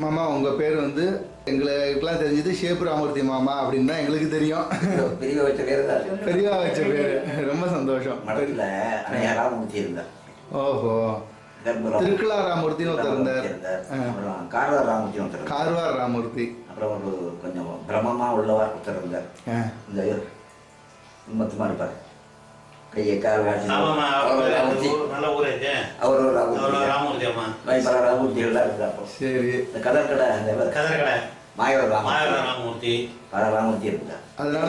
மாமா உங்கள் பேர் வந்து எங்களுக்கெல்லாம் தெரிஞ்சது ஷேப்பு ராமூர்த்தி மாமா அப்படின்னு தான் எங்களுக்கு தெரியும். பெரியவா வச்ச பேர் தான். பெரியவா வச்ச பேர். ரொம்ப சந்தோஷம். மடத்தில் ராமூர்த்தி இருந்தார். ஓஹோ. திருக்குலா ராமூர்த்தின்னு ஒருத்தர் இருந்தார். அப்புறம் கார்வார் ராமூர்த்தி ஒருத்தர். கார்வார் ராமூர்த்தி. அப்புறம் ஒரு கொஞ்சம் பிரமமாக உள்ளவர் ஒருத்தர் இருந்தார். இந்த மொத்தமாக இருப்பார். கையை கால் ராமூர்த்திகள்லாம் இருந்தார். சரி. இந்த கதற்கடை ராமூர்த்தி இருந்தார். அதனால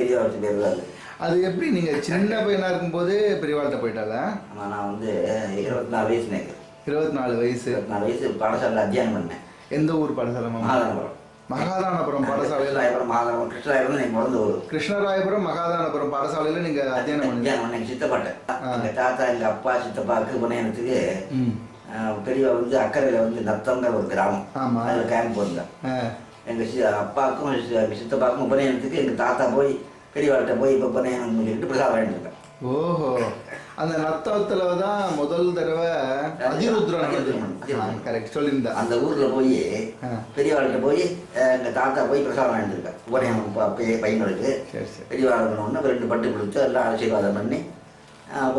பெரிய வச்சு பேர் தான். அது எப்படி நீங்க சின்ன பையனா இருக்கும்போது பெரியவாழ்கிட்ட போயிட்டால? ஆமாம், நான் வந்து 24 வயசு எனக்கு. 24 வயசு. 24 வயசு பாடசாலையில் அத்தியானம் பண்ணேன். எந்த ஊர் பாடசாலை? மகாதானபுரம். மகாதானபுரம் பாடசாலையில். மகாதானபுரம் கிருஷ்ணராயபுரம் நீங்கள் பிறந்த ஊர். கிருஷ்ணராயபுரம் மகாதானபுரம் பாடசாலையில் நீங்கள் அத்தியானம் பண்ணீங்க. எங்கள் சித்தப்பாட்டேன். எங்கள் தாத்தா எங்கள் அப்பா சித்தப்பாவுக்கு புனையனத்துக்கு பெரியவா வந்து அக்கறையில் வந்து நத்தங்கிற ஒரு கிராமம். அதில் கேம்ப் வந்தேன். எங்கள் அப்பாவுக்கும் எங்கள் சித்தப்பாவுக்கும் உபநயனத்துக்கு எங்கள் தாத்தா போய் பெரியவாள்கிட்ட போய் இப்போ உபநயனம் சொல்லிட்டு பிரசாதம் வாங்கிட்டு இருக்கேன். ஓஹோ. அந்த நத்தத்துல தான் முதல் தடவை அதிருத்ரன் கரெக்ட் சொல்லியிருந்தேன். அந்த ஊரில் போய் பெரியவாள்கிட்ட போய் எங்கள் தாத்தா போய் பிரசாதம் வாங்கிட்டு இருக்கேன் உபநயனம் பையங்களுக்கு. பெரியவாள் இருக்கணும்னா 2 பட்டு கொடுத்து எல்லாம் ஆசீர்வாதம் பண்ணி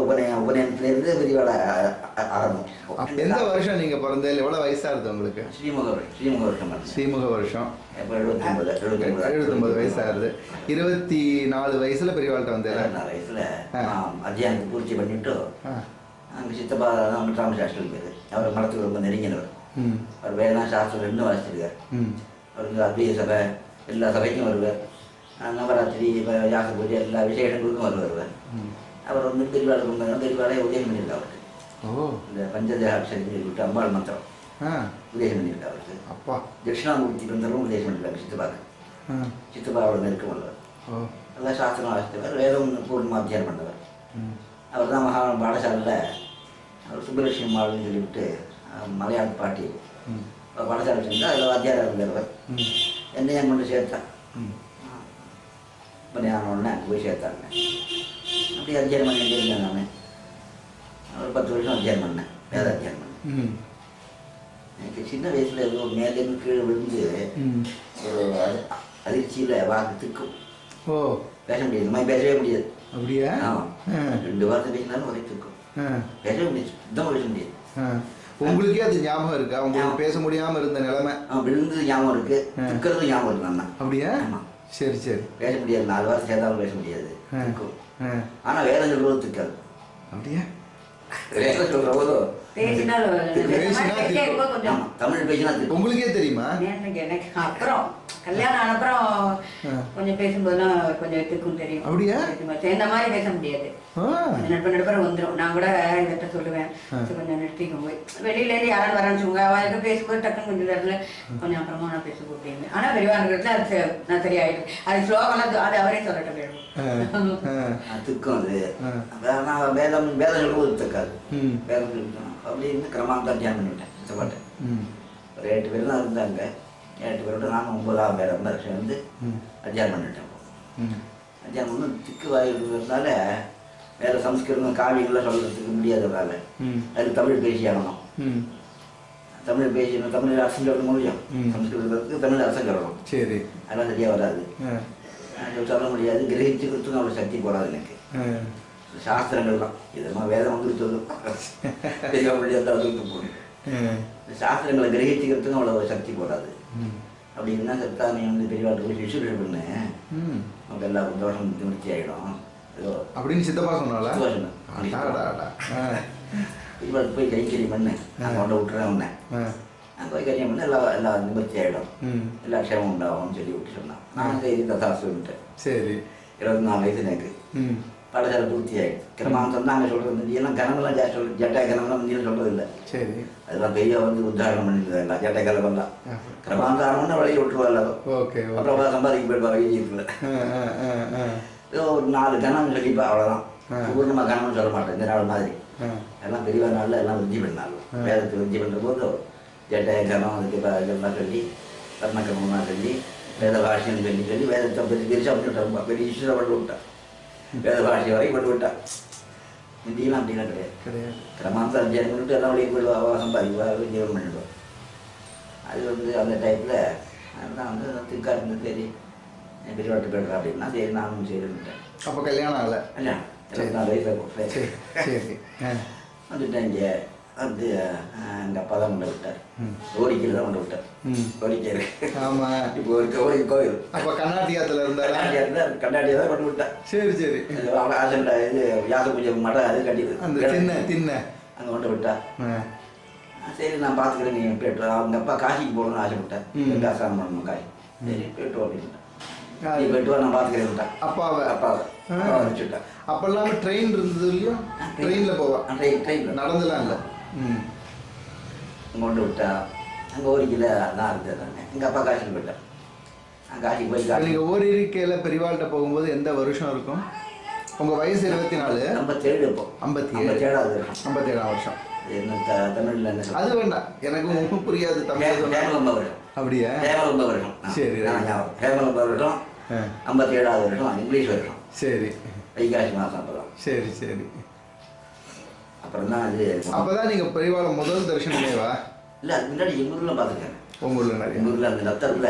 உபநயனத்துலேருந்து பெரியவாளை ஆரம்பம். எந்த வருஷம் நீங்கள் பிறந்ததில் எவ்வளோ வயசாக இருக்குது உங்களுக்கு? ஸ்ரீமுக வருஷம். ஸ்ரீமுக வருஷம். இப்போ 79 வயசாகுது. 24 வயசுல பெரியவாள்கிட்ட வந்தேன். 24 வயசுல அத்தியானத்தை பூர்த்தி பண்ணிட்டு அங்கே சித்தப்பா ராம சாஸ்திரம் பேர். அவர் மடத்துக்கு ரொம்ப நெருங்கினவர். அவர் வேதனா சாஸ்திரம் 2 வாசிச்சிருக்கார். அவர் வந்து அத்வைத சபை எல்லா சபைக்கும் வருவார். நவராத்திரி யாச பூஜை எல்லா விசேஷங்களுக்கும் வருவார். அவர் வந்து பெரியவாளை உதயம் பண்ணியிருக்கா அவருக்கு. இந்த பஞ்சதேகாட்சரி சொல்லிவிட்டு அம்பாள் மந்திரம் உதயம் பண்ணியிருக்கா அவருக்கு. அப்பா தட்சிணாமூர்த்தி பந்தரும் உதயம் பண்ணியிருக்காங்க சித்தப்பாக்கு. சித்தப்பா அவரோட நெருக்கம் உள்ளவர். நல்லா சாஸ்திரம் வாசித்தவர். வேதம் பூர்ணமாக அத்தியானம் பண்ணவர். அவர் தான் மகா பாடசாலையில் அவர் சுப்பலட்சுமி அம்மாள்னு சொல்லிவிட்டு மலையாள பாட்டி பாடசாலை செஞ்சால் அதில் வாத்தியாராக இருந்தவர். என்னையும் கொண்டு சேர்த்தேன். இப்போ நான் உடனே போய் சேர்த்தாங்க. அப்படி அத்தியானம் பண்ணிட்டு இருந்தேன். நான் ஒரு 10 வருஷம் அத்தியானம் பண்ணேன். வேத அத்தியானம் பண்ணேன். எனக்கு சின்ன வயசில் ஏதோ மேலேருந்து கீழே விழுந்து ஒரு அதிர்ச்சியில் வாக்கு திக்கும். பேச முடியாது. இந்த மாதிரி பேசவே முடியாது. அப்படியா? ஆமாம். 2 வார்த்தை பேசினாலும் ஒரே திக்கும். பேசவே முடியாது. சுத்தமாக பேச முடியாது. உங்களுக்கே அது ஞாபகம் இருக்கா? உங்களுக்கு பேச முடியாமல் இருந்த நிலைமை? விழுந்து ஞாபகம் இருக்கு. திக்கிறது ஞாபகம் இருக்கு. நான் அப்படியா? ஆமாம். சரி சரி. பேச முடியாது. 4 வார்த்தை சேர்ந்தாலும் பேச முடியாது. ஆனால் வேதம் சொல்றது திக்காது. அப்படியா? வேதம் சொல்ற போது தமிழ் பேசினா உங்களுக்கே தெரியுமா? எனக்கு அப்புறம் கல்யாணம் ஆன அப்புறம் கொஞ்சம் பேசும்போதுலாம் கொஞ்சம் எதுக்கும் தெரியும். அப்படியா? இந்த மாதிரி பேச முடியாது. நடுப்புறம் வந்துடும். நான் கூட இவர்கிட்ட சொல்லுவேன், கொஞ்சம் நிறுத்திக்கும் போய் வெளியிலேருந்து யாராவது வரான்னு சொல்லுங்க. அவருக்கு பேசும்போது டக்குன்னு கொஞ்சம் நேரத்தில் கொஞ்சம் அப்புறமா நான் பேச அப்படின்னு. ஆனால் பெரியவாங்கிறதுல அது நான் சரியாயிடும். அது ஸ்லோகம்லாம் அது அவரே சொல்லட்ட போயிடும். திக்கும் அது. ஆனால் வேதம் சொல்லும்போது திக்காது. வேதம் சொல்லணும் அப்படின்னு கிரமாந்தம் அத்தியானம் பண்ணிவிட்டேன். சித்தப்பாட்டேன். ஒரு 8 பேர் தான் இருந்தாங்க. 8 பேரோட நானும் 9ஆம் பேர் வந்து அத்தியானம் பண்ணிட்டேன். அத்தியானம் வந்து திக்கு வாயினால வேறு சம்ஸ்கிருதம் காவியங்கள்லாம் சொல்கிறதுக்கு முடியாததால அதுக்கு தமிழ் பேசியாகணும். தமிழ் பேசணும். தமிழ் அரசு சொல்ல முடியும். சம்ஸ்கிருதத்துக்கு தமிழ் அரசு சொல்லணும். சரி. அதெல்லாம் சரியாக வராது. சொல்ல முடியாது. கிரகிச்சுக்கிறதுக்கும் அவ்வளோ சக்தி போடாது எனக்கு. சாஸ்திரங்கள் தான் இதெல்லாம் வேதம் வந்து சொல்லும். பெரிய முடியாத போடும். சாஸ்திரங்களை கிரகிச்சுக்கிறதுக்கும் அவ்வளோ சக்தி போடாது. அப்படின்னா சத்தானி வந்து பெரியவாட்டுக்கு போய் விசுவேஷன் பண்ணேன். நமக்கு எல்லா தோஷம் நிவர்த்தி ஆகிடும் ஏதோ அப்படின்னு சித்தப்பா சொன்னால பெரியவாட்டு போய் கைக்கறி பண்ணு. நான் கொண்ட விட்டுறேன் உடனே அங்கே போய் கரியம் பண்ண எல்லா நிவர்த்தி ஆகிடும். எல்லா க்ஷேமம் உண்டாகும்னு சொல்லி விட்டு சொன்னான். நான் சரி தசாசு விட்டேன். சரி. 24 வயசு எனக்கு. பாடசாலை பூர்த்தி ஆகிடுச்சு. கிரமாந்தம் தான் அங்கே சொல்கிறது. முந்தியெல்லாம் கனமெல்லாம் ஜட்டா கனமெல்லாம் முந்தியும் சொல்கிறது இல்லை. சரி. அதெல்லாம் பெரிய வந்து உத்தாரணம் பண்ணிட்டு இல்லை. ஜட்டா கலமெல்லாம் கிரமாந்தாரம்னா வழியை விட்டுருவாள். ஓகே. அப்புறம் சம்பாதிக்க போயிடுவா. வழி இருக்குல்ல. ஏதோ ஒரு 4 கணம் சொல்லிப்பா. அவ்வளோதான். பூர்ணமாக கணம்னு சொல்ல மாட்டேன். இந்த நாள் மாதிரி எல்லாம் பெரியவா நாளில் எல்லாம் விருத்தி பண்ணாலும் வேதத்தை விருத்தி பண்ணுற போது ஜட்டா கணம் அதுக்கு இதெல்லாம் சொல்லி ரத்னக்கிரமமாக சொல்லி வேத பாஷைன்னு சொல்லி வேதத்தை பெரிய பெருசாக பண்ணிவிட்டா. பெரிய இஷ்டம் பண்ணி விட்டா. வேத பாஷை வரைக்கும் பண்ணி விட்டா. முந்தியெல்லாம் அப்படிலாம் கிடையாது. கிடையாது. கிரமாந்தம் 5 மினிட் எல்லாம் வெளியே போயிடுவா, அவள் சம்பாதிக்குவா, ஜீவன் பண்ணிடுவோம். அது வந்து அந்த டைப்பில் அதுதான் வந்து திக்கா இருந்து சரி பெரியவாட்டு போய்டுறா அப்படின்னா சரி நானும் சரின்ட்டேன். அப்போ கல்யாணம் ஆகலை? கல்யாணம் 24 வயசில் போட்டேன். சரி. வந்துட்டேன். இங்கே வந்து எங்கள் அப்பா தான் கொண்டு விட்டார். ஓரிக்கையில் தான் கொண்டு விட்டார். ஓரிக்கையில். ஆமாம். இப்போ ஒரு கோயில். அப்போ கர்நாடகாத்தில் இருந்தாலும் கர்நாடகா தான் கொண்டு விட்டேன். சரி. ஆசண்டா இது யாச பூஜை மடம் அது கட்டிது அந்த தின்ன அங்கே கொண்டு விட்டா. சரி நான் பார்த்துக்கிறேன், நீ போய்ட்டு அவங்க அப்பா காசிக்கு போகணும்னு ஆசைப்பட்டேன். காசாரம் பண்ணணும் காசி. சரி போய்ட்டு அப்படின்ட்டேன். நீ போய்ட்டு வா, நான் பார்த்துக்கிறேன் விட்டேன். அப்பாவை வச்சுட்டேன். அப்பெல்லாம் ட்ரெயின் இருந்தது இல்லையா? ட்ரெயினில் போவா? ட்ரெயினில் நடந்துலாம் இல்லை. அங்கே கொண்டு விட்டா. அங்கே ஒரு கிலோ நான் இருந்தேன். எங்கள் அப்பா காசிக்கு போயிட்டேன். நான் காசிக்கு போய் நீங்கள் ஒரு இருக்கையில் பெரியவாள்கிட்ட போகும்போது எந்த வருஷம் இருக்கும்? உங்கள் வயசு 24. 57 இப்போ. 57ஆவது வருஷம். 57ஆம் வருஷம். என்ன தமிழில் என்ன அது வேண்டாம், எனக்கு ஒன்றும் புரியாது தமிழ். ஹேமலம்ப வருஷம். அப்படியா? ஹேமலம்ப வருஷம். சரி. ஹேமலம்ப வருஷம் 57ஆவது வருஷம் இங்கிலீஷ் வருஷம். சரி. வைகாசி மாதம் அப்போதான். சரி. அப்புறம் தான் அது அப்போதான் நீங்கள் பெரியவாளை முதல் தரிசனமேவா? இல்லை, அது முன்னாடி எங்கள் ஊரில் பார்த்துருக்கேன். உங்கள் ஊரில் நிறைய? எங்கள் ஊரில் அந்த ரத்தத்தில்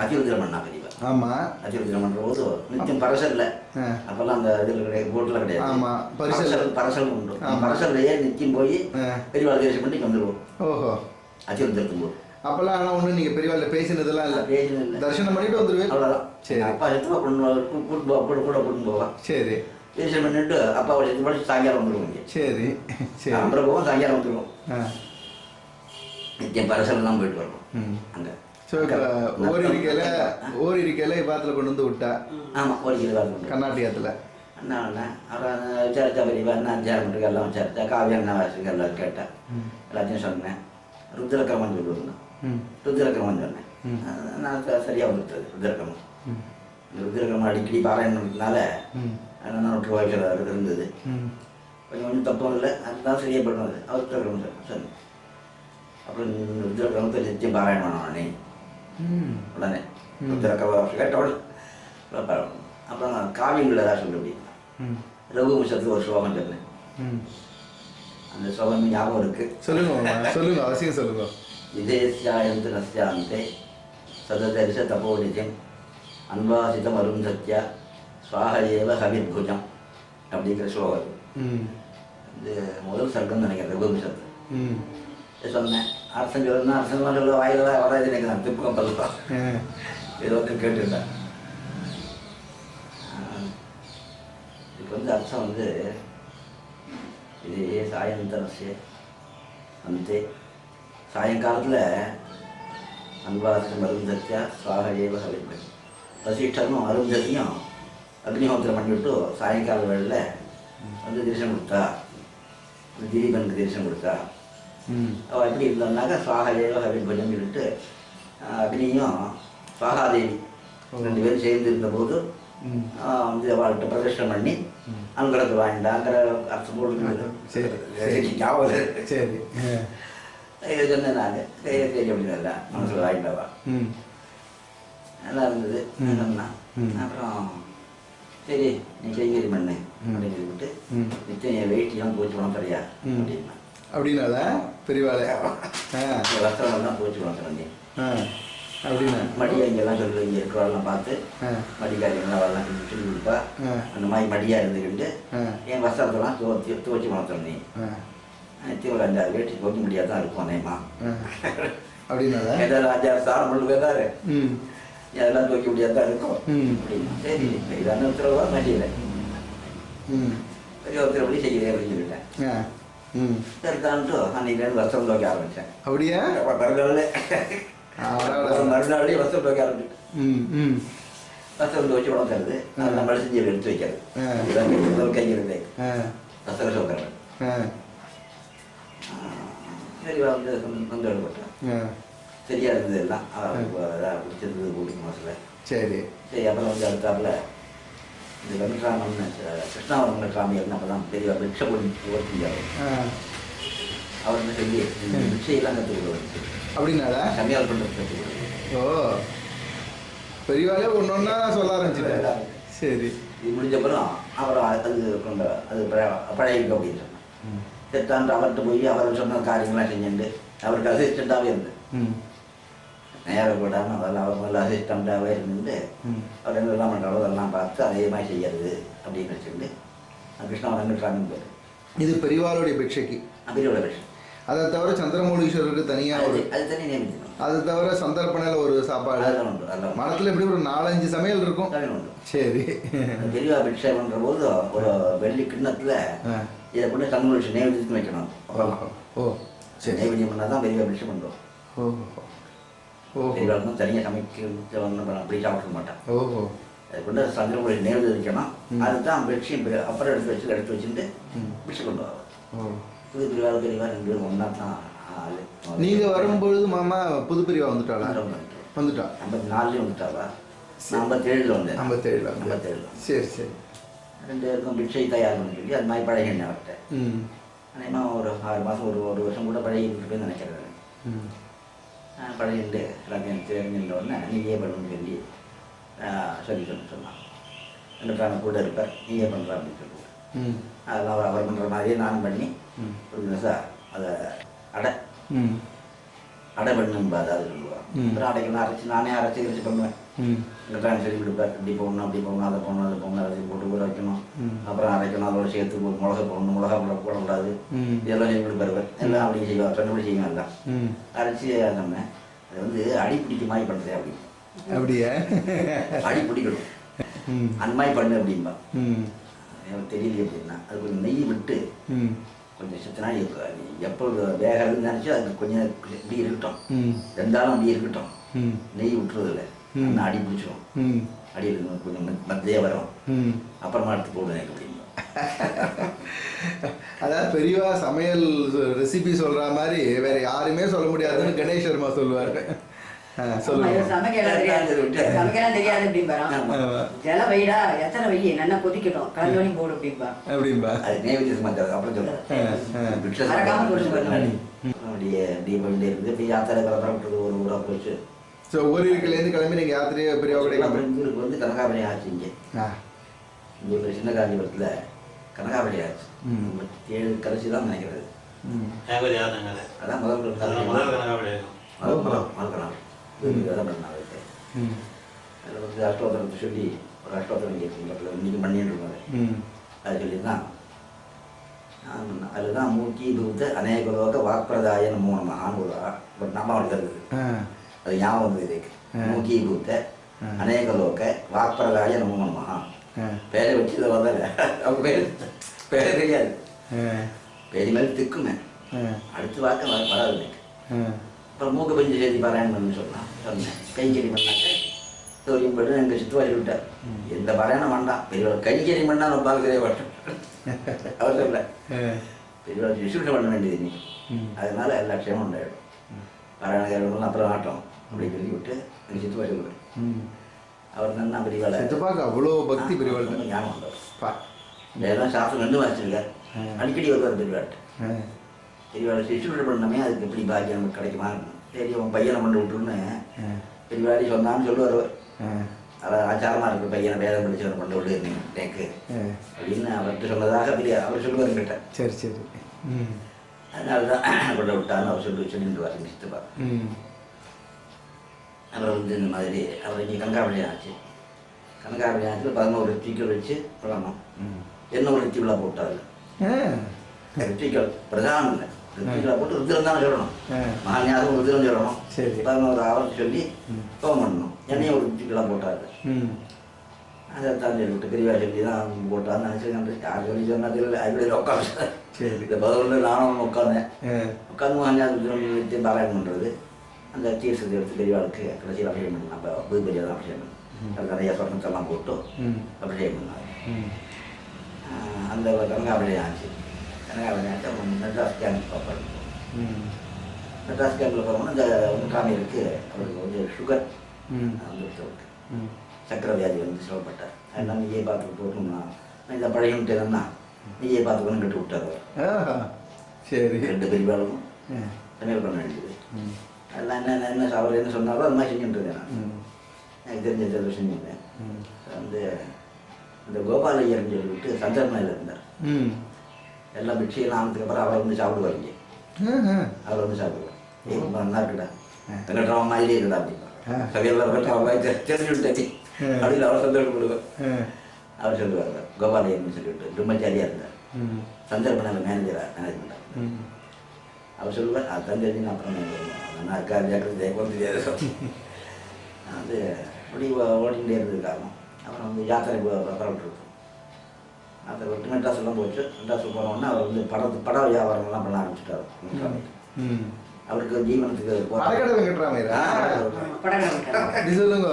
அதிருத்திரம் பண்ணா பெரியவா. ஆமாம். அதிருத்திரம் பண்ணுற போது நித்தியம் பரசல்ல. அப்போல்லாம் அந்த இதில் கிடையாது, போட்டில் கிடையாது. ஆமாம். பரசல் உண்டு. பரசல்லையே நித்தியம் போய் பெரியவாள் தரிசனம் பண்ணி வந்துடுவோம். ஓஹோ. அதிருத்திரத்துக்கு போது அப்போல்லாம் ஆனால் ஒன்றும் நீங்கள் பெரியவாள்கிட்ட பேசினதெல்லாம் இல்லை? பேசினது இல்லை. தரிசனம் பண்ணிட்டு வந்துடுவேன். அவ்வளோதான். சரி. அப்பா எடுத்து கூட்டு போவான். சரி. தரிசனம் பண்ணிட்டு அப்பாவை எடுத்து படிச்சு சாயங்காலம் வந்துடுவோம். சரி. அப்புறம் போவோம், சாயங்காலம் வந்துடுவோம். நித்தியம் பரசல்லாம் போயிட்டு வருவோம் அங்கே. ஸோ இப்போ ஓர் இருக்கையில் இப்பாத்தில் கொண்டு வந்து விட்டா? ஆமாம், ஒரு கிலோ கர்நாடகத்தில். என்ன அப்புறம் விசாரிச்சா பெரியவா என்ன விசாரம் பண்ணுறது எல்லாம் விசாரிச்சா காவியம் என்ன வாசிக்க எல்லாம் கேட்டேன். எல்லாத்தையும் சொன்னேன். ருத்ரக்கிரமம் சொல்லுவேன். ருத்ரக்கிரமம் சொன்னேன். நான் சரியாக வந்துட்டது ருத்ரக்கிரமம். இந்த ருத்ரக்கிரமம் அடிக்கடி பாராயணம்னால நான் விட்டு வாய்ச்சல் இருந்தது. கொஞ்சம் தப்பும் இல்லை, அதுதான் சரியாக பண்ணுவது. அவர் ருத்ரக்கிரமம் சொன்னேன். அப்புறம் ருத்ரக்கிரமத்தை நித்தியம் பாராயணம் பண்ணோடனே உடனே ருத்ரக்கிரமம் கேட்டவுடனே அப்புறம் காவியங்கள் ஏதாவது சொல்ல முடியும். ரகுவம்சத்தில் ஒரு ஸ்லோகம் சொன்னேன். அந்த ஸ்லோகம் ஞாபகம் இருக்கு. சொல்லுங்க, அவசியம் சொல்லுங்க. விதேசியாயந்து நஸ்யாந்தே சததரிச தபோ நிஜம் அன்வாசிதம் அருந்தத்யா சுவாக ஏவ ஹவிர்புஜம் அப்படிங்கிற ஸ்லோகம். இது முதல் சர்க்கம் நினைக்கிறேன் ரகுவம்சத்து. சொன்னேன். அரசன் சொல்லணும், அரசன்லாம் சொல்ல வாயில வராது எனக்கு. நான் திருப்பம் சொல்லலாம், ஏதோ கேட்டுருந்தேன். இதுக்கு வந்து அர்த்தம் வந்து இதே சாயந்தரசிய அந்த சாயங்காலத்தில் அன்பாசம் அருந்தத்தியா சுவாக ஏவ ஹவிர்புஜம். வசிஷ்டரும் அருந்ததியும் அக்னிஹோத்திரம் பண்ணிவிட்டு சாயங்கால வேளையில் வந்து தரிசனம் கொடுத்தா, திலீபனுக்கு தரிசனம் கொடுத்தா. அவள் எப்படி இருந்தோம்னாக்கா சுவாகதேவ ஹவிர்பஜம் சொல்லிட்டு அக்னியும் சுவாகாதேவி 2 பேரும் சேர்ந்து இருந்தபோது வந்து அவள்கிட்ட பிரதர்ஷனம் பண்ணி அனுகிரகத்தை வாங்கிட்டாங்கிற அர்த்தம் போட்டு ஞாபகம். சரி. இதை சொன்னேன் நான். சரி அப்படின்னா மனசில் வாங்கிட்டவா நல்லா இருந்தது சொன்னான். அப்புறம் சரி நீ கைங்கறி பண்ணு அப்படின்னு சொல்லிவிட்டு நிச்சயம் வெயிட்லாம் போச்சு பணம் தரையா அப்படின்னா. அப்படின்னால பெரியவாளை வஸ்திரம்லாம் போச்சு பணம் தரண்டி அப்படின்னா மடியா இங்கெல்லாம் சொல்லி இங்கே இருக்கிறவெல்லாம் பார்த்து மடிக்காரியெல்லாம் அவெல்லாம் சொல்லி கொடுப்பா. அந்த மாதிரி மடியாக இருந்துக்கிட்டு என் வஸ்திரத்தெல்லாம் துவச்சி பணம் தரண்டி. நிச்சயம் ஒரு 5-6 வேட்டி துவக்க முடியாதான் இருக்கும் அநேகமா. அப்படின்னால ஏதாவது 5-6 சாரம் கொண்டு போயிருந்தாரு, அதெல்லாம் துவைக்க முடியாதான் இருக்கும் அப்படின்னா. சரி இதான உத்தரவா மாட்டியில பெரிய உத்தரப்படி செய்கிறேன் அப்படின்னு சொல்லிட்டேன். சரிதான்ட்டு அன்னைக்கு வஸ்திரம் துவைக்க ஆரம்பித்தேன். அப்படியா? மறுநாளே வஸ்திரம் துவைக்க ஆரம்பிச்சிட்டேன். வஸ்திரம் துவைச்சு உடம்பு தருது, அதெல்லாம் மனுஷன் எடுத்து வைக்கிறது. இதுதான் கைங்கிறது வஸ்திரம் சோக்கிறேன். சரி வந்து வந்து போட்டேன். சரியா இருந்தது எல்லாம் பிடிச்சிருந்தது கூட்டிங்க மனசில். சரி சரி. அப்புறம் வந்து அடுத்தாப்புல இந்த வெங்கட்ராமன் கிருஷ்ணாவரம் வெங்கட்ராமி அப்போ தான் பெரிய பிக்ஷை ஓட்டிஞ்சாரு. அவர்கிட்ட சொல்லி பிக்ஷையெல்லாம் கற்றுக் கொடுத்து அப்படின்னால சமையல் பண்ணுறது கற்றுக் கொடுத்து. ஓ பெரியவாளே ஒன்று ஒன்றா சொல்ல ஆரம்பிச்சுட்டேன். சரி. இது முடிஞ்ச அப்புறம் அவர் அது கொண்ட அது பழகிக்க அப்படின்னு சொன்னார். செத்தாண்டு அவர்கிட்ட போய் அவர் சொன்ன காரியங்கள்லாம் செஞ்சுட்டு அவருக்கு அசிஸ்டண்ட்டாகவே இருந்தது. நேரம் போடாமல் அவர் முதல்ல அசிஸ்டண்ட்டாகவே இருந்துட்டு அவர் என்னெல்லாம் பண்ணுறாரோ அதெல்லாம் பார்த்து அதே மாதிரி செய்யறது அப்படின்னு வச்சுட்டு கிருஷ்ணா வெங்கட்ராமன் பேர். இது பெரியவாளுடைய பிக்ஷைக்கு பெரியவோட பிக்ஷை. அதை தவிர சந்திரமௌலீஸ்வரருக்கு தனியாக அது தனி நியமிக்கணும். அது தவிர சந்தர்ப்பணையில் ஒரு சாப்பாடு அதெல்லாம் உண்டு. அதெல்லாம் மடத்தில் எப்படி ஒரு 4-5 சமையல் இருக்கும். உண்டு. சரி. பெரியவா பிக்ஷை பண்ணுற போது ஒரு வெள்ளி கிண்ணத்தில் இதை கொண்டு சந்திரமௌலீஸ்வரர் நைவேத்தியத்துக்கு வைக்கணும். ஓ சரி. நைவேத்தியம் பண்ணால் தான் பெரியவா பிக்ஷை பண்ணுறோம். ஓ பெரியவாளுக்கும் தனியாக சமைக்க ஒன்றும் அப்படி சாப்பிட மாட்டான். ஓஹோ. அதை கொண்டு சந்திரமௌலி நேர்ந்து வைக்கணும். அதுதான் பிக்ஷையும் அப்புறம் எடுத்து வச்சுட்டு பிக்ஷை கொண்டு வரோம். புது பிரிவாக பெரியவா 2 பேரும் ஒன்றா தான் ஆள். நீங்கள் வரும்பொழுது மாமா புது பிரிவா வந்துட்டாளா? வந்துட்டா. 54 வந்துட்டாளா? 57 வந்தேன். 57 சரி சரி. 2 பேருக்கும் பிக்ஷை தயார் பண்ணி சொல்லி அது மாதிரி பழகினேன் அவர்கிட்ட. அநேகமாக ஒரு 6 மாதம் ஒரு வருஷம் கூட பழகிட்டு நினைக்கிறேன். பழகிட்டு எல்லாத்தையும் தெரிஞ்சுட்ட உடனே நீயே பண்ணணும்னு சொல்லி சொன்னான். ரெண்டு கூட இருப்பார், நீயே பண்ணுற அப்படின்னு சொல்லுவார். அதெல்லாம் அவர் பண்ணுற மாதிரியே நான் பண்ணி ஒரு சார் அதை அடை பண்ணும்பா அதாவது சொல்லுவார். அப்புறம் அடைக்கணும் அரைச்சி நானே அரைச்சி பண்ணுவேன். எங்கள் சொல்லி கொடுப்பார். இப்படி போகணும் அப்படி போகணும் அதை போகணும் அதை போகணும் அரைச்சி போட்டு ஊற வைக்கணும். அப்புறம் அரைக்கணும் அதோட சேர்த்து மிளகா போடணும், மிளகா போடக்கூடாது, இதெல்லாம் சொல்லி கொடுப்பார். எல்லாம் அப்படி செய்வார், சொன்னபடி செய்வேன். எல்லாம் அரைச்சி சொன்னேன். அது வந்து அடி பிடிக்க மாதிரி பண்ணுறேன் அப்படி. அப்படியே அடி பிடிக்கணும் அந்த மாதிரி பண்ணு அப்படின்பா. எனக்கு தெரியல அப்படின்னா அது கொஞ்சம் நெய் விட்டு கொஞ்சம் சுத்தினா எப்போ வேகிறதுன்னு நினச்சி அதுக்கு கொஞ்சம் இப்படி இருக்கட்டும், ரெண்டாலும் அப்படி இருக்கட்டும், நெய் விட்டுறதில்ல ஆனால் அடி பிடிச்சிடும். அடியில் கொஞ்சம் மத்தியே வரும், அப்புறமா எடுத்து போடுவேன் அப்படின்பா. அதாவது பெரியவா சமையல் ரெசிபி சொல்ற மாதிரி வேற யாருமே சொல்ல முடியாதுன்னு கணேஷ் சர்மா சொல்லுவாரு. சமைக்கலாம் தெரியாது அப்படின்பா. ஜல வைடா எத்தனை வெய்ய நல்லா கொதிக்கட்டும், கல்வனி போடு அப்படின்பா. அப்படின்பா அது நேவிஜஸ் மாற்றாது. அப்புறம் சொல்லுவேன் அப்படியே தீபம் இருந்து போய் யாத்திரை கிளம்புறது ஒரு ஊரா போச்சு. ஸோ ஊருக்குலேருந்து கிளம்பி நீங்கள் யாத்திரையை பெரியவா கிடையாது. ஊருக்கு வந்து கனகாபலி ஆச்சு. இங்கே ஊரில் சின்ன காஞ்சிபுரத்தில் கனகாபலி ஆச்சு. 7 கடைசி தான் நினைக்கிறது. அதான் முதல் கனகாபலி மறக்கலாம். அதில் வந்து அஷ்டோத்திரத்தை சொல்லி ஒரு அஷ்டோத்திரம் கேட்குறதுல இன்னைக்கு பண்ணிட்டு இருக்காரு. அது சொல்லி தான் அதுதான் மூக்கி பூத்த அநேக லோக வாக்குறதாய நம்ம ஒரு நம்ம அவனுக்கு இருக்குது. அது ஞாபகம் வந்து இதுக்கு மூக்கி பூத்த அநேக லோக வாக்குறதாய நம்ம மகா பேரை வச்சு இதை வரல. அவங்க பேரை தெரியாது. பேரி மேலே திக்குமே அடுத்து வாக்க வராது எனக்கு. அப்புறம் மூக்கு பஞ்சு செய்தி பாராயணம் பண்ணு சொன்னான். சொன்னேன் கைக்கறி பண்ணாக்க சௌரியம் பண்ணு எங்கள் சித்துவாரி விட்டார். எந்த பாராயணம் வேண்டாம், பெரியவளை கைக்கறி பண்ணால் நம்ம பார்க்கிறே வட்டம் அவர் சொல்ல பெரியவளை விசுவிட்ட பண்ண வேண்டியது நீ. அதனால எல்லா க்ஷேமும் உண்டாயிடும். பாராயண கேரளம் அப்புறம் ஆட்டம் அப்படின்னு சொல்லி விட்டு எங்கள் சித்துவாரி சொல்லுவேன். அவர் நல்லா பெரியவாளை சித்தப்பாக்கு அவ்வளோ பக்தி பெரியவாள் ஞாபகம் வந்தார். வேறெல்லாம் சாப்பிட்டு 2 வாசிச்சிருக்கார். அடிக்கடி வருவார் பெரியவாட்டு. பெரியவாளை சிசுவிட பண்ணமே அதுக்கு எப்படி பாக்கியம் நமக்கு கிடைக்குமா? சரி அவன் பையனை பண்ணி விட்டுருன்னு பெரியவாடி சொன்னான்னு சொல்லுவார். அதான் ஆச்சாரமாக இருக்கிற பையனை வேதம் படிச்சவரை பண்ண விடு எனக்கு அப்படின்னு அவர்கிட்ட சொன்னதாக அவர் சொல்லுவார் கிட்ட. சரி சரி. அதனால தான் கொண்டு விட்டான்னு அவர் சொல்லிட்டு வர சித்துப்பா. அப்புறம் வந்து இந்த மாதிரி அவர் இங்கே கனகாபலி ஆச்சு. கனகாபலி ஆச்சுல 11 ரித்திகள் வச்சு பண்ணணும். என்ன ஒரு ரித்தி விழா போட்டாரு. ரித்திகள் பிரதானம் இல்லை. ரித்திகளை போட்டு ருத்திரம் தான் சொல்லணும். மகான்யாசம் ருத்திரம் சொல்லணும். 11 ஆவரத்து சொல்லி கோவம் பண்ணணும். என்னையும் ஒரு ரித்திகளாக போட்டாரு. அதை தான் சொல்லி விட்டு பெரியவா சொல்லி தான் போட்டான்னு நினச்சிருக்கேன். யார் சொல்லி சொன்னா தெரியல. அப்படி உட்காந்து இந்த 11 நானும் உட்காந்தேன். உட்காந்து மகான்யாசம் ருத்திரம் வச்சு பாராயணம் பண்ணுறது. அந்த தீர்த்தத்தை எடுத்து பெரியவாளுக்கு கடைசியில் அபிஷேகம் பண்ணலாம். அப்போ புது பெரியா தான் அபிஷேகம் பண்ணணும். அது நிறைய சொர்ணத்தெல்லாம் போட்டு அபிஷேகம் பண்ணாங்க. அந்த கனகாபலி ஆச்சு. கனகாபலி ஆச்சு. அப்புறம் மெட்ராஸ் கேம்ப் பார்ப்பாரு. மெட்ராஸ் கேம்பில் போகிறோம்னா இந்த முன்காமியருக்கு அவருக்கு வந்து சுகர் வந்துருக்கு. சக்கரை வியாதி வந்து சிரமப்பட்டார். அதனால் நீயே பார்த்துட்டு போகணும்னா இந்த பழையன்ட்டு என்னன்னா நீயே பார்த்துக்கணும் கட்டு விட்டார். சரி 2 பெரியவாளுக்கும் சமையல் பண்ண வேண்டியது. அதெல்லாம் என்ன அவர் என்ன சொன்னாரோ அது மாதிரி செஞ்சுட்டு இருக்கேன். நான் எனக்கு தெரிஞ்ச செஞ்சுருந்தேன். வந்து இந்த கோபாலையர்னு சொல்லிவிட்டு சந்திரமலையில் இருந்தார். எல்லாம் பிக்ஷையெல்லாம் ஆனதுக்கு அப்புறம் அவரை வந்து சாப்பிடுவாருங்க. அவர் வந்து சாப்பிடுவார். ரொம்ப நல்லா இருக்குடா, வெங்கட்ராம மாதிரியே இருக்குடா அப்படின்னா சகையில் தெரிஞ்சுட்டு அப்படின்னு அவர் சந்தோஷப்படுவார். அவர் சொல்லுவார் கோபாலையர்னு சொல்லிவிட்டு பிரம்மச்சாரியாக இருந்தார். சந்திரமலையில் மேனேஜ் பண்ணார். அவர் சொல்லுவார் அதுதான் தெரிஞ்சு நான் அப்புறம் நல்லா இருக்கா ஜாக்கிரதை தெரியாது. அது அப்படி ஓடிகிட்டே இருந்தது காரணம். அப்புறம் வந்து யாத்திரை புறப்பட்டுருக்கோம். யாத்திரை விட்டு மெட்ராஸ் எல்லாம் போச்சு. மெட்ராஸ் போனோடனே அவர் வந்து பட வியாபாரங்கள்லாம் பண்ண ஆரம்பிச்சுட்டார். அவருக்கு ஜீவனத்துக்கு சொல்லுங்க.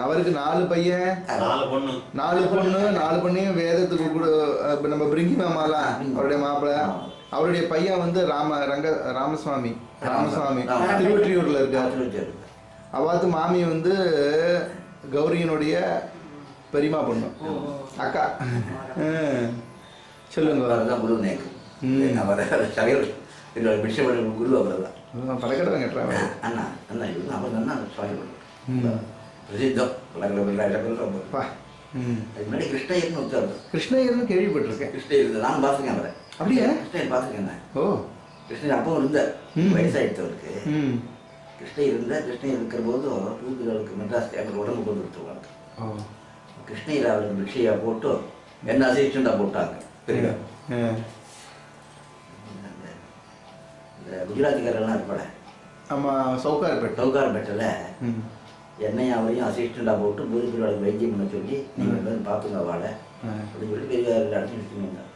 அவருக்கு 4 பையன் 4 பொண்ணு 4 பொண்ணையும் வேதத்துக்கு கூட நம்ம பிரிங்கி மாமாலாம் அவருடைய மாப்பிள்ள. அவருடைய பையன் வந்து ராமசுவாமி திருவொற்றியூர்ல இருக்காரு. அவாத்து மாமி வந்து கௌரியினுடைய பெரியமா பொண்ணு அக்கா. சொல்லுங்க. குரு நேக்கு குரு அவர் தான் படக்கடை கட்டுறாங்க. அண்ணா அண்ணா இது அவர் தான் சுவாமி பிரசித்தம். அது முன்னாடி கிருஷ்ணயர்னு ஒருத்தர். கிருஷ்ணயர்னு கேள்விப்பட்டிருக்கேன். கிருஷ்ணயர் நான் பார்த்துருக்கேன். அவரை அப்படியா? கிருஷ்ணயர் பார்த்துருக்கேன். ஓ, கிருஷ்ணர் அப்பவும் இருந்தார். வயசாகிட்டவருக்கு கிருஷ்ணயர் இருந்தார். கிருஷ்ணயர் இருக்கிற போது தூக்குகளுக்கு மெட்ராஸ் கேம்பர் உடம்பு கொண்டு கொடுத்துருவாங்க. கிருஷ்ணயர் அவருக்கு பிக்ஷையா போட்டு என்ன அசிஸ்டண்டா போட்டாங்க. பெரிய இந்த குஜராத்திக்காரெல்லாம் இருப்பாட. ஆமாம், சவுகார்பேட்டில் என்னையும் அவரையும் அசிஸ்டண்டாக போட்டு பூரி பிரிவாளுக்கு வைத்தியம் பண்ண சொல்லி நீங்கள் வந்து பார்த்துங்க வாழை அப்படின்னு சொல்லி பெரிய அடிச்சு இருந்தார்.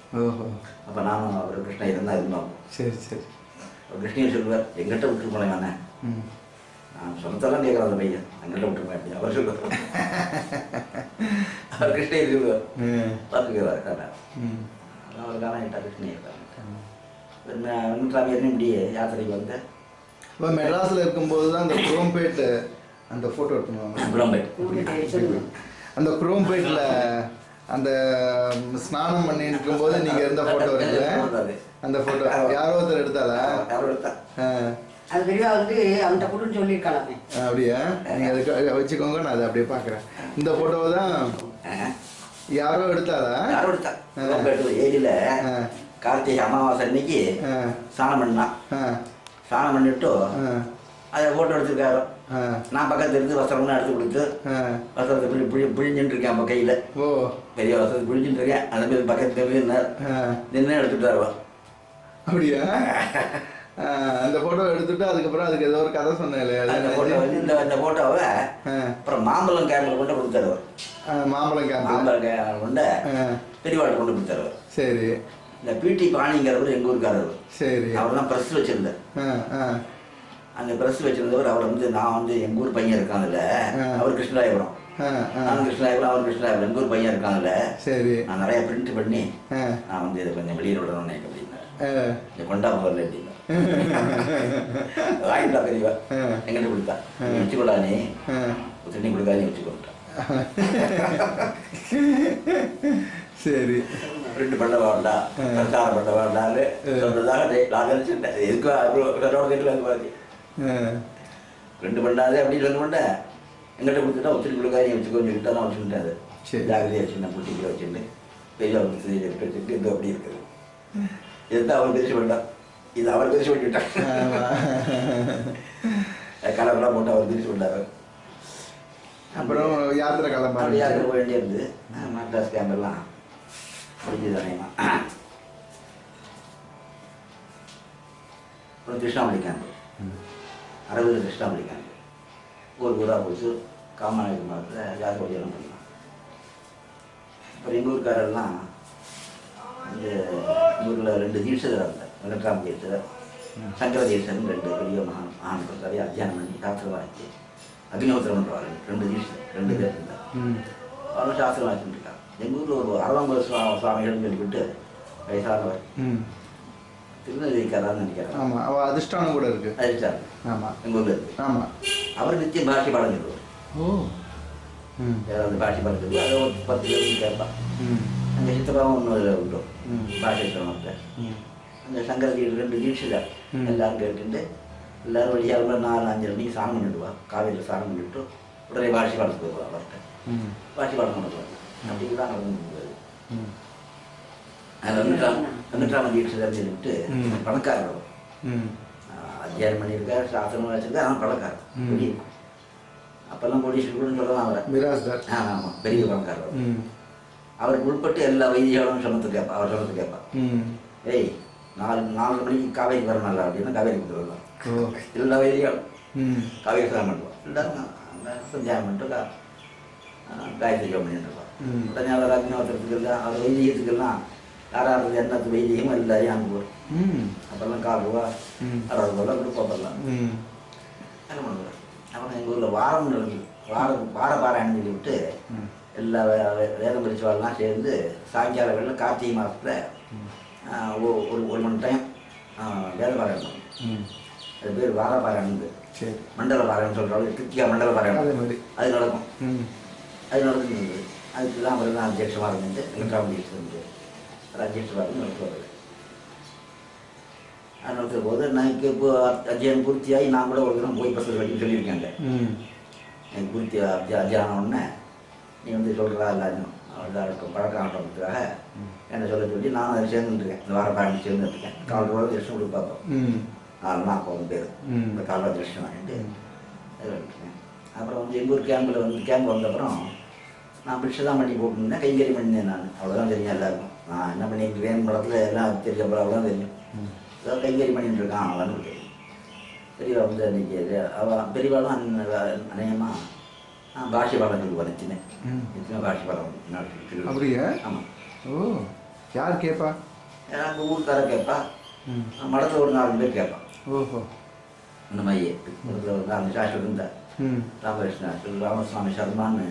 அப்போ நானும் அவர் கிருஷ்ணயர் தான் இருந்தோம். சரி சரி. அவர் கிருஷ்ணயர் சொல்லுவார் எங்கிட்ட விட்டுட்டு போனேன் நானே. நான் சொன்னதெல்லாம் கேட்குறேன் அந்த பையன் எங்கிட்ட விட்டுருப்பேன் அப்படின்னு அவர் சொல்லுவார். அவர் கிருஷ்ணயர் சொல்லுவார் பார்த்துக்கிறார் காரணம். அதான் அவர் காரணம் கேட்டார் கிருஷ்ணயர் காரணம். வெங்கட்ராமியர்னு இப்படியே யாத்திரைக்கு வந்து இப்போ மெட்ராஸில் இருக்கும்போது தான் அந்த குரோம்பேட்டு அந்த ஃபோட்டோ எடுத்துருவாங்க. அந்த குரோம்பேட்டில் அந்த ஸ்நானம் பண்ணி இருக்கும்போது நீங்கள் இருந்த ஃபோட்டோ இருக்குல்ல, அந்த ஃபோட்டோ யாரோ ஒருத்தர் எடுத்தாளா? யாரோ எடுத்தா அது பெரியவா வந்து அவன்கிட்ட கூட்டு சொல்லியிருக்காளாமே. அப்படியா? நீங்கள் அதுக்கு வச்சுக்கோங்க, நான் அதை அப்படியே பார்க்குறேன். இந்த ஃபோட்டோவை தான் யாரோ எடுத்தாளா? யாரோ எடுத்தா ஏரியில் கார்த்திகை அமாவாசை அன்னைக்கு ஸ்நானம் பண்ணான். ஸ்நானம் பண்ணிட்டு அதை ஃபோட்டோ எடுத்துருக்காரு. நான் பக்கத்துல இருந்து வஸ்திரம்லாம் எடுத்து கொடுத்து வஸ்திரத்தை பிழிஞ்சுட்டு இருக்கேன். அப்போ கையில் பெரிய வஸ்திரத்தை பிழிஞ்சுட்டு இருக்கேன். அந்த மாதிரி பக்கத்துல நின்று எடுத்துட்டு வருவான். அப்படியா? அந்த ஃபோட்டோ எடுத்துட்டு அதுக்கப்புறம் அதுக்கு ஏதோ ஒரு கதை சொன்னேன் இல்லையா? அந்த ஃபோட்டோ வந்து இந்த ஃபோட்டோவை அப்புறம் மாம்பழம் கேமரா கொண்டு கொடுத்தாரு. மாம்பழம் கேமரா கொண்டு பெரியவாட்டை கொண்டு கொடுத்தாரு. சரி. இந்த பிடி பாணிங்கிறவர் எங்கள் ஊருக்காரர். சரி. அவர் தான் ப்ரெஸ் வச்சிருந்தார். அந்த ப்ரெஸ் வச்சிருந்தவர் அவர் வந்து நான் வந்து எங்கள் ஊர் பையன் இருக்காங்கல்ல, அவர் கிருஷ்ணராயபுரம், நான் கிருஷ்ணராயபுரம், அவர் கிருஷ்ணராயபுரம், எங்கள் ஊர் பையன் இருக்காங்கல்ல. சரி. நான் நிறைய பிரிண்ட் பண்ணி நான் வந்து இதை கொஞ்சம் வெளியில் விடணும்னு அப்படின்னா இந்த கொண்டா போகல அப்படின்னா வாங்கிட்டா பெரியவா எங்கிட்ட கொடுத்தா வச்சுக்கொண்டா நீ தண்ணி கொடுத்தா நீ வச்சுக்கொண்டா. சரி. பிரிண்ட் பண்ண வேண்டாம், பிரச்சாரம் பண்ண வேண்டாம்னு சொன்னதாக நான் நினைச்சுட்டேன். எதுக்கும் பாதி பிரிண்ட் பண்ணாது அப்படின்னு சொல்ல மாட்டேன். எங்கிட்ட கொடுத்துட்டா ஒத்துட்டு கொடுக்காது வச்சுக்கோன்னு சொல்லிட்டு தான் வச்சுக்கிட்டேன். அது ஜாகிரதையாக வச்சுருந்தேன். புட்டிக்கில் வச்சுட்டு பெரிய வச்சுட்டு இது அப்படி இருக்குது. இதுதான் அவர் பிரிச்சு பண்ணான். இது அவர் பிரிச்சு பண்ணிவிட்டான். கலர்லாம் போட்டு அவர் பிரிச்சு பண்ணார். அப்புறம் யாத்திரை கிளம்ப யாத்திரை போக வேண்டியிருந்து மெட்ராஸ் கேம்பெல்லாம் முடிஞ்சுதானேம்மா. அப்புறம் கிருஷ்ணாமணி கேம்பு 60 கிருஷ்ணாமணி கேம்பு ஊராக போச்சு. காமநாயகர் மரத்தில் ஜாக்கிரதையெல்லாம் பண்ணலாம். அப்புறம் எங்கள் ஊருக்காரெல்லாம் வந்து ஊரில் 2 தீட்சதர் இருந்தார். வெங்கட்ராம தீட்சதர், சங்கர தீட்சதர், 2 பெரிய மகான் நிறைய அத்தியானம் பண்ணி சாஸ்திரம் வாங்கி அக்னிஹோத்திரம் பண்ணுறாரு. 2 தீட்சதர் 2 பேர் இருந்தார். அவரும் சாஸ்திரம் வாங்கிட்டு இருக்காங்க. எங்கள் ஊரில் ஒரு அரவம்பர் சுவாமிகள்னு சொல்லிவிட்டு வயசானவர் திருநெல்வேலிக்காரான்னு நினைக்கிறார். ஆமாம், அவள் அதிர்ஷ்டானம் கூட இருக்குது. அதிர்ஷ்டானம். ஆமாம், எங்கள் ஊரில் இருக்குது. ஆமாம். அவர் நிச்சயம் பாஷி பாடம் சொல்லுவார். ஏதாவது பாஷி பாடம் சொல்லி அதை ஒரு 10 பேருக்கு கேட்பான். அந்த சித்தப்பாவும் ஒன்று உண்டு பாஷை சிரமத்தை. அந்த சங்கரத்தில் 2 தீட்சிதர் எல்லாரும் கேட்டுட்டு எல்லோரும் வழியாக 4-5 மணிக்கு சாணம் பண்ணிடுவா. காவேரியில் சாணம் பண்ணிவிட்டு உடனே பாஷி பாடத்துக்கு வருவா. அவர்கிட்ட பாஷி பாடம் பண்ணுவார். அப்படி தான் நடந்துருந்தது. அதில் வெங்கட்ராமன் தீட்சிதர் சொல்லிட்டு பணக்காரர், அத்தியாயம் பண்ணியிருக்கார், சாஸ்திரம் வச்சிருக்கார், ஆனால் பணக்காரர் பெரிய. அப்பெல்லாம் கோடீஸ்வரர்னு சொல்லலாம் அவரை. மிராஸ்தார். ஆமாம், பெரிய பணக்காரர். அவருக்கு உட்பட்டு எல்லா வைத்தியாலும் சொன்னது கேட்பா. அவர் சொன்னது கேட்பா. ஏய் 4 மணிக்கு காவேரி வரணும்ல அப்படின்னா காவேரி கொடுத்துருவாங்க. எல்லா வைத்தியாலும் காவேரி சாதம் பண்ணுவான். எல்லாரும் தியானம் பண்ணிட்டு காயத்ரி ஜோம் பண்ணிட்டு இருப்பான். உடனே அவர் அக்னிஹோத்திரத்துக்கெல்லாம் அவர் வைத்தியத்துக்கெல்லாம் யாராவது எண்ணத்து வைத்தியமும் எல்லாரையும் அனுப்புவார். அப்பெல்லாம் 4 ரூபா 60 ரூபா கொடுப்பப்பெல்லாம் என்ன பண்ணுவார். அப்புறம் எங்கள் ஊரில் வாரம் நடக்குது. வார பாராயணம் சொல்லி விட்டு எல்லா வேதம் படிச்சவாள்லாம் சேர்ந்து சாயங்கால வேலை கார்த்திகை மாதத்தில் ஒரு மணி டைம் வேத பாராயணம் பண்ணும். அது பேர் வார பாராயணம். சரி, மண்டல பாராயணம் சொல்கிறாங்க. கிருத்திகா மண்டல பாராயணம் அது நடக்கும். அது நடந்துருந்தது. அதுக்கு தான் அவர் தான் அத்தியட்சமாக இருந்துட்டு வெங்கட்ராமன் இருந்து அது அத்தியட்சமாக இருந்து நடத்துவார். அது நடத்துற போது எனக்கு இப்போ அத்தியாயம் பூர்த்தியாகி நான் கூட ஒரு தினம் போய் பசங்க வரைக்கும் சொல்லியிருக்கேங்க. எனக்கு பூர்த்தி அத்தியானம் ஒன்று நீ வந்து சொல்கிறா எல்லாரும் எல்லாருக்கும் பழக்கம் ஆட்டோமத்துக்காக என்ன சொல்ல சொல்லி நான் அதை சேர்ந்துட்டுருக்கேன். இந்த வார பயணம் சேர்ந்துட்டுருக்கேன். 4 ரூபா தரிசனம் கொடுத்து பார்ப்போம். 4 நாள் பேர் இந்த 4 ரூபா தரிசனம் வாங்கிட்டு இருக்கேன். அப்புறம் வந்து எங்கள் ஊர் கேம்ப் வந்தப்புறம் நான் பிடிச்சி தான் பண்ணி போட்டுருந்தேன். கைங்கறி பண்ணியிருந்தேன் நான். அவ்வளோதான் தெரியும் எல்லாருக்கும். நான் என்ன பண்ணியிருக்கேன் படத்தில் எல்லாம் தெரிஞ்சப்பறம் அவ்வளோதான் தெரியும். அதாவது கைங்கறி பண்ணிட்டு இருக்கான் அவனுக்கு தெரியும். பெரியவா வந்து அன்றைக்கி அவள் பெரியவாளும் அநேகமாக பாஷை பாடம் சொல்லுவார். நிச்சயமாக பாஷை பாடம் அப்படியா? ஆமாம். ஓ, யார் கேட்பா? எனக்கு ஊருக்கார கேட்பா. மடத்தில் ஒரு 4 பேர் கேட்பான். ஓஹோ. இந்த மாதிரி மடத்தில் ஒரு 4 சாஸ்திரம் இருந்தார். ராமகிருஷ்ணா ராமசுவாமி சர்மான்னு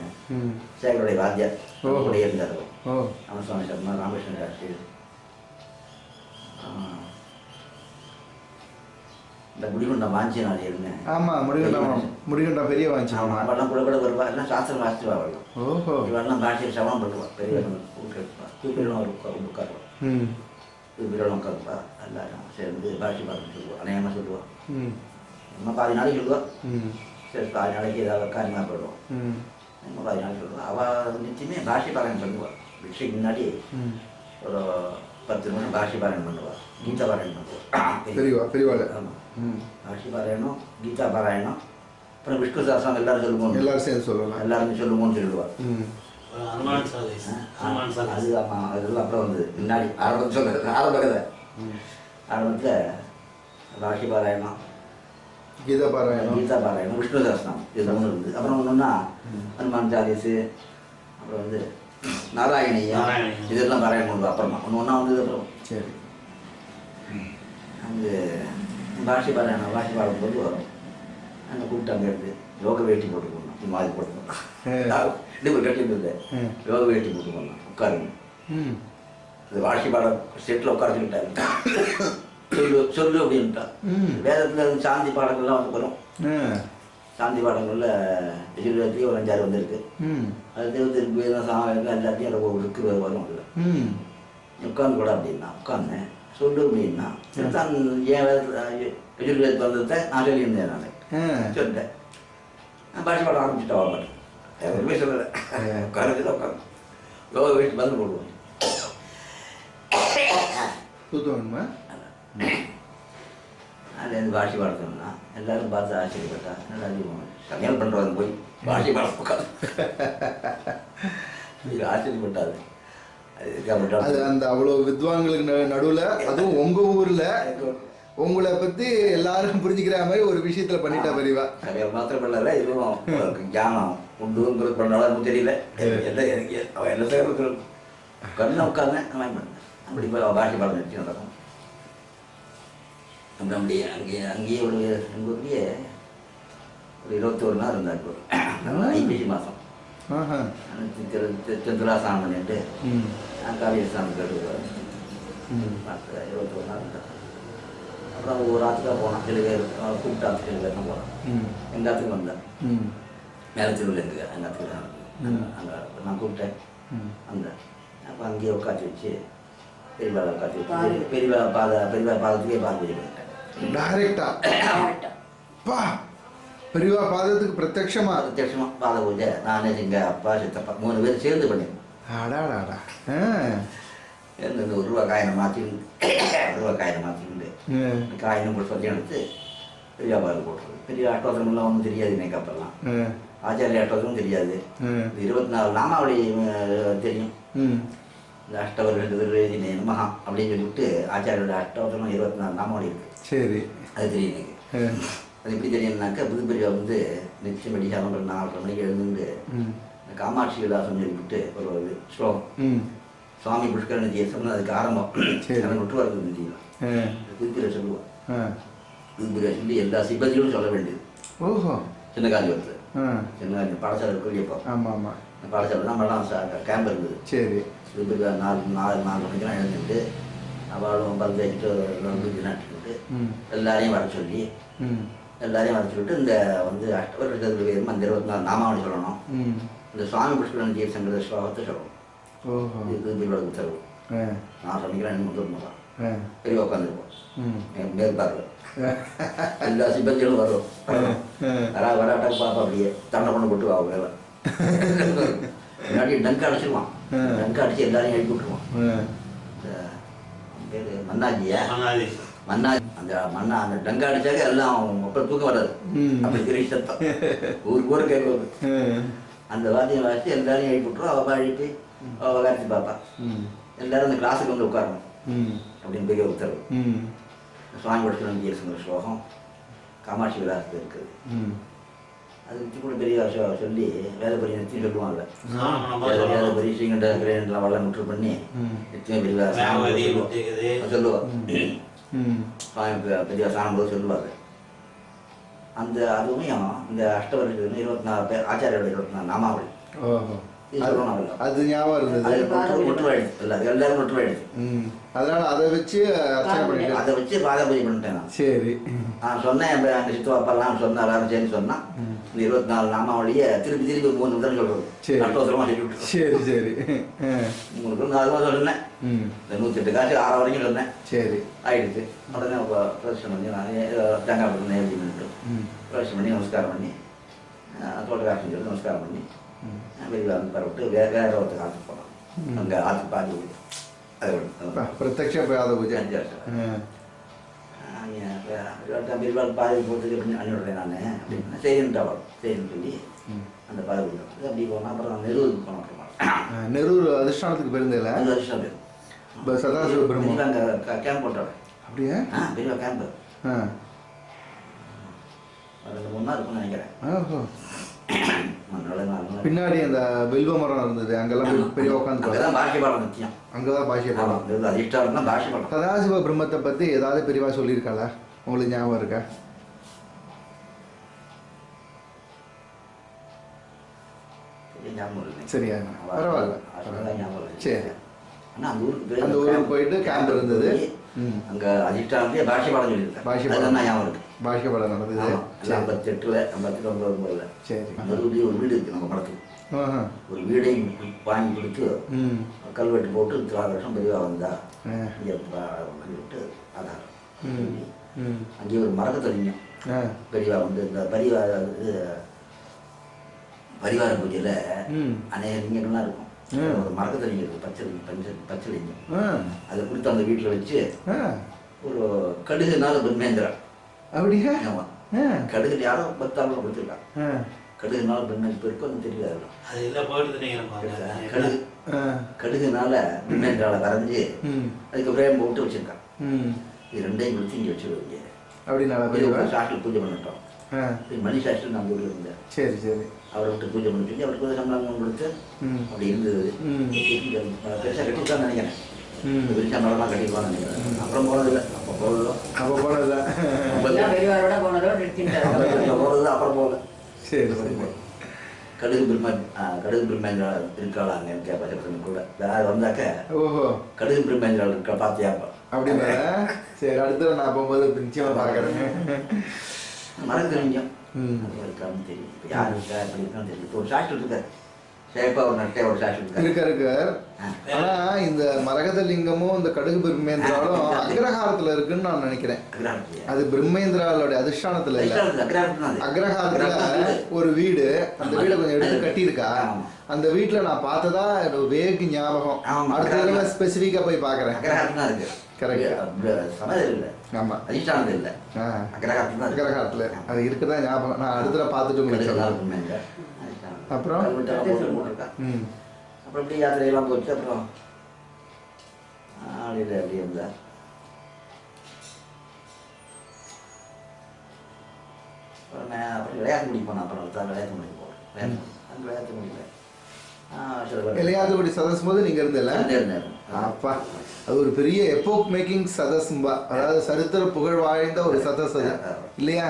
சேகருடைய வாத்தியார் கூடயே இருந்தார். ராமசுவாமி சர்மா, ராமகிருஷ்ண சாஸ்திரி, இந்த முடிகுண்டம் வாஞ்சினார் இருந்தேன். ஆமாம், முடிகுண்டம் பெரிய வாஞ்சி. ஆமாம், அவெல்லாம் கூட வருவா. எல்லாம் சாஸ்திரம் வாசிச்சுவா. அவெல்லாம் ஓஹோ. இவெல்லாம் பாஷையில் சவனம் பண்ணுவா. பெரிய கேட்பா. தூப்பிலாம் உட்காருவா. தூப்பிலாம் உட்காருப்பா. எல்லாரும் சேர்ந்து பாஷை பாடம் சொல்லுவாள். அநேகமாக சொல்லுவாள். நம்ம பாதி நாளைக்கு சொல்லுவாள். சரி, பாதி நாளைக்கு ஏதாவது காரியமாக போயிடுவோம். நம்ம பாதி நாளைக்கு சொல்லுவாள். அவள் நிச்சயமே பாஷை பாராயணம் பண்ணுவாள். பிக்ஷைக்கு முன்னாடி ஒரு 10 நிமிஷம் பாஷை பாராயணம் பண்ணுவாள். கீதா பாராயணம் பண்ணுவாள். பெரியவாள். ஆமாம், பாஷை பாராயணம், கீதா பாராயணம், அப்புறம் விஷ்ணு சாஸ்திரம் எல்லாரும் சொல்லுவோம். எல்லாரும் சேர்ந்து சொல்லலாம். எல்லாருமே சொல்லுவோம்னு சொல்லுவாள். அது ஆமாம், அதெல்லாம் அப்புறம் வந்து முன்னாடி ஆரம்பத்தில் சொல்கிறது. ஆரம்பத்தில் பாஷை பாராயணம், கீதா பாராயணம், விஷ்ணு சாஸ்திரம் இது 3 இருந்தது. அப்புறம் ஒன்றுன்னா ஹனுமான் சாலிசு, அப்புறம் வந்து நாராயணியம், இதெல்லாம் பாராயணம் பண்ணுவோம். அப்புறமா ஒன்றா வந்தது. அப்புறம் சரி, அங்கே பாஷை பாடம் போது அங்கே கூப்பிட்டு அங்கே இருந்து யோக வேட்டி போட்டு போடணும். இந்த மாதிரி போட்டுக்கணும். இடுப்பு கட்டிட்டு யோக வேட்டி போட்டு போடணும். உட்காருங்க. அது பாஷை பாடம் செட்டில் உட்காரச்சுக்கிட்டாரு. சொல்லு அப்படின்ட்டா. வேதத்தில் சாந்தி பாடங்கள்லாம் வந்து வரும். சாந்தி பாடங்களில் எஜுர்வேதத்துலேயும் ஒரு 5-6 வந்துருக்கு. அது தேவத்திற்கு வேதம் சாமம் எல்லாத்தையும் அதை இருக்கு வரும். அதில் உட்காந்து கூட அப்படின்னா உட்காந்தேன். சொல்லு அப்படின்னா தான் ஏன் எஜுர்வேதத்து வந்ததை நான் சொல்லியிருந்தேன். நான் சொல்லிட்டேன். நான் பாஷை பாடம் ஆரம்பிச்சுட்டு வர மாட்டேன். எதுவுமே சொல்லலை. உட்காரத்தில் உட்காந்து யோகா வீட்டு பதில் போடுவோம். அதுலேருந்து பாஷை பாடத்தோம்னா எல்லாரும் பார்த்து ஆச்சரியப்பட்டா. எல்லாரும் சமையல் பண்ணுறாங்க போய் பாஷை பாடம் உட்காந்து ஆச்சரியப்பட்டாது. அது அந்த அவ்வளோ வித்வான்களுக்கு நடுவில், அதுவும் உங்கள் ஊரில் உங்களை பற்றி எல்லாரும் புரிஞ்சுக்கிற மாதிரி ஒரு விஷயத்தில் பண்ணிட்டா பெரியவா. சமையல் மாத்திரம் பண்ணல, இதுவும் ஞானம் உண்டுங்கிறது பண்ணாலும் தெரியல. அவன் என்ன செய்யறது கண்ணை உட்காந்தேன். அப்படி போய் பாஷை பாடம் நிறுத்தி நடக்கும். அப்புறம் அப்படியே அங்கேயே ஒரு எங்கள் ஊர்லேயே ஒரு 21 நாள் இருந்தார். ஐப்பசி மாதம் திருலாசானம் பண்ணிட்டு காவிரி சாமி கேட்டுருவார். 21 நாள் இருந்தார். அப்புறம் ஒரு ஆற்றுக்காக போனான். சில பேர் கூப்பிட்டு ஆற்று சில பேர் தான் போனான். எங்கள் ஆற்றுக்கு வந்தேன். மேலே திருவிழா எங்கள் ஆற்றுக்கு அங்கே நான் கூப்பிட்டேன். வந்தேன். அப்போ அங்கேயே உட்காந்து வச்சு பெரியவாளை உட்காந்து வச்சு பெரியவா பாதத்துக்கே பால் பூஜை பண்ணிட்டேன். பெரியவா பாதத்துக்கு பிரத்யட்சமா பாத பூஜை நானே எங்கள் அப்பா சித்தப்பா 3 பேர் சேர்ந்து பண்ணியிருந்தோம். அடாடாடா. இந்த ஒரு ரூபா காயினை மாற்றிக்கிண்டு காயினும் புஷ்பத்தையும் எடுத்து பெரிய வியாபாரம் போட்டுருது. பெரிய அட்டோத்திரமெல்லாம் ஒன்றும் தெரியாது எனக்கு அப்பெல்லாம். ஆச்சாரிய அட்டோத்திரம் தெரியாது. 24 நாமாவளி தெரியும். இந்த அஷ்டவர்ஷ நமஹா அப்படின்னு சொல்லிவிட்டு ஆச்சாரியோட அஷ்டோத்திரம் 24 நாமாவளி இருக்கு. சரி, அது தெரியும் எனக்கு. அது எப்படி தெரியும்னாக்கா புதுப்பெரியா வந்து நிச்சயம் வெடிக்காலம் 4:30 மணிக்கு எழுந்துட்டு காமாட்சி விலாசம் சொல்லிவிட்டு ஒரு ஸ்லோகம் சுவாமி புஷ்கரண தேசம்னு அதுக்கு ஆரம்பம். விட்டு வரது தெரியும். புதுப்பெரியா சொல்லுவான். புதுப்பெரியா சொல்லி எல்லா சிப்பதிகளும் சொல்ல வேண்டியது. ஓஹோ. சின்ன காஞ்சிபுரத்தில் சின்ன காஞ்சி பாடசாலை இருக்கோ. ஆமாம் ஆமாம். இந்த பாடசாலை தான் மறுநாள் கேம்ப் இருந்தது. சரி. புதுப்பெரியா 4 மணிக்கெல்லாம் எழுந்துட்டு அவளும் பல் தேய்ச்சிட்டு நட்டுக்கிட்டு எல்லாரையும் வர சொல்லி இந்த வந்து அஷ்டவர்ஷத்துக்கு பேரும் அந்த 24 நாமாவளி சொல்லணும். இந்த சுவாமி புஷ்கரண தீர்த்தங்கிற ஸ்லோகத்தை சொல்லணும். இது பெரியவாளுக்கு உத்தரவு. 4 மணிக்கெல்லாம் என்ன வந்துருந்தோம். பெரிய உட்காந்துருப்போம் மேற்பார்வை. எல்லா சிப்பந்திகளும் வரும். வராட்டாக்கு பார்ப்போம். அப்படியே தண்டை பண்ண போட்டு வாங்க வேலை. முன்னாடி டங்கு அடிச்சிருவான். டங்கு அடிச்சு எல்லாரையும் எழுப்பி விட்டுருவான். பேர் மன்னாஜியா மன்னாஜி. அந்த டங்கா அடிச்சாக்க எல்லாம் அப்புறம் தூக்கம் வராது. அப்படி பெரிய சத்தம் ஊருக்கு கூட கேட்குறது. அந்த வாத்தியம் வாசி எல்லாரையும் எழுப்பி விட்டுருவோம். அவள் எழுப்பி அவள் வேலைச்சு பார்ப்பா. எல்லாரும் அந்த கிளாஸுக்கு வந்து உட்காரணும் அப்படின்னு பெரிய உத்தரவு. சுவாமி புஷ்கரண தீர்த்தங்கிற ஸ்லோகம் காமாட்சி விலாசத்தில் இருக்குது. அது வச்சு கூட பெரிய சொல்லி வேதபரி நித்தியம் சொல்லுவாங்க. வேதபரி ஸ்ரீகண்ட கிரேண்டெலாம் வல்லம் முற்று பண்ணி நித்தியம் பெரிய சொல்லுவாள். சுவாமி பெரிய சாணம் போது சொல்லுவாங்க. அந்த அதுவும் இந்த அஷ்டவர்ஷம் 24 பேர் ஆச்சாரியோட 24 நாமாவளி. அது ஞாபகம் இருந்தது. எல்லாரும் ஒற்றுவாயிடுச்சு. அதனால அதை வச்சு அதை வச்சு பாதபதி பண்ணிட்டேன் நான். சரி. நான் சொன்னேன் எங்கள் சித்துவாப்பெல்லாம் சொன்னேன். எல்லாரும் சேர்ந்து சொன்னான். இந்த 24 நாமாவளியை திருப்பி 3 முதல் சொல்றது. அட்டோத்திரமா சொல்லிவிட்டு. சரி சரி. 3 அதுவும் சொன்னேன். இந்த 108 காசு 6 வரைக்கும் சொன்னேன். சரி ஆயிடுச்சு. உடனே பிரதர்ஷனம் பண்ணி நான் தேங்காய் பண்ணேன் அப்படின்னு பிரதர்ஷனம் பண்ணி நமஸ்காரம் பண்ணி தோட்டக்காரன் சொல்லி நமஸ்காரம் பண்ணி வெளியில் வந்து பரவிட்டு வேற ஒருத்த காசு போனோம். அங்கே ஆற்று பாதி பூஜை. அது பிரத்யட்ச பாத பூஜை 5 வருஷம். பெரியவாள் பாதி போகிறதுக்கு அப்படின்னு அனுப்பிவிடுறேன் நான் அப்படின்னு சரின்ட்டு அவள் சரின்னு சொல்லி அந்த பாதி பூஜை அப்படி போனால் அப்புறம் நெரூருக்கு போனோம். அப்புறமா நெரூர் அதிஷ்டானத்துக்கு போயிருந்தேன். 5 வருஷம் பேர் இப்போ சதாசிவ பிரம்மன் அங்கே கேம்ப் போட்டோம். அப்படியே பெரியவா கேம்ப்பு 2-3 நாள் இருக்குன்னு நினைக்கிறேன். பின்னாடி அந்த வில்வ மரம் இருந்தது. அங்கெல்லாம் பெரிய உட்காந்து பாஷ்யபாலம் நிச்சயம். அங்கதான் பாஷ்யபாலம் அதிஷ்டானம் தான் பாஷ்யபாலம். சதாசிவ பிரம்மத்தை பத்தி ஏதாவது பெரியவா சொல்லியிருக்காளா? உங்களுக்கு ஞாபகம் இருக்கா? சரியா பரவாயில்ல. சரி. அந்த ஊருக்கு போயிட்டு கேம்ப் இருந்தது. அங்க அதிஷ்டானத்தையே பாஷ்யபாலம் சொல்லியிருக்கேன். பாஷ்யபாலம் ஞாபகம் இருக்கு. பாஷ்யபாலம் நடந்தது 58 59 சரி. மறுபடியும் ஒரு வீடு இருக்கு நம்ம படத்துக்கு. ஒரு வீடையும் வாங்கி கொடுத்து கல்வெட்டு போட்டு 4 வருஷம் பெரியவா வந்தா விட்டு ஆதாரம். அங்கேயே ஒரு மரத்தை தெரியும். பெரியவா வந்து இந்த பரிவார பூஜையில அநேக லிங்கங்கள்லாம் இருக்கும். ஒரு மரத்தை தெரியும் இருக்கு. பச்சை லிங்கம். அதை கொடுத்து அந்த வீட்டில் வச்சு ஒரு கடுகுனால பிரம்மேந்திரா. அப்படியா? ஆமா. கடுகு யாரோ 10 கொடுத்துருக்காங்க. கடுகுனால பிரம்மேந்திரம் இருக்கும் தெரியாது. கடுகுனால பிரம்மேந்திரால வரைஞ்சி அதுக்கு பிரேம் போட்டு வச்சிருக்காங்க. இது 2ஐயும் கொடுத்து இங்கே வச்சுருவாங்க. அப்படின்னா சாஸ்திரம் பூஜை பண்ணிட்டோம். மணி சாஸ்திரம் நம்ம ஊரில் இருந்தேன். சரி சரி. அவரை விட்டு பூஜை பண்ணிட்டு அவருக்கு வந்து சம்பளம் கொடுத்து அப்படி இருந்தது. பெருசாக கட்டிட்டான்னு நினைக்கிறேன். பெருசா மரமாக கட்டிடுவான்னு நினைக்கிறேன். அப்புறம் போனதில்லை. அப்போ போனதோ போனது அப்புறம் போகல. சரி சரி. கடுகு பிரம்மேந்திரா இருக்காளா அங்கன்னு கேட்பேன் கூட. வேறு வந்தாக்க கடுகு பிரம்மேந்திரா இருக்கா பார்த்தியாப்பா அப்படின்னா. சரி அடுத்த நான் போகும்போது நிச்சயமாக பார்க்குறேன். மரம் தெரியும். இருக்கான்னு தெரியும். இப்போ யார் இருக்கா எப்படி இருக்கான்னு தெரியும். இப்போ ஒரு சாஸ்திரம் இருக்காரு. சேப்பா ஒரு நட்டை ஒரு சாட்சி இருக்கார். ஆனா இந்த மரகத லிங்கமும் இந்த கடுகு பிரம்மேந்திராலும் அக்ரஹாரத்துல இருக்குன்னு நான் நினைக்கிறேன். அது பிரம்மேந்திராவோட அதிஷ்டானத்துல இல்ல, அக்ரஹாரத்துல ஒரு வீடு, அந்த வீடை கொஞ்சம் எடுத்து கட்டியிருக்கா. அந்த வீட்டுல நான் பார்த்ததா வேகு ஞாபகம். அடுத்த தடவை ஸ்பெசிஃபிக்கா போய் பாக்குறேன். ஆமா அக்ரஹாரத்துல அது இருக்குதா ஞாபகம். நான் அடுத்த பார்த்துட்டு உங்களுக்கு சொல்றேன். அப்புறம் அப்புறம் இப்படி யாத்திரையெல்லாம் போச்சு. அப்புறம் ஆளில் அப்படி இருந்தார். அப்புறம் விளையாட்டு முடிக்க போனேன். அப்புறம் தான் விளையாட்டு முடிக்க போகிறேன். அந்த விளையாட்டு முடிக்கல. இளையாதுபடி சதஸ் போது நீங்க இருந்தல அப்பா, அது ஒரு பெரிய எபோக் மேக்கிங் சதஸ்ம்பா. அதாவது சரித்திர புகழ் வாழ்ந்த ஒரு சதஸ் அது இல்லையா?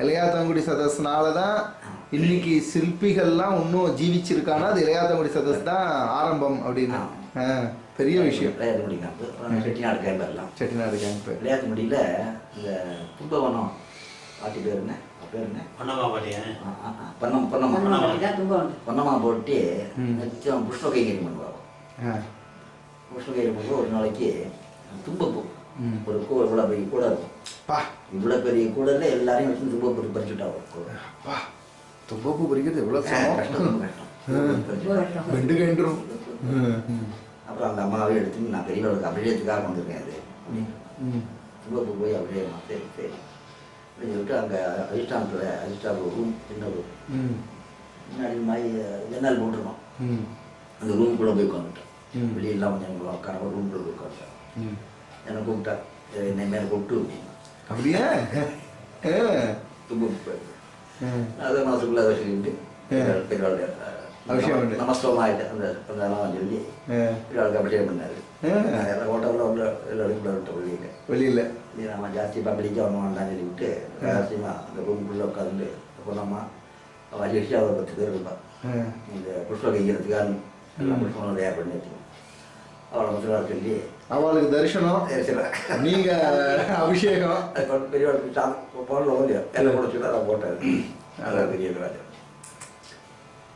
இளையாத்தங்குடி சதஸ்னாலதான் இன்னைக்கு சிற்பிகள்லாம் இன்னும் ஜீவிச்சிருக்கானா அது இளையாத்தங்குடி சதஸ் தான் ஆரம்பம் அப்படின்னு. பெரிய விஷயம். விளையாட்டுமுடி கேம்ப், செட்டிநாடு கேம்ப் எல்லாம். செட்டிநாடு கேம்ப் விளையாட்டுமுடியில் இந்த தும்பவனம் பாட்டி பேர் என்ன? பேர் என்ன? பொன்னம்மா போட்டு நிச்சயம் புஷ்ப கைங்கரியம் பண்ணுவாங்க. புஷ்ப கைங்கரியம் பண்ணுவோம். ஒரு நாளைக்கு தும்பப்பூ ஒரு இவ்வளோ பெரிய கூட இருக்கும். இவ்வளோ பெரிய கூடல எல்லாரையும் வச்சு தும்பப்பூ பறிச்சுட்டாங்க. தும்பப்பூ பறிக்கிறது எவ்வளோ கஷ்டம். அப்புறம் அந்த அம்மாவே எடுத்து நான் பெரியவர்களுக்கு அபிஷேகத்துக்காக வந்திருக்கேன். அது தும்பப்பூ போய் அபிஷேகமா சரி சரி அப்படின்னு சொல்லிட்டு அங்கே அதிஷ்டானத்தில் ரூம், சின்ன ரூம் முன்னாடி மாதிரி ஜன்னல் போட்டுருக்கோம். அந்த ரூமுக்குள்ளே போய் உட்காந்துட்டேன். வெளியெல்லாம் கொஞ்சம் உட்கார ரூமுக்குள்ளே போய் உட்காந்துட்டேன். என்னை கூப்பிட்டா, என்னை மேலே கூப்பிட்டு அப்படியே தும்பப்பூ அதை மனசுக்குள்ள அதை சொல்லிட்டு பெரியவாள் நமஸ்தமாயிட்டு அந்த அதெல்லாம் சொல்லி பெரியவாளுக்கு அபிஷேகம் பண்ணாரு. எல்லாம் ஹோட்டலில் உள்ள எல்லாருக்குள்ள விட்ட வெளியில் நம்ம ஜாஸ்தி பப்ளிக்காக ஒன்று வேண்டாம்னு சொல்லிவிட்டு ரகசியமாக அந்த ரூமுக்குள்ளே உட்காந்து போனோம்மா வலிச்சு அவர் 10 பேர் இருப்பாள். இந்த புஷ்ப கைக்கிறதுக்காக எல்லாம் புஷ்பம் தயார் பண்ணி வச்சுக்கோம். அவளை முதல்ல சொல்லி அவளுக்கு தரிசனம், நீங்க அபிஷேகம் பெரியவாளுக்கு போடல ஓடியா எல்லாம் கொடுத்து அதை போட்டாரு. அதான் பெரிய ராஜா.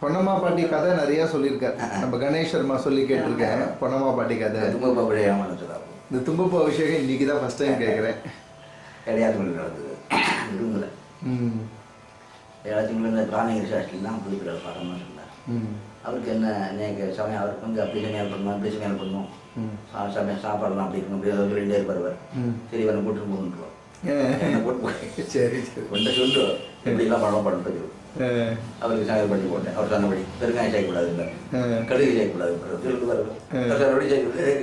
பொன்னம்மா பாட்டி கதை நிறைய சொல்லியிருக்காரு. நம்ம கணேஷ் சர்மா சொல்லி கேட்டிருக்கேன் பொன்னம்மா பாட்டி கதை. இந்த தும்பப்பூ அபிஷேகம் இன்னைக்கு தான் ஃபர்ஸ்ட் டைம் கேட்குறேன். இளையாத்துமலை நடந்தது ரூமில். இளையாத்துமலை பிராணிகர் சாஸ்திரிலாம் புதுப்பில் பாடம்னு சொன்னார். அவருக்கு என்ன நீங்கள் சமயம் அவருக்கு வந்து அப்படி சமையல் பண்ணணும் இப்படி சமையல் பண்ணணும், சமையல் சாப்பாடெல்லாம் அப்படி இருக்கணும், அப்படி சொல்லிகிட்டே இருப்பார். சரி இவனை கூட்டு போகணுன்றோம். என்ன போட்டு சரி சரி கொண்ட சொல்லு இப்படிலாம் படம் பண்ணுறது. அவருக்கு சமையல் பண்ணி போட்டேன். அவர் சொன்னபடி பெருங்காயம் செய்யக்கூடாது, இல்லை கடுகு செய்யக்கூடாது, திருட்டு வருது செய்யக்கூடாது.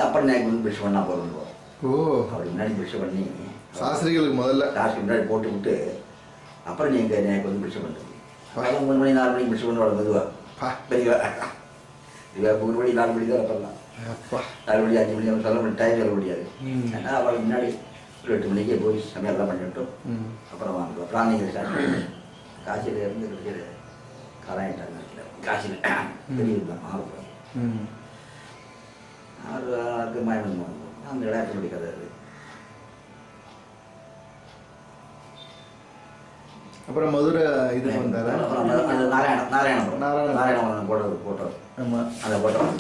அப்புறம் எனக்கு வந்து பிரஷ் பண்ணால் போகிறோம். அப்படி முன்னாடி பிரஷ் பண்ணி சாஸ்திரிகளுக்கு முதல்ல லாஸ்ட் முன்னாடி போட்டு விட்டு அப்புறம் நீங்கள் எனக்கு வந்து பிரஷ் பண்ணுறது. 3 மணி 4 மணிக்கு பிரஷ் பண்ணி வளர்ந்ததுவா பெரியவா. 3 மணி 4 மணி தான் பண்ணலாம். 4 மணி 5 மணி அவங்க சொல்ல முடியும், டைம் சொல்ல முடியாது. ஏன்னா அவளுக்கு முன்னாடி 8 மணிக்கே போய் சமையல்லாம் பண்ணிவிட்டோம். அப்புறம் வாங்குவோம். பிராணிகள் சாப்பிட்டு காசியில் இருந்து கிடைக்கிற காலாயிட்டாங்க. காசியில் பெரிய மாறுபடும். அவருக்கு மயணம் வாங்குவோம். அந்த விளையாட்டு கதை அது. அப்புறம் மதுரை இது வந்தார். நாராயணபுரம் போட்டோம். ஆமாம் அந்த போட்டோம்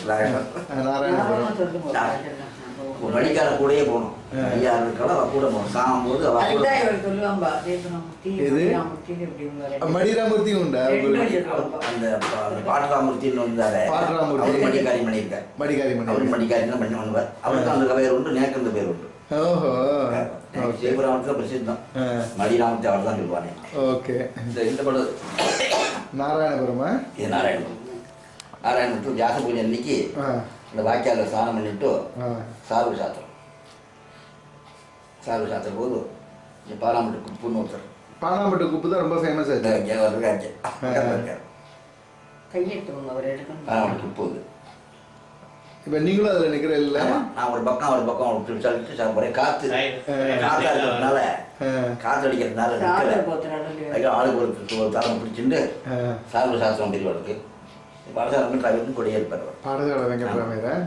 நாராயணபுரம் வழிகால கூடயே போகணும். ஐயாருக்கெல்லாம் கூட போகணும். சாகும்போது மடிராமூர்த்தி உண்டா? அந்த பாட்டராமூர்த்தின்னு வந்தாரு. பாட்டராமூர்த்தி மடிக்காரி மணியிருக்கார். அவர் மடிக்காரி தான் பண்ணி பண்ணுவார். அவருக்கு அந்த பேர் உண்டு, எனக்கு அந்த பேர் உண்டு. ஓஹோ சிவபுராமத்தில் பிரசித்தம் மடிராமூர்த்தி அவர் தான் சொல்லுவானே. ஓகே. இந்த படம் நாராயணபுரமா? இது நாராயணபுரம் வியாச பூஜை அன்னைக்கு அந்த வாக்கியாவில் ஸ்நானம் பண்ணிவிட்டு சார்பு சாத்திர போது பாராமட்டு குப்புன்னு ஒருத்தர். பாராமட்டு குப்பு தான் ரொம்ப ஃபேமஸ் ஆச்சு. பாராமட்டு குப்பு. இப்போ நீங்களும் அதில் நிற்கிற இல்லை? நான் ஒரு பக்கம் சொல்லிட்டு ஒரே காற்று இருக்கிறதுனால காற்று அடிக்கிறதுனால ஆளுக்கு ஒரு தரம் பிடிச்சிட்டு சார்பு சாஸ்திரம் பெரியவர்களுக்கு பாடசாலை டிரைவர் கொடியேற்பார். பாடசாலை வெங்கட்ராமையர்.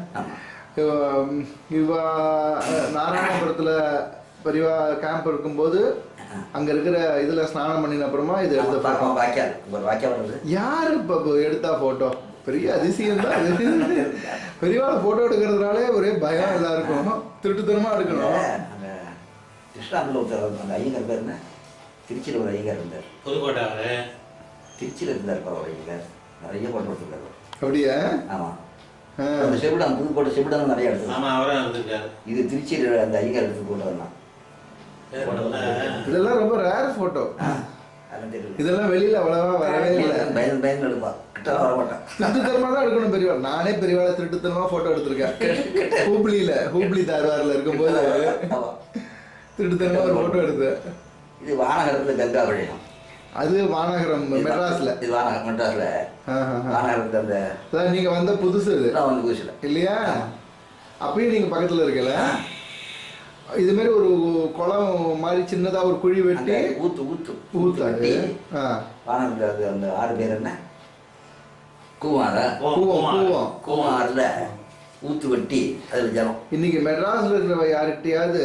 இவ நாராயணபுரத்தில் பெரியவா கேம்ப் இருக்கும்போது அங்க இருக்கிற இதுல ஸ்நானம் பண்ணின அப்புறமா இது எடுத்த போட்டோ. யாரு இப்போ எடுத்தா போட்டோ? பெரிய அதிசயம் தான் அது. பெரியவாள் போட்டோ எடுக்கிறதுனாலே ஒரே பயம் இதா இருக்கும், திருட்டுத்தனமா எடுக்கணும். கிருஷ்ணாவில் ஒருத்தர் அந்த ஐயங்கார் பேர் என்ன, திருச்சியில் ஒரு ஐயங்கார் இருந்தார், புதுக்கோட்டை திருச்சியில் இருந்தார். ஒரு ஐயங்கார் நிறைய போட்டோ எடுத்துருக்காரு. அப்படியா? ஆமாம். அந்த செவிடான், புதுக்கோட்டை செவிடான் நிறைய எடுத்து. இது திருச்சியில் அந்த ஐயங்கார் எடுத்து போட்டோம்னா இதெல்லாம் ரொம்ப ரேர் போட்டோ. இதெல்லாம் வெளியில அவ்வளவா வரவே இல்லை. பயந்து எடுப்பா, கிட்ட வர மாட்டான். திருட்டுத்தனமா தான் எடுக்கணும் பெரியவாள். நானே பெரியவாளை திருட்டுத்தனமா போட்டோ எடுத்திருக்கேன். ஹூப்ளி தார்வாரில் இருக்கும்போது திருட்டுத்தனமா ஒரு போட்டோ எடுத்தேன். இது வானகரத்துல கங்கா விளையம். அது வானகரம் மெட்ராஸ்ல. இது வானகரம் மெட்ராஸ்ல. வானகரத்துல அந்த அதான் நீங்க வந்த புதுசு இது வந்து புதுசுல இல்லையா? அப்பயும் நீங்க பக்கத்துல இருக்கல. இது மாதிரி ஒரு குளம் மாதிரி சின்னதா ஒரு குழி வெட்டி ஊத்தாது. வானகரத்துல அது அந்த 6 பேர் என்ன கூவாரா கூவாரில் ஊத்து வெட்டி அதுல ஜலம். இன்னைக்கு மெட்ராஸ்ல இருக்கிற யார்கிட்டயாவது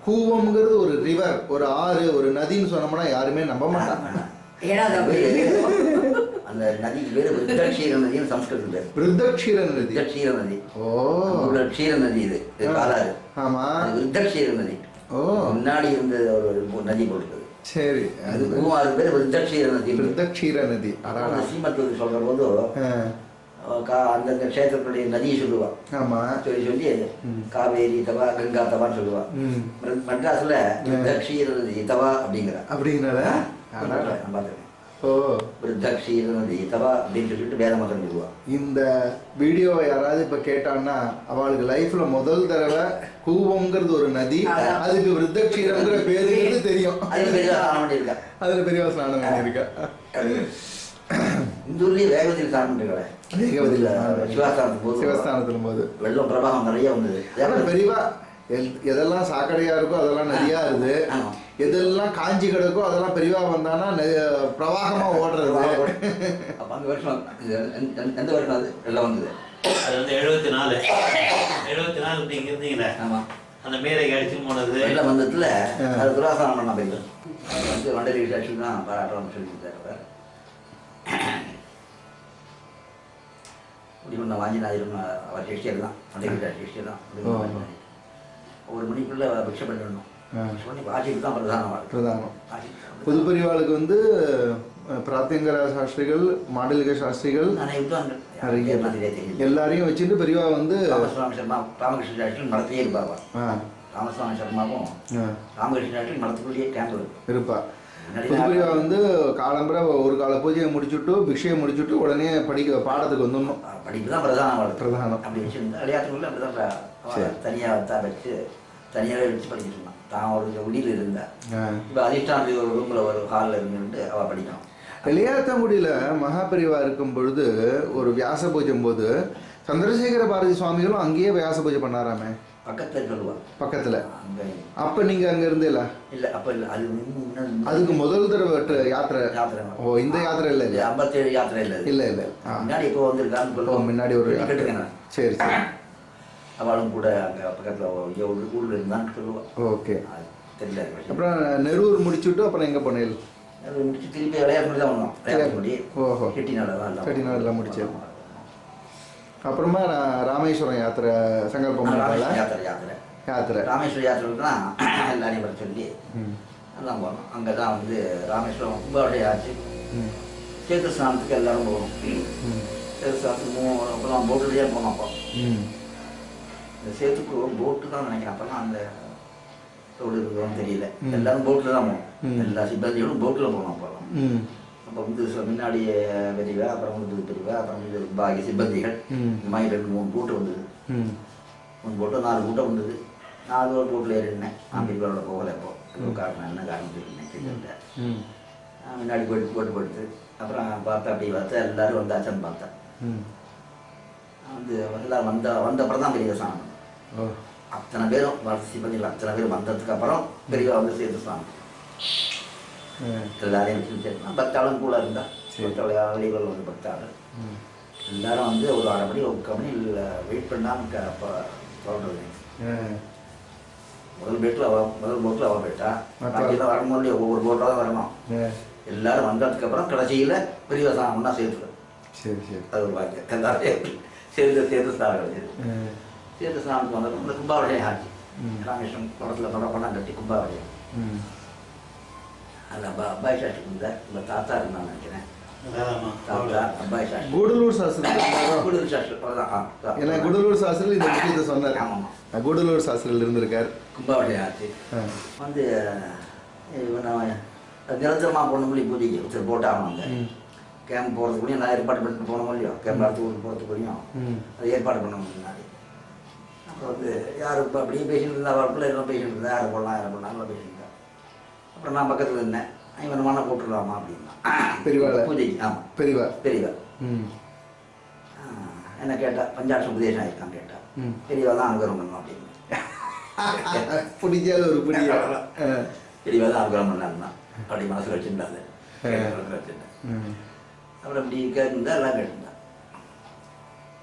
கூவம்ங்கிறது ஒரு ரிவர், ஒரு ஆறு, ஒரு நதின்னு சொன்னோம்னா யாருமே நம்ப மாட்டாங்க. அந்த நதிக்கு பேரு விருத்தக்ஷீர நதின்னு சம்ஸ்கிருதத்துல. விருத்தக்ஷீர நதி. விருத்தக்ஷீர நதி. க்ஷீர நதி. இது காலாறு. ஆமா, விருத்தக்ஷீர நதி. முன்னாடி இருந்த ஒரு நதி போட்டுருக்குது. சரி, அது மூவாறு பேர் விருத்தக்ஷீர நதி. விருத்தக்ஷீர நதி. ஸ்ரீமத் சொல்ற போது அந்தந்த க்ஷேத்திரத்துடைய நதியை சொல்லுவா. ஆமா, சொல்லி காவேரி தவா, கங்கா தவான்னு சொல்லுவா. மெட்ராஸ்ல விருத்தக்ஷீர நதி தவா அப்படிங்கிற இந்த வீடியோவை யாராவது இப்ப கேட்டான்னா அவளுக்கு லைஃப்ல முதல் தடவை கூவம்ங்கிறது ஒரு நதி, அதுக்கு விருத்தக்ஷீரம்ங்கிற பேருங்கிறது தெரியும். அதுல பெரிய ஸ்நானம் பண்ணியிருக்கா. இந்த ஊர்லயே வேகவதியில் ஸ்நானம் பண்ணிருக்கேன். சிவஸ்தானத்திலும் போது வெள்ளம் பிரவாகம் நிறைய வந்தது. பெரியவா எதெல்லாம் சாக்கடையா இருக்கோ அதெல்லாம் நதியா இருக்கு, எதெல்லாம் காஞ்சி கிடக்கோ அதெல்லாம் பெரியவா வந்தானா பிரவாகமா ஓடுறது. அப்ப அந்த வருஷம் எந்த வருஷம் அது எல்லாம் வந்தது? அது வந்து 74 நீங்க இருந்தீங்களே. ஆமா, அந்த மேரை அடிச்சு போனது வெள்ளம் வந்ததுல அது துராசனம் பண்ண போயிடும். அது வந்து வண்டரி விசாட்சி தான் பாராட்டணும்னு சொல்லி கொடுத்தாரு. முடிவு வாஞ்சிநாதரும் அவர் சிஷ்யர் தான், வண்டரி விசாட்சி சிஷ்யர் தான். ஒரு மணிக்குள்ள பிக்ஷை பண்ணிடணும். வாசிக்கு தான் பிரதானம். புதுப்பெரிவாளுக்கு வந்து பிராத்தியங்கர சாஸ்திரிகள், மாடலிக சாஸ்திரிகள் எல்லாரையும் வச்சுட்டு பெரியவா வந்து ராமசுவாமி சர்மா, ராமகிருஷ்ண சாஸ்திரி மடத்திலே இருப்பாவா. ராமசுவாமி சர்மாவும் ராமகிருஷ்ண சாஸ்திரி மடத்துக்குள்ளேயே கேம்ப் இருப்பா. புதுப்பெரிவா வந்து காலம்பரை ஒரு கால பூஜையை முடிச்சுட்டு பிக்ஷையை முடிச்சுட்டு உடனே பாடத்துக்கு வந்துடணும். படிப்பு தான் பிரதானம். அப்படி வச்சுருந்தா விளையாட்டுக்குள்ள அப்படிதான் தனியாக வச்சு தனியாகவே வச்சு படிச்சுட்டு இருந்தான். தான் ஒரு உடியில் இருந்தா. இப்போ அதிஷ்டாந்தி ஒரு ரூமில் ஒரு ஹாலில் இருந்துட்டு அவள் படிக்கணும். இளையாத்தங்குடியில் மகாபெரிவா இருக்கும் பொழுது ஒரு வியாச பூஜை போது சந்திரசேகர பாரதி சுவாமிகளும் அங்கேயே வியாச பூஜை பண்ணாராமே. பக்கத்தில் சொல்லுவாள். பக்கத்தில். அப்போ நீங்கள் அங்கே இருந்தேல? இல்லை, அப்போ இல்லை. அது அதுக்கு முதல் தடவை யாத்திரை. ஓ, இந்த யாத்திரை இல்லை? 57 யாத்திரை இல்லை. இல்லை இல்லை, முன்னாடி இப்போ வந்திருக்கான்னு முன்னாடி ஒரு கேட்டுருக்கேன். சரி சரி. அவளும் கூட அங்கே பக்கத்தில் ஊரில் இருந்தான்னு சொல்லுவாள். ஓகே, தெரியல. அப்புறம் நெரூர் முடிச்சுட்டு அப்புறம் எங்கே போனேன்? அது முடிச்சு திருப்பி விளையாட்டு தான் வந்தோம். விளையாட்டு. ஓஹோ, செட்டிநாடு எல்லாம் முடிச்சு அப்புறமா ராமேஸ்வரம் யாத்திரை சங்கல்பம். யாத்திரை ராமேஸ்வரம் யாத்திரை தான் எல்லாரையும் வர சொல்லி எல்லாம் போனோம். அங்கே தான் வந்து ராமேஸ்வரம் கும்பாபிஷேகம் ஆச்சு. சேத்து ஸ்நானத்துக்கு எல்லாரும் போகணும். சேத்து ஸ்நானத்துக்கு அப்புறம் போட்டுலேயே போனோம். அப்போ இந்த சேத்துக்கு போட்டு தான் நினைக்கிறேன். அப்போல்லாம் அந்த ரோடு இருக்குன்னு தெரியல. எல்லாரும் போட்டில் தான் போகணும். எல்லா சிப்பந்தியோடும் போட்டில் போகணும். அப்போல்லாம் அப்போ வந்து முன்னாடி பெரியவா, அப்புறம் வந்து பெரியவா, அப்புறம் வந்து பாக்கி சிப்பந்திகள், இந்த மாதிரி 2-3 கூட்டம் வந்தது. 3 கூட்டம் 4 கூட்டம் வந்தது. 4 ஒரு கூட்டில் ஏறினேன். அம்பிகளோட போகலை. இப்போ காரணம் என்ன காரணம் தெரியல. முன்னாடி போட்டு அப்புறம் பார்த்தா அப்படி பார்த்தா எல்லாரும் வந்தாச்சுன்னு பார்த்தேன். வந்து எல்லாம் வந்த அப்புறம் தான் பெரிய சாமி. அத்தனை பேரும் சிப்பந்திகள் அத்தனை பேரும் வந்ததுக்கு அப்புறம் பெரியவா வந்து சேர்த்து சாமி எல்லாரையும் வச்சு பக்தாளும் கூட இருந்தா. வெளிகள் வந்து பக்தாள் எல்லாரும் வந்து ஒரு 1/2 மணி 1/4 மணி வெயிட் பண்ணாமல் அப்போ சொல்றது. முதல் போட்டில் அவள் போயிட்டா பாக்கியெல்லாம் வரும்போது ஒவ்வொரு போட்டாக தான் வரணும். எல்லாரும் வந்ததுக்கப்புறம் கடைசியில் பெரிய சாணம் ஒன்றா சேர்த்துரு. சரி சரி, அது ஒரு பாக்கியம். எல்லாரும் சேர்த்து ஸ்நானம் கிடைச்சிது. சேர்த்து ஸ்நானத்துக்கு வந்தப்போ இந்த கும்பாவளியம் ஆச்சு. ராமேஸ்வரம் குளத்தில் பணம் கட்டி கும்பாவளியம். அந்த அப்பாய் சாஸ்திரி இருந்தார். உங்கள் தாத்தா இருந்தான்னு நினைக்கிறேன். தாத்தா அப்பாய் சாஸ்திரி, கூடலூர் சாஸ்திரி. கூடலூர் சாஸ்திரி ஏன்னா கூடலூர் சாஸ்திரியில் இந்த விஷயத்தை சொன்னார். ஆமாம், கூடலூர் சாஸ்திரியில் இருந்திருக்கார். கும்பாவளியம் ஆச்சு. வந்து நிரந்தரமாக போனோம் பூஜைக்கு ஒருத்தர் போட்டாங்க. கேம்ப் போகிறதுக்குள்ளேயும் நான் ஏற்பாடு பண்ணிட்டு போனோம் இல்லையோ, கேம்ப் அடுத்து ஊருக்கு போகிறதுக்குள்ளேயும் அதை ஏற்பாடு பண்ணணும் முன்னாடி. அப்புறம் வந்து யார் இப்போ அப்படியே பேசிட்டு இருந்தா, அவருக்குள்ள எல்லாம் பேசிட்டு இருந்தா, யாரை போடலாம் யாரை போடலாம் நல்லா பேசிட்டு இருந்தா. அப்புறம் நான் பக்கத்தில் இருந்தேன். இவன் மண்ணை போட்டுடலாமா அப்படின்னா பெரியவா பூஜைக்கு. ஆமாம், பெரியவா என்ன கேட்டா பஞ்சாட்சம் உபதேசம் ஆயிருக்கான்னு கேட்டா பெரியவா தான் அனுகிரகம் பண்ணணும் அப்படின்னு. பிடிக்காத ஒரு பிடிக்கா பெரியவா தான் அனுகிரகம் பண்ணாருன்னா அப்படி மனசில் வச்சுருந்தாங்க. அப்புறம் இப்படி கேட்டுருந்தா எல்லாம் கேட்டுருந்தா.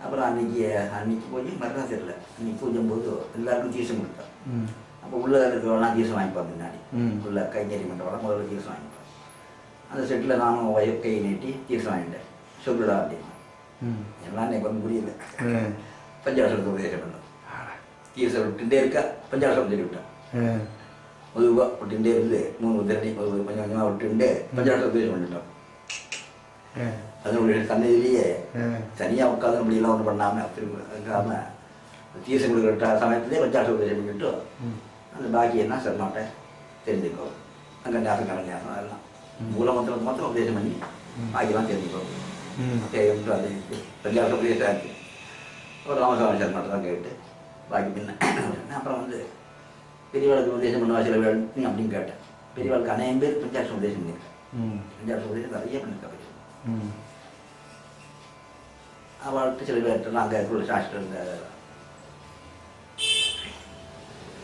அப்புறம் அன்னைக்கு போய் மறுநாள் தெரியல, அன்னைக்கு பூஜை போது எல்லாருக்கும் தீர்சம் கொடுத்தா. அப்போ உள்ள இருக்கிறவெல்லாம் தீர்சம் வாங்கிப்பா. முன்னாடி உள்ள கைங்கறி பண்ணுறவெல்லாம் முதல்ல தீர்சம் வாங்கிப்பா. அந்த செட்டில் நானும் கை நீட்டி தீர்சம் வாங்கிட்டேன். சொல்லுடா அப்படின்னா எல்லாம் எனக்கு வந்து புரியல. பஞ்சாசத்தை உபதேசம் பண்ணோம். தீர்சம் விட்டுட்டே இருக்கா, பஞ்சாசம் சொல்லி விட்டேன். பொதுவாக விட்டுட்டே இருந்து 3 தண்ணி கொஞ்சம் கொஞ்சமாக விட்டுண்டு பஞ்சாசத்தை உபதேசம் பண்ணிட்டோம். அதனுடைய சன்னதியிலேயே தனியாக உட்காந்து அப்படிலாம் ஒன்றும் பண்ணாமல் திரும்ப தீர்சம் கொடுக்குற சமயத்துலேயே பஞ்சாசத்தை உபதேசம் பண்ணிட்டு அந்த பாக்கி என்ன சரணாட்டை தெரிஞ்சுக்கோ. அங்கே ஞாசம் கலஞாசம் அதெல்லாம் மூலமந்திரத்தை மாத்திரம் உபதேசம் பண்ணி பாக்கியெல்லாம் தெரிஞ்சுக்கோ. அது பஞ்சாசம் உபதேசம் ஆச்சு. ஒரு ராமசாமி சரணாட்டை தான் கேட்டு பாக்கி பின்ன. அப்புறம் வந்து பெரியவாளுக்கு உபதேசம் பண்ணுவா சில வேலை அப்படின்னு கேட்டேன். பெரியவாளுக்கு அநேகம் பேர் பஞ்சாட்சம் உபதேசம் பண்ணியிருக்கேன். பஞ்சாட்சம் உபதேசம் நிறைய பண்ணியிருக்கேன். அவளுக்கு சில பேர் அங்கே இருக்கிற சாஸ்திரம் இந்த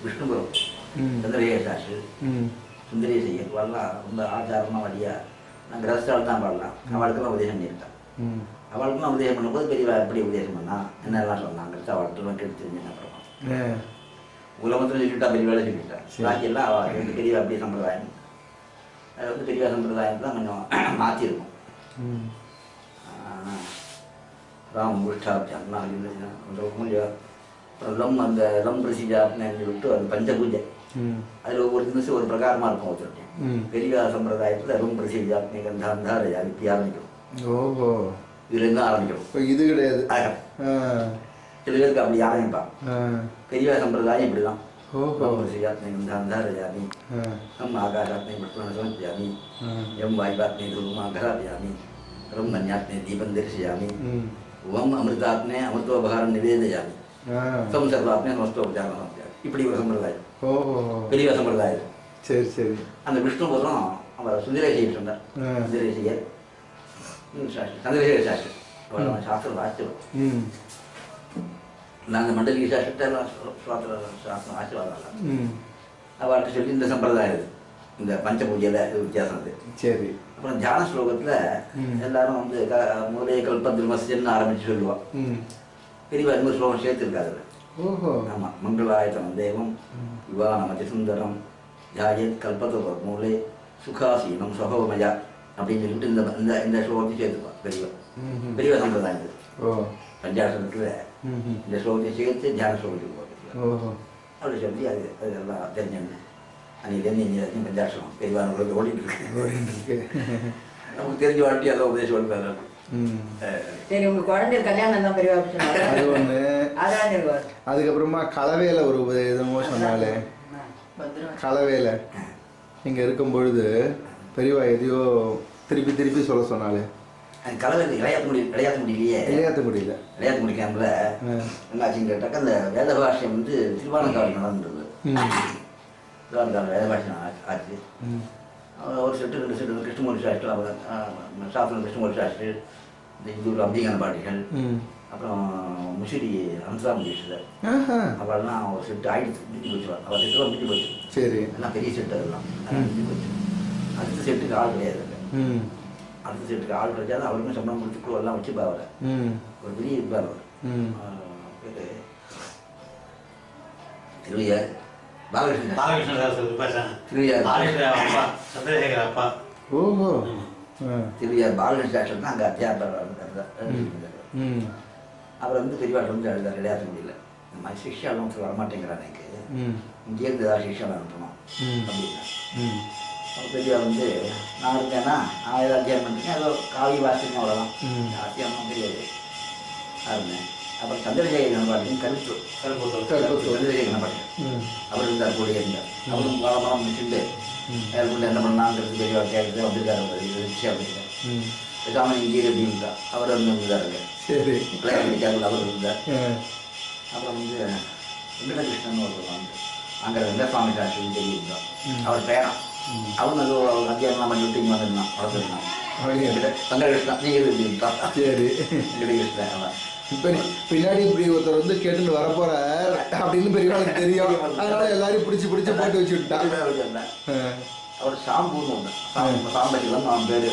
விஷ்ணுபுரம் சந்திரேய சாஸ்திரி சுந்தரிய செய்யல் வரலாம் ரொம்ப ஆச்சாரமாக வழியா நான் கிரஸ்டால் தான் பாடலாம். அவளுக்கெல்லாம் உபதேசம் பண்ணியிருக்கேன். அவளுக்கெல்லாம் உபதேசம் பண்ணும்போது பெரியவா எப்படி உபதேசம் பண்ணா என்னெல்லாம் சொன்னாங்க அவள்கிட்ட கேட்டு தெரிஞ்சுன்னு அப்புறமா உலகத்தில் சொல்லிவிட்டா பெரியவாளை சொல்லிவிட்டா. பாக்கியெல்லாம் அவள் பெரியவா அப்படியே சம்பிரதாயம். அது வந்து பெரியவா சம்பிரதாயம் தான் கொஞ்சம் மாற்றிருக்கும். ராம் புஷ்டாப்ஜான்னா லம் அந்த லம் பிரசிஜாப்னு விட்டு அது பஞ்ச பூஜை. அதில் ஒவ்வொரு தினசும் ஒரு பிரகாரமாக இருக்கும். ஒருத்தருக்கேன் பெரியவா சம்பிரதாயத்தில் ரும் பிரசிஜாப்னி கந்தாந்தா இப்படி ஆரம்பிக்கும். ஓஹோ, இதுலேருந்து ஆரம்பிக்கும். இது கிடையாது. சில பேருக்கு அப்படி ஆரம்பிப்பான். பெரியவா சம்பிரதாயம் இப்படி தான். பிரசிஜாப்னி கந்தாந்தா ரஜாமி ரம் ஆகாஷாப்னி பட்வன சமர்ப்பியாமி எம் வாய்பாப்னி துருமா கராபியாமி ரம் மன்யாத்னே தீபம் தரிசியாமி ஓம் அமிர்தாத்னே அமிர்தோபகாரம் நிவேதயாமி சம் சர்வாத்னே சமஸ்தோபச்சாரம் இப்படி ஒரு சம்பிரதாயம். பெரிய சம்பிரதாயம். சரி சரி. அந்த விஷ்ணுபுரம் அவர் சுந்தரேசையர் சொன்னார். சுந்தரேசையர் சந்திரசேகர சாஸ்திரி சாஸ்திரம் வாசிச்சவர். நான் அந்த மண்டலிக சாஸ்திரத்தை சாஸ்திரம் ஆசீர்வாதம் அவர்கிட்ட சொல்லி இந்த சம்பிரதாயம் இந்த பஞ்சபூஜையில் வித்தியாசம் அது. சரி. அப்புறம் தியான ஸ்லோகத்தில் எல்லாரும் வந்து மூலைய கல்பத்தில் மசிஜன்னு ஆரம்பித்து சொல்லுவாள். பெரியவா இன்னொரு ஸ்லோகம் சேர்த்துருக்காது. ஆமாம், மங்களாயத்தனம் தேவம் விவானமதி சுந்தரம் ஜாயத் கல்பத்தோ மூலே சுகாசீனம் சுகோமயா அப்படின்னு சொல்லிட்டு இந்த இந்த ஸ்லோகத்தையும் சேர்த்துப்பாள் பெரியவா. பெரியவா சம்பிரதாயம் இது. பஞ்சாசனத்தில் இந்த ஸ்லோகத்தை சேர்த்து தியான ஸ்லோகத்துக்கு போகிறது. அப்படி சொல்லி அதெல்லாம் தெரிஞ்சேன்னு அன்றைக்கி தெரிஞ்சு பஞ்சாட்சம் பெரியவான ஓடிட்டு இருக்கு. நமக்கு தெரிஞ்ச வாழ்க்கை அதான் உபதேசம் பண்ணுறாரு. சரி, உங்க குழந்தை கல்யாணம் தான் பெரியவா அது ஒன்று. அதுக்கப்புறமா கலவையில் ஒரு உபதேசமோ சொன்னாலே, கலவையில் இங்கே இருக்கும் பொழுது பெரியவா எதையோ திருப்பி திருப்பி சொல்ல சொன்னாலே கலவையில் விளையாட்டு முடியல. விளையாட்டு முடிக்காமல என்னாச்சுன்னு கேட்டாக்கா அந்த வேத பாஷ்யம் வந்து திருவானங்காவல் நடந்தது. திருவானங்காவல் வேத பாஷ்யம் ஆச்சு. ஒரு செட்டு 2 செட்டு கிருஷ்ணமூர்த்தி சாஸ்திரி, அவர் சாஸ்திரம் கிருஷ்ணமூர்த்தி சாஸ்திரி, இந்த இந்தூர் அம்பிகான பாட்டிகள், அப்புறம் முசிறி அம்சாமுதீஸ்வரர், அவெல்லாம் ஒரு செட்டு ஆயிடுச்சு. முடிஞ்சு போச்சு. அவர் செட்டுலாம் முடிஞ்சு போச்சு. சரி. எல்லாம் பெரிய செட்டு அதெல்லாம் முடிஞ்சு போச்சு. அடுத்த செட்டுக்கு ஆள் கிடையாது. அடுத்த செட்டுக்கு ஆள் கிடைச்சாது. அவருக்கும் சம்பளம் கொடுத்து எல்லாம் வச்சுப்பா. அவரை ஒரு பெரிய இருப்பார். அவர் பேர் திருவையார் பாலகிருஷ்ணதாசர் பேசுறேன். அப்பா சந்திரசேகர் அப்பா. ஓஹோ. திருவியார் பாலகிருஷ்ண சாஸ்திரம் தான் அங்கே அத்தியாபகர். அவர் வந்து பெரியவாள் வந்து எழுதார் விளையாட முடியல. இந்த மாதிரி சிக்ஷாலும் வரமாட்டேங்கிறான் எனக்கு, இங்கேருந்து ஏதாவது சிக்ஷாவை அனுப்பணும் அப்படின்னா. அப்போ பெரியவா வந்து நான் இருக்கேன்னா நான் ஏதோ அத்தியாயம் பண்ணிருக்கேன், ஏதோ காவி வாசிக்கணும், அவ்வளோதான். அத்தியாயம் தெரியாது இருந்தேன். அப்புறம் சந்திரசேகரன் பாட்டியும் கருத்து சந்திரசேகரன் பாட்டி அவர் இருந்தார், கூட இருந்தார். அவரும் வளமரம் முடிச்சுட்டு மேற்கொண்டு என்ன பண்ணாங்கிறது பெரியவா கேட்குறது அப்படிருக்காரு ரிக்ஷா அப்படிங்கிறார். பேசாமல் இங்கே எப்படி இருந்தா அவர் வந்து இருந்தாருங்க. சரி, பிள்ளையார் அவர் இருந்தார். அப்புறம் வந்து வெங்கடகிருஷ்ணன் ஒரு வந்து அங்கே வெங்கசுவாமி சாஸ்திரம் தெரியிருந்தோம், அவர் பேரன். அவன் அது ஒரு அத்தியாயம்லாம் பண்ணி விட்டு இங்கே வந்துருந்தான், வளர்த்துருந்தான். வெங்கடகிருஷ்ணன் நீ இருந்தான். சரி, வெங்கடகிருஷ்ணன் அவன். இப்போ பின்னாடி இப்படி ஒருத்தர் வந்து கேட்டுன்னு வரப்போறார் அப்படின்னு பெரியவாளுக்கு தெரியும், அதனால எல்லாரையும் பிடிச்சி போட்டு வச்சு விட்டான். அவர் சாம்பூன்னு ஒன்று சாம்பட்டிலாம் அவன் பேர்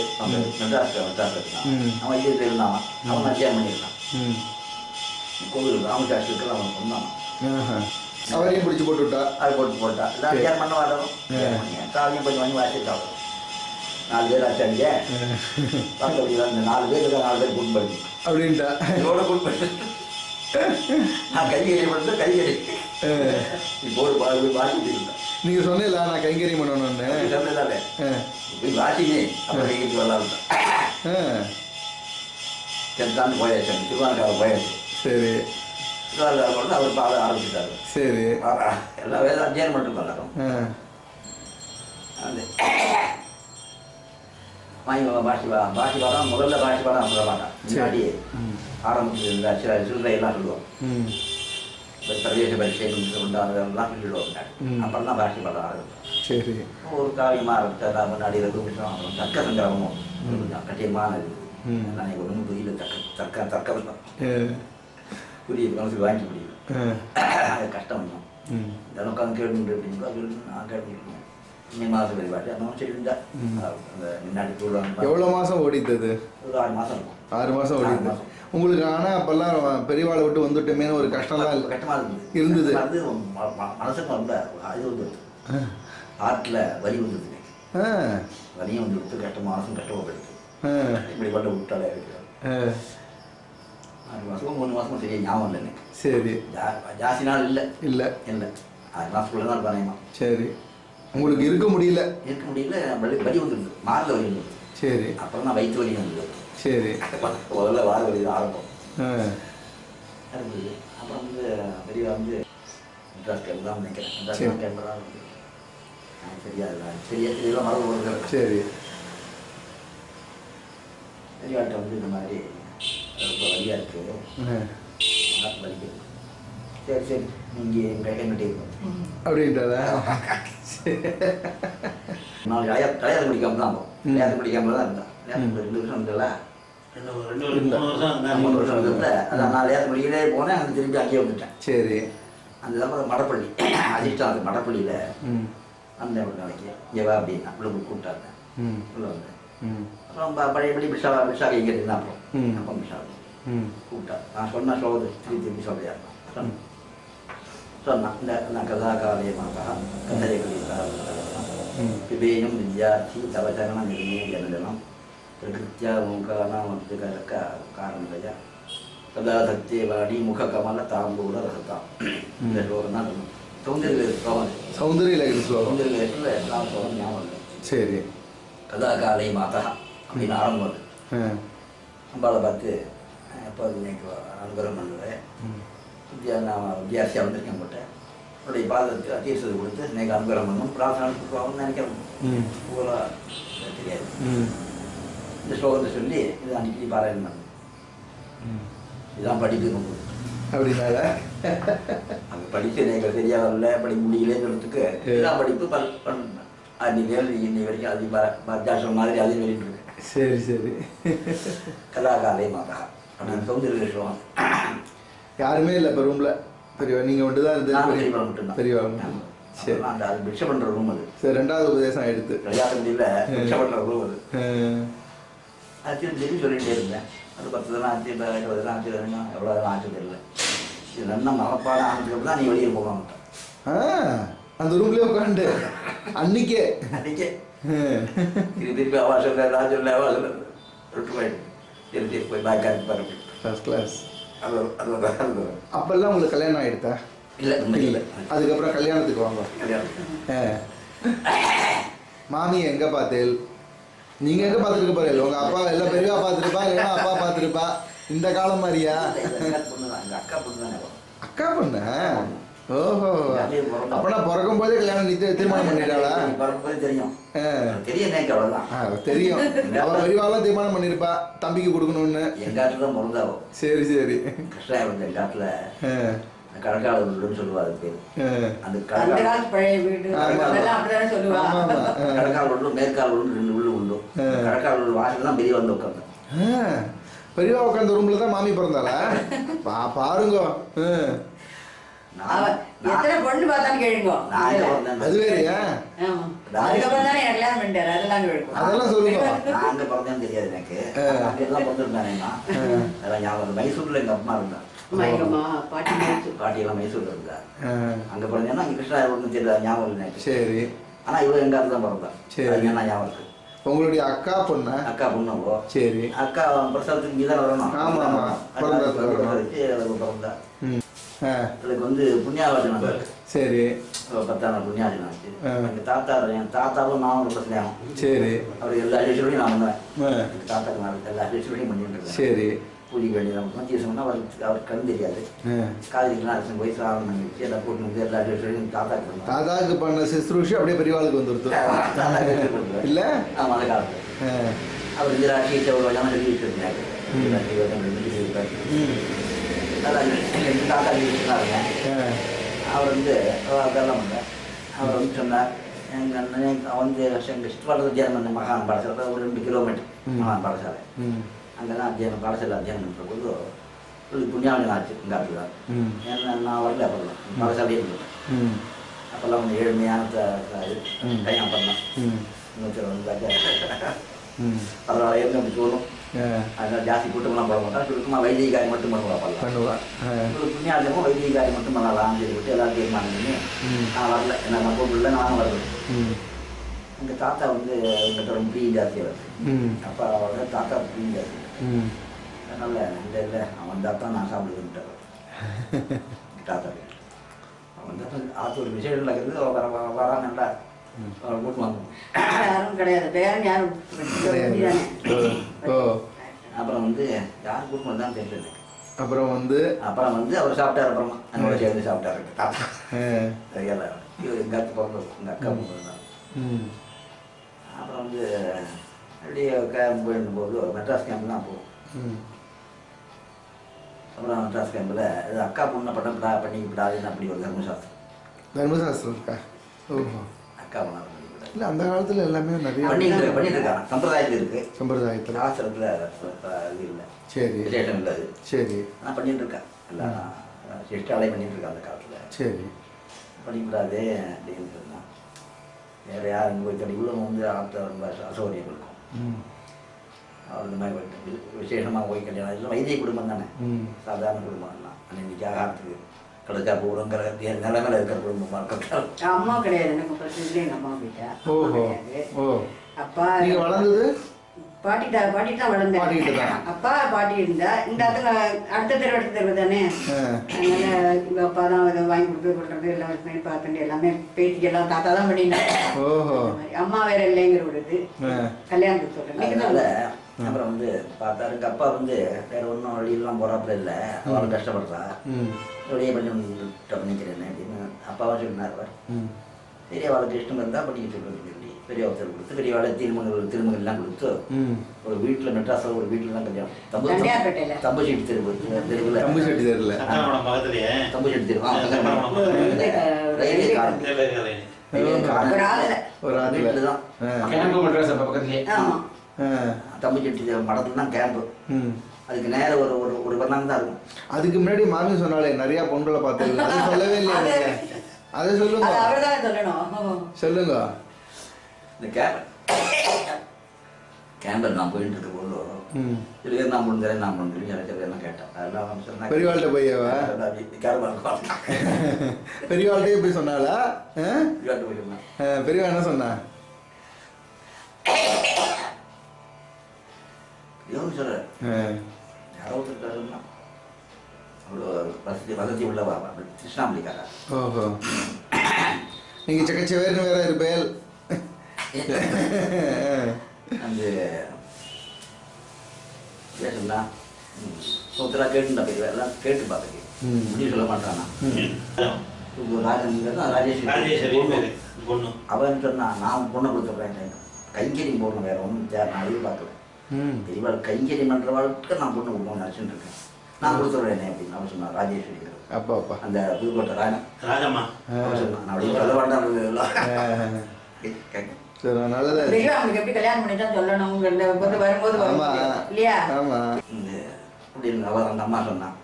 மெட்ராஸ் இருக்கான். அவன் ஐயர் இருந்தான், அவன் அத்தியாயம் பண்ணியிருக்கான். கோவில் ராமசாஸ்திரத்தில் அவன் சொன்னான், அவரையும் பிடிச்சி போட்டு விட்டா. அது போட்டா எல்லாம் அத்தியாயம் பண்ண வரணும். காலையும் கொஞ்சம் வாங்கி வாசிட்டாங்க. 4 பேர் ஆச்சாரிங்க பக்கத்தில் இந்த 4 பேர் இருக்கா, 4 பேர் கூட்டு அப்படின்ட்டா. இதோட கூட்டு நான் கைகறி பண்ணுறது கைகறி இப்போ ஒரு வாசிட்டு இருந்தேன். நீங்க சொன்னீங்களா நான் கைங்கரியம் பண்ணணும்னு? சொன்னதாலே போய் வாசிங்க, அப்புறம் கைகறி வரலாம். சென்றாண்டு போயாச்சு, திருவாரூர் போயாச்சு. சரி, திருவாரூர் வந்து அவர் பாட ஆரம்பிச்சுட்டாரு. சரி, எல்லா வேலை அத்தியாயம் மட்டும் பண்ணலாம். அது வாங்கி பாஷி பாடம் முதல்ல பாஷி பாடம் சொல்ல மாட்டான். முன்னாடி ஆரம்பிச்சு சில்லறையெல்லாம் சொல்லுவோம். இப்போ பிரதேச பரிசை உண்டானதெல்லாம் சொல்லிடுவோம். அப்புறம் தான் பாஷி பாடம் ஆரம்பிச்சோம். சரி, ஒரு காவியமாக ஆரம்பிச்சா முன்னாடி 2 நிமிஷம். அப்புறம் தர்க்க சங்கிரமும் கொஞ்சம் கட்டியமானது. நான் எனக்கு ஒன்றும் புரியல. தர்க்கம் தான் புரியுது, மனசுக்கு வாங்கி புரியுது. அது கஷ்டம் இன்னும் இதெல்லாம் உட்காந்து கேட்டு அப்படின்னு நான் கேட்டுருக்கேன். இன்னும் மாதம் வழிபாட்டு அந்த மாதிரி இருந்தா அந்த முன்னாடி போடுவாங்க. எவ்வளோ மாதம் ஓடித்தது? ஒரு 6 மாதம் இருக்கும். 6 மாதம் ஓடிது உங்களுக்கு. ஆனால் அப்போல்லாம் பெரியவாளை விட்டு வந்துட்டோமேனு ஒரு கஷ்டம்லாம் கஷ்டமாக இருந்தது. அது மனசுக்கு ரொம்ப இது வந்துடுது. ஆற்றில் வரி வந்துடுது, வரியும் வந்து விட்டு கஷ்டம், மனசும் கஷ்டப்படுது. இப்படி பண்ண விட்டாலே இருக்கிறார். 6 மாதமும் 3 மாதமும் சரியா ஞாபகம் இல்லை எனக்கு. சரி, ஜாஸ்தி நாள் இல்லை இல்லை இல்லை 6 மாதத்துக்குள்ளே தான் இருப்பானேமா. சரி, உங்களுக்கு இருக்க முடியல வலி வந்துடுது, மாரில் வலி வந்துடுது. சரி, அப்புறம் நான் வயிற்று வலி வந்துடுது. சரி, முதல்ல வார வலி ஆரம்பம் இருந்தது. அப்புறம் வந்து பெரியவா வந்து மெட்ராஸ் கேம்பு தான் நினைக்கிறேன். மெட்ராஸ் கேம்பு தான் வந்து சரியா தெரியலாம் மரபு கொடுக்குறேன். சரி, பெரியவாட்ட வந்து இந்த மாதிரி ரொம்ப வலியாக இருக்குது, வலிக்குது. சரி சரி நீங்கள் எங்கிட்டே இருக்கும் அப்படின்றதா? நான் கல்யாணம் முடிக்காம தான் போகும். கல்யாணம் முடிக்காம தான் இருந்தேன். 2 வருஷம் இருந்தல, 3 வருஷம் இருந்தேன். அதான் நான் கல்யாணம் முடிக்கலே போனேன். அங்கே திரும்பி அங்கேயே வந்துட்டேன். சரி, அந்த அப்புறம் மடப்பள்ளி அதிர்ஷ்டம். அது மடப்பள்ளியில் அந்த ஒரு நாளைக்கு இங்கே வா அப்படின்னா உள்ள போய் கூப்பிட்டாங்க. உள்ள வந்தேன். அப்புறம் பழையபடி பிஷா இங்கே இருந்தா. அப்புறம் அப்போ பிஷா கூப்பிட்டா. நான் சொன்ன சோது திருப்பி சொல்லையா சொன்னான். இந்த கதா காலயமாக கந்தரை கலிதா பிபேயம் வித்யார்த்தி தவச்சரண நிலையே ஜனஜனம் பிரகிருத்தியா ஓங்காரம் அப்துகரக்க காரணத்தையா கதா சத்திய வாடி முக கமல தாம்பூல ரசத்தாம். இந்த ஸ்லோகம் தான் சொன்னோம். சௌந்தரிய ஸ்லோகம் எல்லாம் ஸ்லோகம் ஞாபகம் இல்லை. சரி, கதா காலை மாதா அப்படின்னு ஆரம்பம். அம்பாவை பார்த்து எப்போ இன்னைக்கு அனுகிரகம் பண்ணுவேன். நான் வித்தியாசியாக வந்திருக்கேன் போட்டேன். என்னுடைய பாதத்துக்கு தீர்த்தது கொடுத்து இன்னைக்கு அனுகிரகம் பண்ணணும், பிரார்த்தனை கொடுப்பாங்கன்னு நினைக்கிறேன். பூரா தெரியாது. இந்த ஸ்லோகத்தை சொல்லி இது அன்னைக்கு பாராயணம் பண்ணணும். இதுதான் படிக்கணும் அப்படின்னால அங்கே படித்து எனக்கு சரியாக வரல, படிக்க முடியலங்கிறதுக்கு இதுதான் படிப்பு அன்னைக்கு இன்னை வரைக்கும் அது ஜாஷம் மாதிரி அதையும் வெளியிட்டு இருக்கு. சரி சரி, கலாகாலை மாதா அப்படின்னு சௌந்தரிய ஸ்லோகம். யாருமே இல்லை இப்போ ரூமில்? பெரியவா நீங்கள் மட்டும் தான் பெரியவா மட்டும்தான். பெரியவா சரி, அந்த அது பிக்ஷை பண்ணுற ரூம் அது. சரி, 2வது உபதேசம் எடுத்து கல்யாணம் முடியல பிக்ஷை பண்ணுற ரூம் அது. அது திரும்பி சொல்லிகிட்டே இருந்தேன். அது 10 தான் ஆச்சு, 20 தான் ஆச்சு, எவ்வளோ தான் ஆச்சு தெரியல. இது நல்லா மகப்பாடம் ஆனதுக்கு தான் நீ வெளியே போக மாட்டேன். அந்த ரூம்லயே உட்காந்து அன்னைக்கே இது திருப்பி அவா சொல்ல நான் சொல்ல அவா சொல்ல திருப்பி போய் பேக்காக பாருங்க ஃபர்ஸ்ட் கிளாஸ். அது அப்பெல்லாம் உங்களுக்கு கல்யாணம் ஆகிடுதா? இல்லை இல்லை. அதுக்கப்புறம் கல்யாணத்துக்கு வாங்க. கல்யாணம் மாமி எங்கே பார்த்தேன்? நீங்கள் எங்கே பார்த்துருக்க போறீங்க? உங்கள் அப்பா எல்லாம் பெரியவா பார்த்துருப்பா, இல்லைன்னா அப்பா பார்த்துருப்பா. இந்த காலம் மாதிரியா? அக்கா பொண்ணு தானே. அக்கா பொண்ணு? ஓஹோ. அப்பனா பிறக்கும் போதே கல்யாணம் தீர்மானம் பண்ணிட்டாளா? பிறக்கும்போதே தெரியும். தெரியும் எனக்கு அவ்வளோதான். தெரியும். அவள் பெரியவாலாம் தீர்மானம் பண்ணியிருப்பா தம்பிக்கு கொடுக்கணும்னு. எங்கள் காட்டில் தான் பிறந்தாவோ. சரி சரி. கிருஷ்ணாய வந்து எங்கள் காட்டில் கடற்கால வீடுன்னு சொல்லுவா அது பேர். அந்த பழைய வீடு கடற்கால வீடு மேற்கால வீடு 2 வீடு உண்டு. கடற்கால வீடு வாசல் தான் பெரிய வந்து உட்காந்து. பெரியவா உட்காந்த ரூம்ல தான் மாமி பிறந்தாளா? பாருங்க. எத்தனை பொண்ணு பார்த்தாலும் கேளுங்க. அது வேறையா? அதெல்லாம் சொல்லுங்க. நான் அங்க பிறந்தேன்னு தெரியாது எனக்கு. அங்கெல்லாம் பிறந்திருந்தானேன்னா அதெல்லாம் ஞாபகம். மைசூர்ல எங்க அம்மா இருந்தா. பாட்டியெல்லாம் மைசூர்ல இருந்தா. அங்க பிறந்தேன்னா அங்க கிருஷ்ணா ஒன்றும் தெரியாது, ஞாபகம் எனக்கு. சரி. ஆனா இவ எங்க தான் பிறந்தா. சரி. ஞாபகம் இருக்கு. உங்களுடைய அக்கா பொண்ணு? அக்கா பொண்ணுவோ. சரி. அக்கா பிரசவத்துக்கு இங்கே தான் வரணும். ஆமா ஆமா. பிறந்தா அதுக்கு வந்து புண்ணியாவச்சனம். சரி. 10 புண்ணியாவச்சனம் ஆச்சு. எங்கள் தாத்தா என் தாத்தாவும் நானும் ரொம்ப ஸ்நேகம். சரி. அவர் எல்லா விஷயத்தையும் நான் பண்ணுவேன். தாத்தாக்கு நான் எல்லா விஷயத்தையும் பண்ணிட்டு இருக்கேன். சரி. பூஜைக்கு வேண்டியதான் மத்திய சொன்னால் அவருக்கு கண் தெரியாது. காலேஜுக்குலாம் அரசு போய் சாதனம் பண்ணி வச்சு எல்லாம் கூட்டு வந்து எல்லா விஷயத்தையும் தாத்தாக்கு பண்ணுவேன். தாத்தாக்கு பண்ண சிஸ்ரூஷி அப்படியே பெரியவாளுக்கு வந்துருது இல்லை? ஆமாம் அந்த காலத்தில் அவர் இந்த ராட்சியத்தை எவ்வளோ ஜனம் சொல்லி வச்சுருந்தாரு. தாத்தா இருந்தாருங்க. அவர் வந்து அதெல்லாம் பண்ணேன். அவர் வந்து சொன்னார் எங்கள் அண்ணன் வந்து எங்கள் சிற்றுவாளர் அத்தியானம் பண்ண மகான் பாடசாலை ஒரு 2 கிலோமீட்டர் மகான் பாடசாலை. அங்கே தான் அத்தியானம் பாடசாலை அத்தியானம் பண்ணுற போது புண்ணியாவணி ஆச்சு எங்கள் ஆற்றுல. ஏன்னா நான் வரல அப்போல்லாம் பாடசாலையே இருந்தேன். அப்போல்லாம் கொஞ்சம் ஏழ்மையான டைம் பண்ணலாம். இன்னொருத்தர் வந்தாக்க பரவாயில்ல இருந்து அப்படி தோணும். அதனால ஜாஸ்தி கூட்டமெல்லாம் போட மாட்டா. சுருக்கமாக வைத்தியகாரி மட்டும் பண்ணுவா. புண்ணியாஜமும் வைத்தியகாரி மட்டும் பண்ணலாம் சொல்லி விட்டு எல்லாரும் தீர்மானம் பண்ணி நான் வரல. என்ன நான் போகல, நானும் வரல. எங்கள் தாத்தா வந்து எங்கிட்ட ரொம்ப பீ ஜாஸ்தியாக வருது. அப்பாவோட தாத்தா பீ ஜாஸ்தி. அதனால இல்லை அவன் தாத்தா நான் சாப்பிடுவேன்ட்டார். தாத்தா அவன் தாத்தா ஆற்று ஒரு விஷயம் நடக்குது. வராங்கண்டா யாரும் கிடையாது. பேரன் யாரும். அப்புறம் வந்து யார் கூட்டு வந்தான்னு தெரியல. அப்புறம் வந்து அவர் சாப்பிட்டாரு. அப்புறமா என்னோட சேர்ந்து சாப்பிட்டாரு தாத்தா. எங்கள் அக்கா பிறந்தது, எங்கள் அக்கா பிறந்தாங்க. அப்புறம் வந்து அப்படியே கேம்ப் போயிடும்போது மெட்ராஸ் கேம்ப் தான் போகும். அப்புறம் மெட்ராஸ் கேம்பில் இது அக்கா பொண்ணை பட்டம் பண்ணிக்கிட்டாருன்னு அப்படி ஒரு தர்மசாஸ்திரம் இருக்கா? ஓஹோ. அக்கா பொண்ணை இல்லை அந்த காலத்தில் எல்லாமே நிறைய பண்ணிட்டு இருக்காங்க. சம்பிரதாயத்தில் இருக்கு. சம்பிரதாயத்தில் ஆசிரத்தில் இது இல்லை. சரி. விசேஷம் இல்லை அது. சரி. ஆனால் பண்ணிட்டு இருக்கேன். எல்லாம் சிஷ்டாலே பண்ணிட்டு இருக்கேன் அந்த காலத்தில். சரி. பண்ணிக்கூடாது அப்படின்னு சொன்னான். வேறு யார் இங்கே போய் தண்ணி இவ்வளோ வந்து ரொம்ப அசௌகரியம் இருக்கும். அவர் இந்த மாதிரி விசேஷமாக போய் கல்யாணம் இல்லை. வைத்திய குடும்பம் தானே, சாதாரண குடும்பம் எல்லாம். ஆனால் இன்னைக்கு ஆகாரத்துக்கு கிடைச்சா போடுங்கிற நிலைமையில இருக்கிற குடும்பமா இருக்காரு. அம்மா கிடையாது எனக்கு பிரச்சனை. எங்கள் அம்மா வீட்டா. ஓஹோ. அப்பா நீங்க வளர்ந்தது பாட்டி தான் வளர்ந்தேன். அப்பா பாட்டி இருந்தா இந்த இடத்துல அடுத்த தெருவு தானே. அதனால எங்க அப்பா தான் அதை வாங்கி கொடுக்குறது எல்லாம் பண்ணி பார்த்துட்டு எல்லாமே பேத்திக்கு எல்லாம் தாத்தா தான் பண்ணிட்டேன். அம்மா வேற இல்லைங்கிற ஒரு இது கல்யாணத்துக்கு சொல்றேன். அப்புறம் வந்து பார்த்தாரு எங்கள் அப்பா வந்து வேற ஒன்றும் வழியெல்லாம் போறாப்புல இல்லை. அவளும் கஷ்டப்படுறா. வெளியே பண்ணிக்கிறேன் அப்படின்னு அப்பாவும் சொன்னார். சரி அவளுக்கு இஷ்டம் இருந்தால் பண்ணிக்கிட்டு சொல்லி பெரிய ஒருத்தர் கொடுத்து பெரியவாளை திருமங்கள்லாம் கொடுத்து ஒரு வீட்டில் மெட்ராஸில் ஒரு வீட்டில் தான் கல்யாணம். தம்புசெட்டி தெருவில் தம்புசெட்டி தெரு வீட்டில் தான் தம்புசெட்டி மடத்துல தான் கேம்பு. அதுக்கு நேரம் ஒரு பண்ணாங்க தான் இருக்கும். அதுக்கு முன்னாடி மாமி சொன்னாலே நிறைய பொண்களை பார்த்தது அது சொல்லவே இல்லை. அதை சொல்லுங்க. இந்த கேம்பர் நான் போயிட்டு இருக்க போது சில பேர் நான் முடிஞ்சிடறேன் நான் முடிஞ்சிடும் சில பேர் எல்லாம் கேட்டேன் அதெல்லாம் பெரியவாள்கிட்ட போய்யவா பெரியவாள்கிட்டே போய் சொன்னாளா பெரியவாள்கிட்ட போய் பெரியவா என்ன சொன்னா சொல்கிறேன் யாரோ ஒருத்தருக்காருன்னா அவ்வளோ வசதி உள்ளவா கிருஷ்ணாமலிக்காரா ஓஹோ நீங்கள் சக்கச்சவேர்னு வேற இருப்பேல் அந்த பேசுனா ஒருத்தராக கேட்டுண்டா பெரியவா எல்லாம் கேட்டு பார்த்துக்கு முடிவு சொல்ல மாட்டானா ராஜேஸ்வரி அவன் சொன்னா நான் பொண்ணை கொடுத்துட்றேன் கைங்கரியம் போடணும் வேற ஒன்றும் நான் எதிர்பார்க்கல பெரியவாள் கைங்கரியம் பண்ணுறவாளுக்கு நான் பொண்ணு கொடுக்கணும்னு நினச்சிட்டு இருக்கேன் நான் கொடுத்துட்றேன் அப்படின்னு அவன் சொன்னான் ராஜேஸ்வரி அப்பா அப்பா அந்த புதுக்கோட்டை ராஜம்மா அவன் சொன்னான் நான் அப்படியே சொல்ல வேண்டாம் எப்படி கல்யாணம் பண்ணிட்டா சொல்லணும் வரும்போது இல்லையா அப்படின்னு அவர் அந்த அம்மா சொன்னான்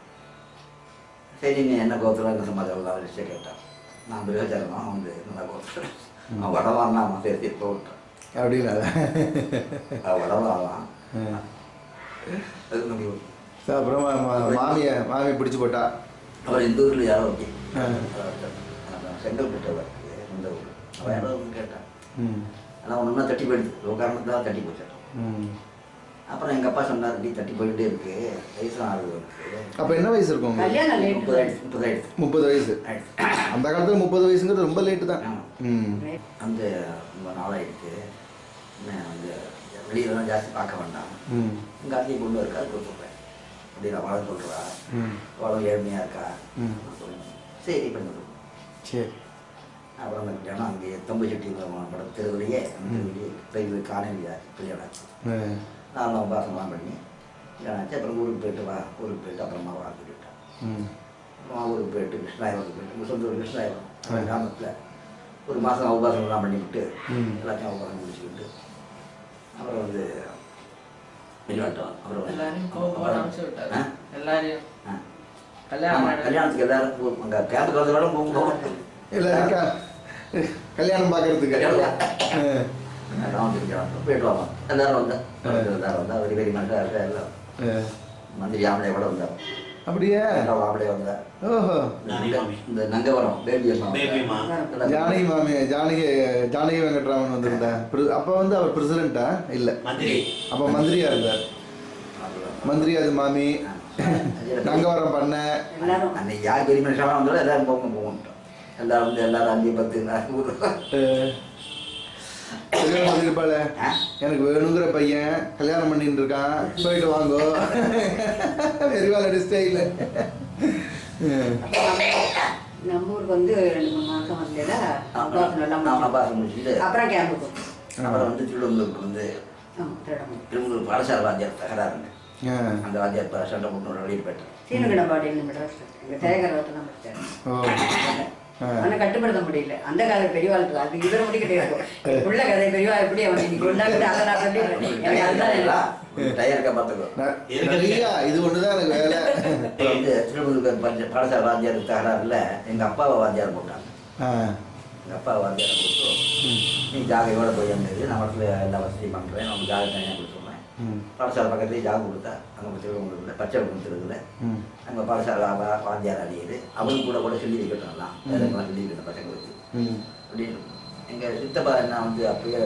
சரி நீ என்ன கோத்திரம் என்ன சமாச்சாரம் அவர் விஷயம் கேட்டான் நான் விவசாயம் வந்து என்ன கோத்திரம் அவன் வடவான்னா அவன் சேர்த்து போட்டான் அப்படின்னா வடவான் அப்புறமா மாமியை பிடிச்சி போட்டா அவர் இந்த ஊரில் யாரோ ஓகே செங்கல்பட்டு இந்த ஊர் அவன் யாரோ கேட்டான் ஆனால் ஒன்றுனா தட்டி போயிடுது ஒரு காரணத்தான் தட்டி போச்சான் அப்புறம் எங்கள் அப்பா சொன்னார் இப்படி தட்டி போயிட்டே இருக்கு வயசுலாம் ஆகுது அப்போ என்ன வயசு இருக்கும் 30 வயசு அந்த காலத்தில் 30 வயசுங்கிறது ரொம்ப லேட்டு தான் அந்த ரொம்ப நாளாயிடுச்சு வந்து வெளியிலலாம் ஜாஸ்தி பார்க்க வேண்டாம் உங்கள் அத்தையை கொண்டு இருக்கா கொடுத்துருப்பேன் அப்படின்னு அவளும் சொல்கிறா அவளும் ஏழ்மையாக இருக்கா சரி பண்ணி சரி அப்புறம் அந்த கல்யாணம் அங்கே தொம்பு செட்டி படம் தெருவிலேயே அந்த தெருவிலேயே காணவியா கல்யாணம் ஆச்சு 4 மாதம்லாம் பண்ணி கல்யாணம் ஆச்சு அப்புறம் ஊருக்கு போயிட்டு வா ஊருக்கு போயிட்டு அப்புறமா வா சொல்லிவிட்டான் அப்புறமா ஊருக்கு போயிட்டு கிருஷ்ணாயிரத்துக்கு போயிட்டு சொந்த ஊர் கிருஷ்ணாயிரம் அந்த கிராமத்தில் ஒரு மாதம் அவகாசம்லாம் பண்ணிவிட்டு எல்லாத்தையும் அவகாசம் முடிச்சுக்கிட்டு அப்புறம் வந்து வெளியாட்டம் அப்புறம் கல்யாணத்துக்கு எல்லாரும் அங்கே கேம்புக்கு வந்தவங்களும் போகும் எல்லாரும் கல்யாணம் பார்க்கறதுக்கு போயிட்டு வாங்க எல்லாரும் வந்தேன் எல்லாரும் வந்தா வெரி வெரி மண்டா எல்லாம் மந்திரி ஆம்பளை கூட வந்தார் அப்படியே ஆம்பளை வந்தார் ஓஹோ இந்த நங்கவரம் பேபி ஜானகி மாமி ஜானகி வெங்கட்ராமன் வந்திருந்தேன் அப்போ வந்து அவர் பிரசிடென்ட்டா இல்லை அப்போ மந்திரியா இருந்தார் மந்திரி அது மாமி நங்கவரம் பண்ண அன்னைக்கு யார் பெரிய மனுஷாலும் வந்தாலும் எல்லாரும் போகணும் எல்லாரும் வந்து எல்லாரும் 5-10 இருப்பாள எனக்கு வேணுங்கிற பையன் கல்யாணம் பண்ணிட்டு இருக்கான் போயிட்டு வாங்கோ வெறிவாளடி ஸ்டைல நம்ம ஊருக்கு வந்து 2-3 மாசம் வந்தேடா அப்புறம் கேம்புக்கு அப்புறம் வந்து திருவள்ளூருக்கு வந்து திருவள்ளூர் பாடசாலை வாத்தியார் தகராறுங்க அந்த வாத்தியார் சண்டை போட்டு வெளியே போயிட்டேன் சீனகடப்பாடியில் எங்கள் சேகரவத்தெல்லாம் படித்தார் ஆனால் கட்டுப்படுத்த முடியல அந்த கால பெரியவாளுக்கு அது இவரை முடி கிடையாது உள்ள கதை பெரியவா எப்படி அவன் இன்னைக்கு கொண்டாந்து அதை நான் சொல்லி எனக்கு அதுதான் இது ஒண்ணுதான் எனக்கு வேலை வந்து திருவள்ளூர் பாடசாலை வாத்தியார் தகராறுல எங்க அப்பாவை வாத்தியார் போட்டாங்க எங்க அப்பா வாத்தியாரை கொடுத்து நீ ஜாகையோட போய் வந்தது நான் இடத்துல எல்லா வசதியும் பண்றேன் நம்ம ஜாகை தனியாக கொடுத்துருவேன் பாடசாலை பக்கத்துலேயே ஜாக கொடுத்தா அங்கே திருவள்ளூர்ல பச்சை கொடுத்துருக்குல அங்கே பாடசாலை வாத்தியார் அணியுது அவனுக்கு கூட சொல்லி வைக்கட்டும்லாம் வேலைக்கெல்லாம் சொல்லி வைக்கணும் பசங்களுக்கு அப்படின்னு எங்கள் சித்தப்பா என்ன வந்து அப்படியே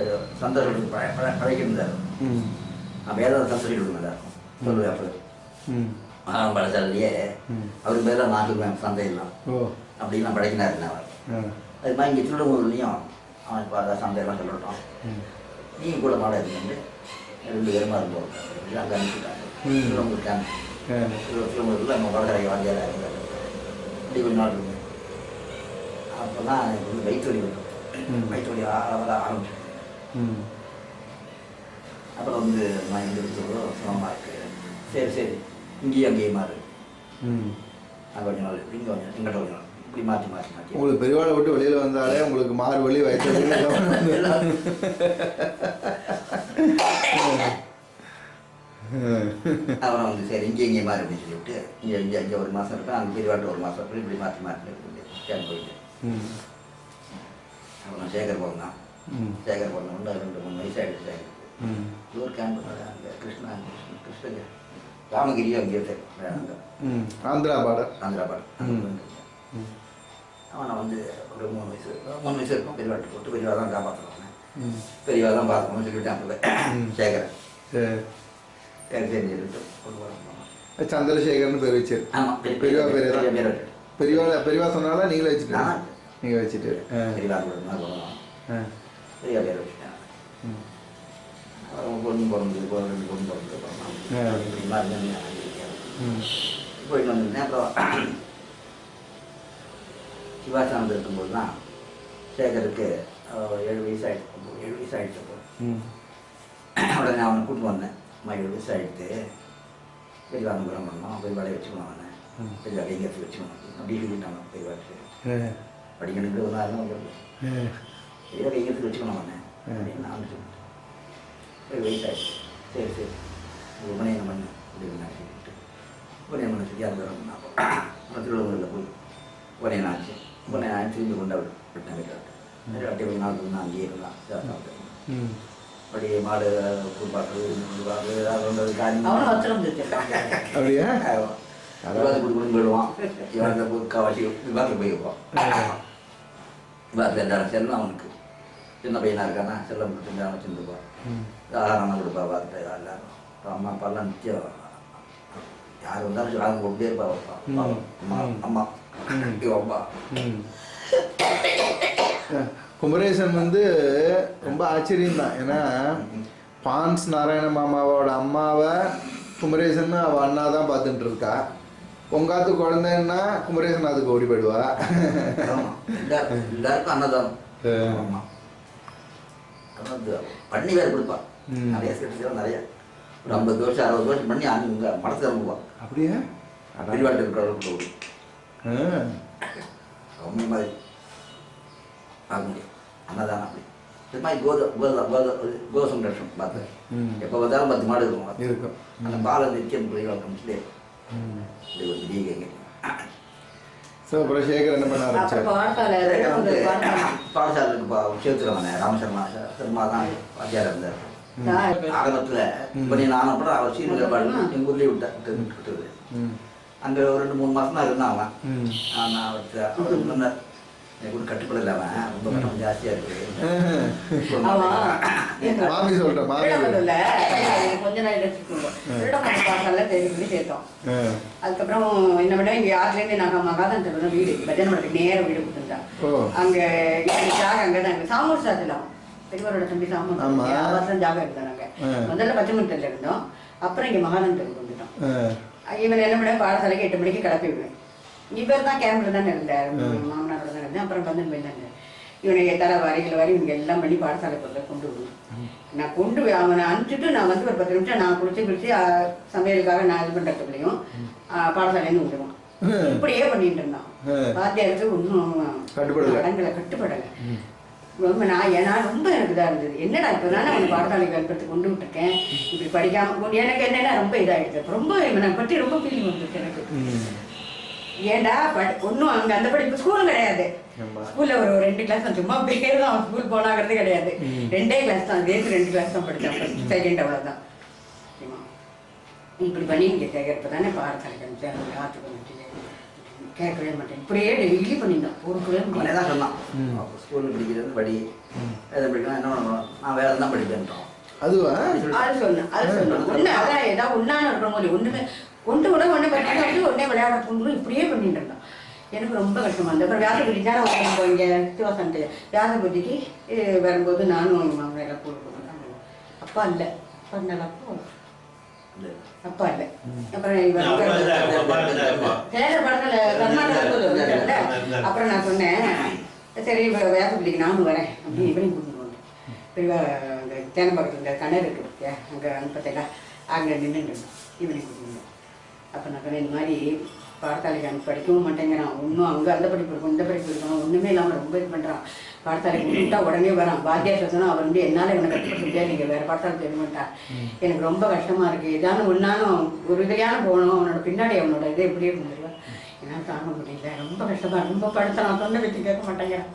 சந்தோஷம் பழகிருந்தார் நான் வேதாந்த சந்தோஷம் நல்லா இருக்கும் சொல்லுவேன் அப்போ பாடசாலையே அவருக்கு பேர் நான் சொல்லுவேன் சந்தையெல்லாம் அப்படின்லாம் பழகினார் அவர் அது மாதிரி இங்கே திருவள்ளூர்லேயும் அவன் இப்போ சந்தையெல்லாம் சொல்லட்டும் நீங்கள் கூட மாட இருந்து 2 பேருமா இருந்தோம் அங்கே அனுப்பிட்டாங்க திருவள்ளூர் கேம்ப் திருவள்ளூரில் நம்ம வடகரை வாத்தியார் இப்படி கொஞ்ச நாள் இருந்தேன் அப்போல்லாம் எனக்கு வந்து வயிற்று வலி வரும் வயிற்று வலி ஆரம்பிச்சேன் அப்புறம் வந்து நான் எங்கே இருக்கிறதோ சிரமமாக இருக்குது சரி இங்கேயும் அங்கேயும் மாறு நான் கொஞ்ச நாள் இங்கே கொஞ்சம் எங்கிட்ட கொஞ்சம் நாள் இப்படி மாற்றி உங்களுக்கு பெரியவாளை விட்டு வெளியில் வந்தாலே உங்களுக்கு மாறு வலி வயிற்று அப்புறம் வந்து சரி இங்கே மாறு அப்படின்னு சொல்லிவிட்டு இங்கே 1 மாதம் இருப்பேன் அங்கே பெரியவாட்டு 1 மாதம் இருப்பேன் இப்படி மாற்றி கேம்ப் போயிட்டு அப்புறம் சேகர் பிறந்தான் சேகர் பிறந்த 2-3 வயசாகிடுச்சு ஊர் கேம்ப் அங்கே கிருஷ்ணா ராமகிரியும் அங்கே ஆந்திரா பார்டர். அவனை வந்து ஒரு 3 வயசு இருக்கும். பெரியவாட்டு போட்டு பெரியவா தான் காப்பாற்றுவாங்க. பெரியவா தான் பார்த்துக்கணும்னு சொல்லிட்டு அப்போ சேகரன் சொல்லிட்டு கொண்டு வரோம். சந்திரசேகர்னு பேர் வச்சு. ஆமாம், பெரியவா பேர் பேர் பெரியவா சொன்னாலும் நீங்களே வச்சுட்டு நீங்கள் வச்சுட்டு பெரியவா பெரியவா பேர் வச்சுட்டேன். பொண்ணு பிறந்து 2 பொண்ணு பிறந்து போயிட்டு வந்துருந்தேன். அப்புறம் சிவாசானந்த் இருக்கும்போது தான் சேகருக்கு 7 வயசு ஆகிடுச்சு. உடனே அவனை கூப்பிட்டு வந்தேன். 7 வயசு ஆகிடுத்து, பெரியவா அனுகிரகம் பண்ணோம், பெரியவாளையை வச்சுக்கணும். அவனை பெரியவாளை எங்கேயாச்சும் வச்சுக்கணும் அப்படி சொல்லிட்டாங்க. பெரியவாட்டு படிக்கணுக்கு 1 நேரம் பெரியவாளை எங்கேயாச்சும் வச்சுக்கணும் அவனை அப்படின்னு நான் சொல்லிட்டேன். 7 வயசு ஆகிடுச்சு. சரி சரி உபநயனம் பண்ணு அப்படின்னு சொல்லிட்டு உபநயனம் பண்ண சொல்லி அனுகிரகம் பண்ணாப்போ திருவள்ளூரில் போய் உபநயனம் ஆச்சு. உபநயனம் ஆச்சு திரும்பி கொண்டு விட்டேன். வீட்டில் வாட்டி 1 நாள் நான் அங்கேயே இருந்தான். அப்படி மாடு கூப்பாட்டு ஏதாவது காரியம் அப்படியா குடும்பம் போயிடுவான். இவன் முக்கால்வாசி விவாதத்தில் போய் வைப்பான். விவாதத்தில் எல்லாரும் செல்லம் அவனுக்கு சின்ன பையனாக இருக்கானா செல்லம் கொடுத்து அவன் வச்சுருப்பான். ஆகாரம் கொடுப்பா பார்த்துட்டு எல்லாரும். அம்மா அப்பாலாம் நிச்சயம் யார் வந்தாலும் ஆகும் கொண்டே இருப்பா. வைப்பா அம்மா அம்மா அம்மா. குமரேசன் வந்து ரொம்ப ஆச்சரியம் தான். ஏன்னா பான்ஸ் நாராயண மாமாவோட அம்மாவை குமரேசன் அவள் அண்ணா தான் பார்த்துட்டு இருக்கா. பொங்காத்து குழந்தைன்னா குமரேசன் அதுக்கு ஓடி போயிடுவா. எல்லாருக்கும் அன்னதானம் பண்ணி வேறு கொடுப்பா. நிறைய ஸ்கெட்சுகள் நிறைய ஒரு 50 வருஷம் 60 வருஷம் பண்ணி அங்கே மனசு இறங்குவா. அப்படியே வெளிநாட்டு இருக்கிறவங்களுக்கு ரொம்ப மாதிரி பார்க்க முடியும். அன்னதானம் அப்படி இது மாதிரி கோசம்ரட்சம் பார்த்து எப்போ பார்த்தாலும் 10 மாடு இருக்கும். அந்த பாலை நிற்கும் கமிச்சிலே இப்படி ஒரு பெரிய கேங்க. ஸோ அப்புறம் சேகர் என்ன பண்ண ஆரம்பிச்சார்? பாடசாலைக்கு சேர்த்துருவாங்க. ராமசர்மா சர்மா தான் வாத்தியார் இருந்தார் ஆரம்பத்தில். இப்போ நீ நான் அப்புறம் அவர் சீனில் பாடு எங்கள் ஊர்லேயே விட்டது. அங்கே ஒரு 2-3 மாதம் தான் இருந்தாங்க. நான் அவர் கூட கட்டுப்படல. அவன் ரொம்ப கட்டம் ஜாஸ்தியாக இருக்குது. மாமி சொல்கிறேன் மாமி கொஞ்ச நாள் சேர்த்தோம். அதுக்கப்புறம் என்ன பண்ண இங்கே யாருலேருந்து நாங்கள் மகாதான் வீடு பஜனை மடத்துக்கு நேரம் வீடு கொடுத்துருந்தோம். அங்கே அங்கே தான் சாமூர் சாத்திலாம் பெரியவரோட தம்பி சாமூர் வருஷம் ஜாக இருந்தோம். நாங்கள் முதல்ல பச்சைமரத்தில் இருந்தோம். அப்புறம் இங்கே மகாதானத்துக்கு வந்துட்டோம். இவன் என்ன பண்ண பாடசாலைக்கு 8 மணிக்கு கிளப்பி விடுவேன். இவர் தான் கேம்பில் தானே இருந்தார். மாமனாரோட தான் இருந்தேன். அப்புறம் வந்து போயிருந்தாங்க. இவனை தலை வரிகள் வரி இவங்க எல்லாம் பண்ணி பாடசாலை கொண்டு விடுவேன். நான் கொண்டு அவனை அனுப்பிச்சுட்டு நான் வந்து ஒரு 10 நிமிஷம் நான் குளிச்சு சமையலுக்காக நான் இது பண்ணுறதுக்குள்ளேயும் பாடசாலைன்னு விடுவான். இப்படியே பண்ணிட்டு இருந்தான். வாத்தியாருக்கு ஒன்றும் கட்டுப்படலை. ரொம்ப ஏன்னா ரொம்ப எனக்கு இதாக இருந்தது. என்னடா இப்போ தானே அவனை பாடசாலைக்கு அனுப்புறதுக்கு கொண்டு விட்டுருக்கேன். இப்படி படிக்காமல் எனக்கு என்னென்னா ரொம்ப இதாகிடுச்சு. ரொம்ப இவனை பற்றி ரொம்ப ஃபீலிங் வந்துச்சு எனக்கு. ஏண்டா ஒன்றும் அங்கே அந்த படிப்பு ஸ்கூலும் கிடையாது. ஸ்கூலில் ஒரு 2 கிளாஸ் தான். சும்மா பேர் தான். அவன் ஸ்கூல் போனாங்கிறது கிடையாது. 2 கிளாஸ் தான். அதே 2 கிளாஸ் தான் படித்தான். ஃபஸ்ட் செகண்ட் அவ்வளோதான். இப்படி பண்ணி இங்கே கேட்கறப்ப தானே பாடசாலைக்கு அனுப்பிச்சு ஆற்றுக்கு வந்துட்டு கேட்கவே மாட்டேன். இப்படியே டெய்லி பண்ணியிருந்தோம். ஒரு பிள்ளை தான் சொன்னான். ஸ்கூலில் படிக்கிறது படி எதை படிக்கலாம் என்ன பண்ணணும். நான் வேறு தான் படிப்பேன்ட்டோம். அதுவா அது சொன்னேன். ஒன்று அதான் ஏதாவது ஒன்றான இருக்கணும் போது ஒன்றுமே ஒன்று பண்ணிட்டு உடனே விளையாட போகணும். இப்படியே பண்ணிட்டு இருந்தான். எனக்கு ரொம்ப கஷ்டமாக இருந்தது. அப்புறம் வியாசபதி தான் வரும்போது இங்கே சிவாசன்ட்டு வியாசபதிக்கு வரும்போது நானும் மாமனாரெல்லாம் போடுவோம். அப்பா இல்லை அப்பா இல்லை. அப்புறம் சேகர் படத்தில் கர்நாடகா. அப்புறம் நான் சொன்னேன் சரி வியாசபதிக்கு நானும் வரேன் அப்படின்னு இவனையும் கூட்டிட்டு வந்தேன். பெரிய அந்த தேனம்பாக்கத்தில் இந்த கிணறு இருக்கு பார்த்தியா அங்கே அனுப்பத்தில் அங்கே நின்றுட்டு இவனையும் கூட்டிட்டு வந்தேன். அப்போ நான் சொன்னேன் இந்த மாதிரி பாடசாலைக்கு அங்கே படிக்கவும் மாட்டேங்கிறான். ஒன்றும் அங்கே அந்த படிப்பு இருக்கும் இந்த படிப்பு இருக்கணும் ஒன்றுமே இல்லாமல் ரொம்ப இது பண்ணுறான். பாடசாலைக்கு விட்டா உடனே வரான். வாத்தியார் சொன்னால் அவர் வந்து என்னால் இவனை கற்றுக்க முடியாது. நீங்கள் வேறு பாடசாலை தெரிய மாட்டார். எனக்கு ரொம்ப கஷ்டமாக இருக்குது. ஏதாவது ஒன்றாலும் ஒரு இதையான போகணும். அவனோட பின்னாடி அவனோட இதை எப்படியே இருந்துருவேன். என்னால் தாங்க முடியல. ரொம்ப கஷ்டமாக ரொம்ப படுத்த நான் சொன்ன வச்சு கேட்க மாட்டேங்கிறேன்.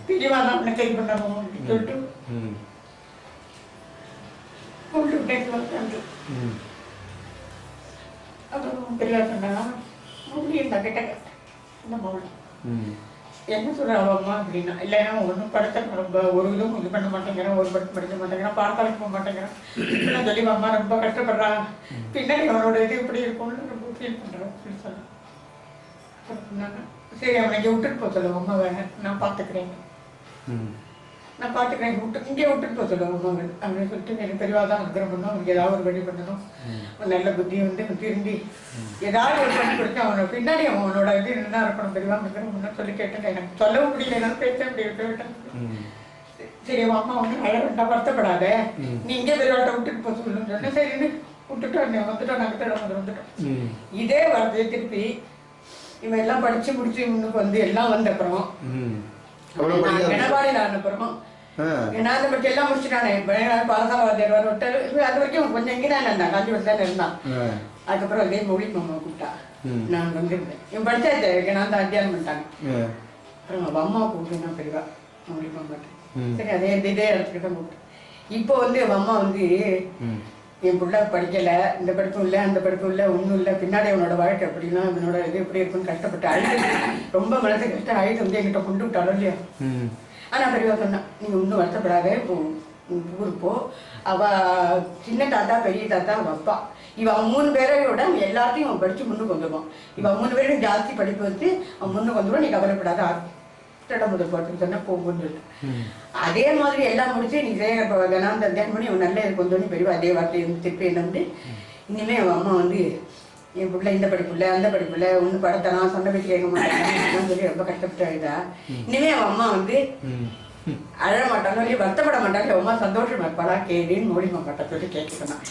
பிரிவா தான் அவனை கை பண்ண போகணும் சொல்லிட்டு கொண்டு விட்டேன். அப்புறம் பெரியவா சொன்னாங்க மௌலி இந்த கிட்ட இந்த மௌலி என்ன சொல்கிறாங்க அம்மா அப்படின்னா இல்லைன்னா ஒன்றும் படத்தை ரொம்ப ஒரு இதுவும் இது பண்ண மாட்டேங்கிறேன் ஒரு படத்தை படிக்க மாட்டேங்கிறேன் பாடத்தாளுக்கு போக மாட்டேங்கிறேன் நான் சொல்லி அம்மா ரொம்ப கஷ்டப்படுறான் பின்னாடி அவனோட இது இப்படி இருக்கும்னு ரொம்ப ஃபீல் பண்ணுறேன் அப்படின்னு சொன்னாங்க. சரி அவனை இங்கே விட்டுட்டு போக சொல்லுவோம் அம்மா வேணாம் நான் பார்த்துக்கிறேன் இங்கே விட்டுட்டு போக சொல்லுவோம் அம்மா அப்படின்னு சொல்லிட்டு எனக்கு பெரியவா தான் அனுகிரகம் பண்ணணும் அவனுக்கு ஏதாவது ஒரு வழி பண்ணணும் நல்ல புத்தி வந்து திரும்பி ஏதாவது ஒரு பண்ணி கொடுத்து அவனை பின்னாடி அவனோட இது என்ன இருக்கணும் பெரியவா அனுகிரகம் பண்ணணும் சொல்லி கேட்டேன். எனக்கு சொல்லவும் முடியல என்னாலும் பேச முடியும். சரி அம்மா ஒன்றும் அழ வேண்டாம் வருத்தப்படாத நீ இங்கே பெரியவாட்ட விட்டுட்டு போக சொல்லுன்னு சொன்னேன். சரின்னு விட்டுட்டு வந்துட்டோம் நாங்கள் வந்துட்டோம். இதே வார்த்தையை திருப்பி இவன் எல்லாம் படிச்சு முடிச்சு முன்னுக்கு வந்து எல்லாம் வந்த அப்புறம் எடப்பாடி அனுப்புறோம் ஏன்னா அதை பற்றி எல்லாம் முடிச்சுட்டானே பாலசாவாதியார் விட்டாரு. அது வரைக்கும் கொஞ்சம் இங்கே தான் இருந்தான் காஞ்சிபுரத்துல இருந்தான். அதுக்கப்புறம் அதே மொழி மாமா கூப்பிட்டா நான் வந்துருந்தேன் இவன் படிச்சாச்சு நான் தான் அத்தியானம் பண்ணிட்டாங்க. அப்புறம் அவன் அம்மா கூப்பிட்டு நான் பெரியவா மொழி மாமாட்டேன். சரி அதே இதே இடத்துக்கு தான் கூப்பிட்டேன். இப்போ வந்து அவன் அம்மா வந்து என் பிள்ளை படிக்கலை இந்த படிப்பும் இல்லை அந்த படிப்பும் இல்லை ஒன்றும் இல்லை பின்னாடி அவனோட வாழ்க்கை அப்படின்னா அவனோட இது எப்படி இருக்குன்னு கஷ்டப்பட்டு அழுது ரொம்ப மனசு கஷ்டம் அழுது வந்து என்கிட்ட கொண்டு விட்டாலும் இல்லையா. ஆனால் பெரியவா சொன்னான் நீங்கள் ஒன்றும் வருத்தப்படாத ஊருக்கு போ அவ சின்ன தாத்தா பெரிய தாத்தா அவன் அப்பா இவன் 3 பேரையோட எல்லாத்தையும் அவன் படித்து முன்னுக்கு வந்துடுவான். இவன் 3 பேரும் ஜாஸ்தி படிப்பு வச்சு அவன் முன்னுக்கு வந்துடுவான். நீ கவலைப்படாத திட்டம் முதல் போட்டுன்னு சொன்னால் போகும்னு சொல்லிட்டு அதே மாதிரி எல்லாம் முடிச்சு நீ கனாந்த தியானம் பண்ணி அவன் நல்ல இதுக்கு வந்தோடனே பெரியவா அதே வார்த்தையை திருப்பி என்ன வந்து இனிமேல் அவன் அம்மா வந்து என் பிள்ளை இந்த படிப்பு இல்லை அந்த படிப்பு இல்லை ஒன்று படத்தலாம் சொன்ன பேச்சு கேட்க மாட்டாங்க சொல்லி ரொம்ப கஷ்டப்பட்டு அழுதா. இனிமே அவன் அம்மா வந்து அழ மாட்டாங்க சொல்லி வருத்தப்பட மாட்டாங்க அம்மா சந்தோஷமா இருப்பாளா கேடுன்னு மொழி மாமாட்ட சொல்லி கேட்க சொன்னான்.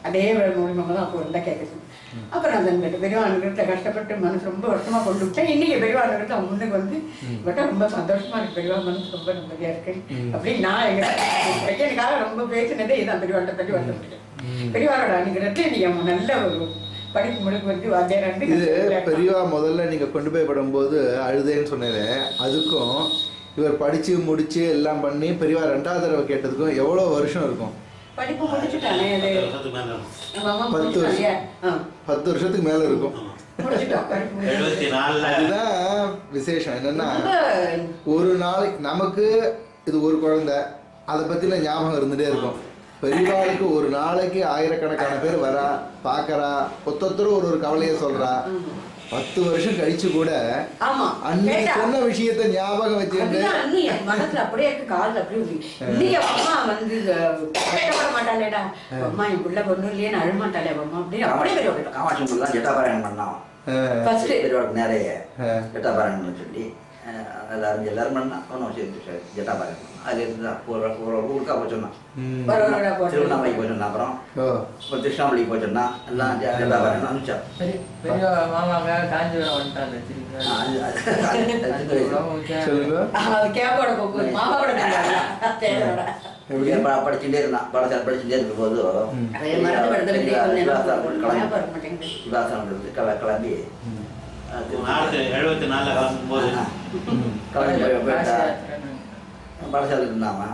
அதே மொழி மாமா தான் அப்போ இருந்தால் கேட்க சொன்னேன். அப்புறம் அந்த பெரியவா அனுகிரகத்தை கஷ்டப்பட்டு மனசு ரொம்ப வருஷமா கொண்டு விட்டேன். இன்னைக்கு பெரியவா அனுகிரகத்தை அவன் முன்னுக்கு வந்து பட்டா ரொம்ப சந்தோஷமா இருக்கு. பெரியவா மனசு ரொம்ப நிம்மதியா இருக்கு அப்படின்னு நான் எனக்காக ரொம்ப பேசினதே இதான் பெரியவாட்ட பற்றி வந்து முடியும். பெரியவாரோட அனுகிரகத்தை நீங்க அவன் நல்ல ஒரு படிப்பு முழுக்க வந்து வாத்தியாராண்டு. இது பெரியவா முதல்ல நீங்க கொண்டு போய் படும்போது அழுதேன்னு சொன்னது அதுக்கும் இவர் படிச்சு முடிச்சு எல்லாம் பண்ணி பெரியவா 2வது தடவை கேட்டதுக்கும் எவ்வளவு வருஷம் இருக்கும்? படிப்பு முடிச்சுட்டானே 10 வருஷத்துக்கு மேல இருக்கும். அதுதான் விசேஷம். என்னன்னா ஒரு நாளைக்கு நமக்கு இது ஒரு குழந்தை அதை பத்தின ஞாபகம் இருந்துட்டே இருக்கும். பெரியவாளுக்கு ஒரு நாளைக்கு ஆயிரக்கணக்கான பேர் வரா பாக்குறா ஒத்தொத்தரும் ஒரு கவலையை சொல்றா. 10 வருஷம் கழிச்சு கூட அன்னைக்கு சொன்ன விஷயத்த ஞாபகம் வச்சுட்டு மனசுல அப்படியே இருக்கு. காலில் அப்படியே அம்மா வந்து கஷ்டப்பட மாட்டாளேடா அம்மா என் பிள்ளை பொண்ணு இல்லையே அழ மாட்டாளே அம்மா அப்படின்னு அப்படியே காமாட்சி பிள்ளை ஜட்டாபாராயணம் பண்ணோம். நிறைய ஜட்டாபாராயணம்னு சொல்லி எல்லாரும் பண்ணா ஒன்றும் சரி ஜட்டாபாராயணம் அது ஊருக்கா போச்சோன்னா திருவண்ணாமலைக்கு போச்சோன்னா அப்புறம் திருஷ்ணாமலைக்கு போச்சோன்னா எல்லாம் ஜட்டாபாராயணம் அனுப்பிச்சோம். படிச்சுட்டே இருந்தான். படத்தில் படிச்சுட்டே இருக்கும் போது கிளம்பி 74 படசாலைக்கு இருந்தாமா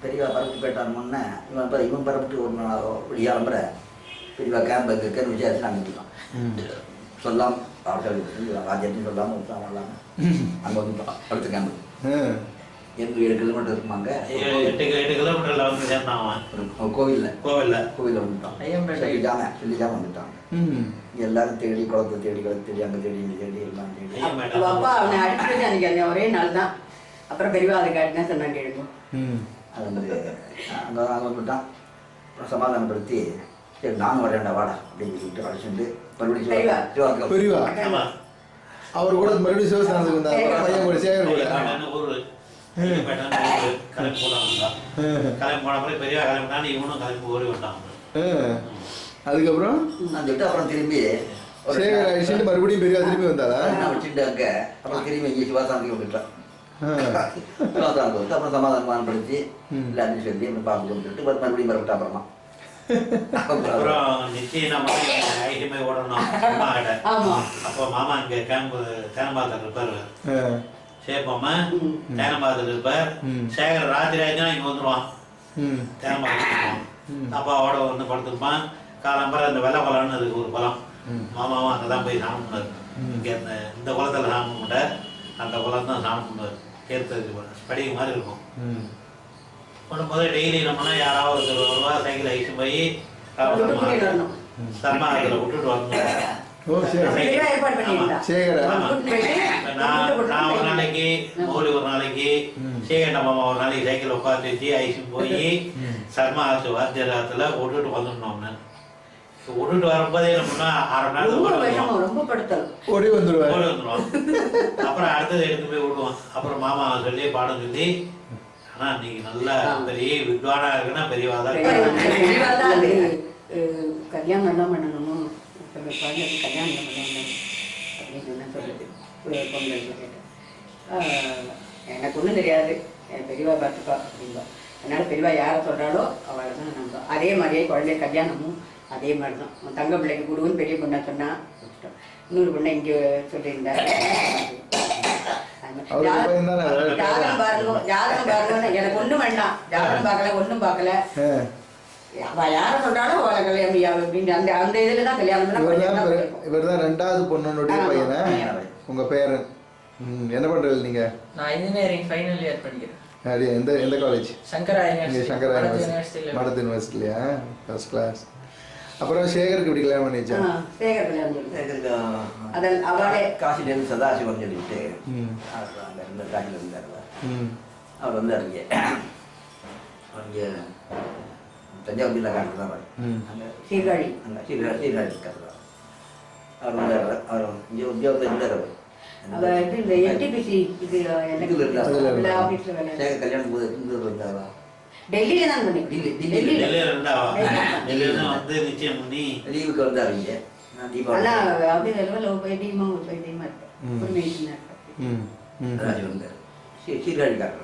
பெரியவா பரப்பிட்டு போயிட்டான். முன்னே இவன் பரப்பிட்டு ஒரு நாள் விடியாலம்புற பெரியவா கேம்பு இருக்குன்னு விசாரிச்சு நாங்கள் விட்டுட்டோம். சொல்லாமல் படசாலைக்கு ராஜ்யத்தையும் சொல்லாமல் விட்டாமல் இல்லாமல் அங்கே வந்துட்டோம். அடுத்த கேம்பு எங்க 7 கிலோமீட்டர் இருக்குமாங்க. 8 கிலோமீட்டர்ல வந்து சேர்ந்தான் கோவில்ல வந்துட்டான். சொல்லிஜாம வந்துட்டான். எல்லாரும் தேடி குளத்தை தேடி அங்கே தேடி இங்கே தேடி எல்லாம் தேடி அப்பா அவனை அடிச்சது அன்னைக்கு ஒரே நாள் தான். அப்புறம் பெரியவா அதுக்கு அடினா சொன்னாங்க எழுதும் அது மாதிரி அங்கே வந்துட்டான். அப்புறம் சமாதானப்படுத்தி சரி நானும் வரேன்டா வாடா அப்படின்னு சொல்லிட்டு அடிச்சுட்டு மறுபடியும் பெரியவா அவர் கூட மறுபடியும் சிவஸ்தானத்துக்கு வந்தார். பையன் கூட சேகர் கூட கிளம்பி போன அப்புறம் பெரியவா கிளம்பிட்டான். இவனும் கிளம்பி ஓடி விட்டான். அதுக்கப்புறம் அப்புறம் திரும்பி சேகர் அடிச்சுட்டு மறுபடியும் பெரியவா திரும்பி வந்தாரா வச்சுட்டு அங்கே அப்புறம் திரும்பி இங்கே சிவாசாந்திக்கு வந்துட்டான். சிவாசாந்தி வந்து அப்புறம் சமாதானப்படுத்தி எல்லாத்தையும் சொல்லி அப்புறம் பார்த்து வந்துட்டு மறுபடியும் மறுபடியும் அப்புறமா அப்புறம் நிச்சயம் ஐடிமை ஓடணும் அம்மா கிட்ட. அப்போ மாமா இங்கே கேம்பு தேனம்பாக்கத்தில் இருப்பாரு. சேப்பம்மா தேனம்பாக்கத்தில் இருப்பார். சேகர் ராத்திரி ஆயிடுச்சுன்னா இங்கே வந்துடுவான். தேனம்பாக்கம் அப்பாவோட வந்து படுத்துருப்பான். காலம்பரம் இந்த வெள்ளை பழம்னு அதுக்கு ஒரு பழம் மாமாவும் அங்கே தான் போய் சாமி பண்ணார். இங்கே இந்த குளத்தில் சாமி பண்ண அந்த குளம் தான் சாமி பண்ணுவார். கேர்த்து படிக்க மாதிரி இருக்கும். பண்ணும்போது டெய்லி நம்மனா யாராவது ஒரு ரூபா சைக்கிள் ஐஸ் போய் சர்மாகத்தில் விட்டுட்டு வரணும். நான் ஒரு நாளைக்கு மௌலி ஒரு நாளைக்கு சேகண்ட மாமா ஒரு நாளைக்கு சைக்கிள் உட்காந்து வச்சு ஐஸும் போய் சர்மாகத்து வாத்தியத்தில் விட்டுட்டு வந்துடணும்னு விட்டுட்டு வரும்போதே நம்மனா 1/2 நாள் ஓடி வந்துடுவான். அப்புறம் அடுத்தது எடுத்து போய் விடுவான். அப்புறம் மாமா சொல்லி பாடம் சொல்லி ஆனா நீங்க நல்லா பெரிய வித்வானா இருக்குன்னா பெரியவாதான் கல்யாணம் எல்லாம் பண்ணணும் கல்யாணம் பண்ணணும் அப்படின்னு சொல்லிட்டு பொங்கல் கேட்டேன். எனக்கு ஒன்றும் தெரியாது, என் பெரியவா பார்த்துப்பா அப்படின்பா. அதனால பெரியவா யாரை சொல்கிறாலோ அவளை தான் நம்ப. அதே மாதிரியே குழந்தை கல்யாணமும் அதே மாதிரி தான். உன் தங்க பிள்ளைக்கு கொடுன்னு பெரிய பொண்ணை சொன்னா இன்னொரு பொண்ணை இங்கே சொல்லியிருந்தாரு. ஜாதகம் பாருங்க எனக்கு ஒன்றும் வேண்டாம், ஜாதகம் பார்க்கல ஒன்றும் பார்க்கல, யார சொல்றாலும் கல்யாணம் அப்படின்னு அந்த அந்த இதுல தான் கல்யாணம். இவர் தான் 2வது பொண்ணுடைய பையனா? உங்க பேரு என்ன பண்றது நீங்க? நான் இன்ஜினியரிங் ஃபைனல் இயர் படிக்கிறேன். எந்த எந்த காலேஜ்? சங்கரா யூனிவர்சிட்டி. சங்கரா மடத்து யூனிவர்சிட்டியா? First class. அப்புறம் சேகருக்கு இப்படி கல்யாணம் பண்ணி வச்சா? சேகர் கல்யாணம் அதன் அவரே காசிலேருந்து சதாசிவம் சொல்லிட்டு அங்கே இருந்த காசில் இருந்தார். அவர் வந்து அங்கே தஞ்சாவூர் ஜில்லா காட்டு தான் அங்கே சீர்காழி சீர்காழி இருக்காரு. அவர் வந்து அவர் இங்கே உத்தியோகத்தில் இருந்தார். இந்த என்டிபிசி இது கல்யாணம் போது இருந்தாரா? டெல்லியில தான் பண்ணி லீவுக்கு வந்தார். இங்கே சீர்காழிக்காரர்.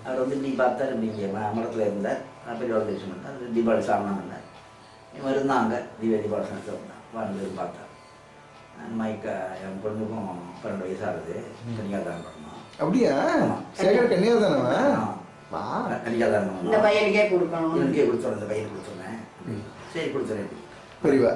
அவர் வந்து நீ பார்த்தார் நீங்கள் மடத்தில் இருந்தார். பெரிய தரிசனம் பண்ணார். தீபாவளி சாமனம் பண்ணார். இவங்க இருந்தாங்க. தீபாவளி சாமத்தை வந்தார். வாழ்ந்து பார்த்தார். மைக்கா என் பொண்ணுக்கும் 12 வயசு ஆகுது. கன்னியாதானம் பண்ணணும். அப்படியா? சேகர் கன்னியாதானமா? கன்னியாதானம் இந்த பையனுக்கே கொடுக்கணும். எனக்கே கொடுத்துறேன். இந்த பையனுக்கு கொடுத்துருந்தேன். சரி கொடுத்துறேன். பெரியவா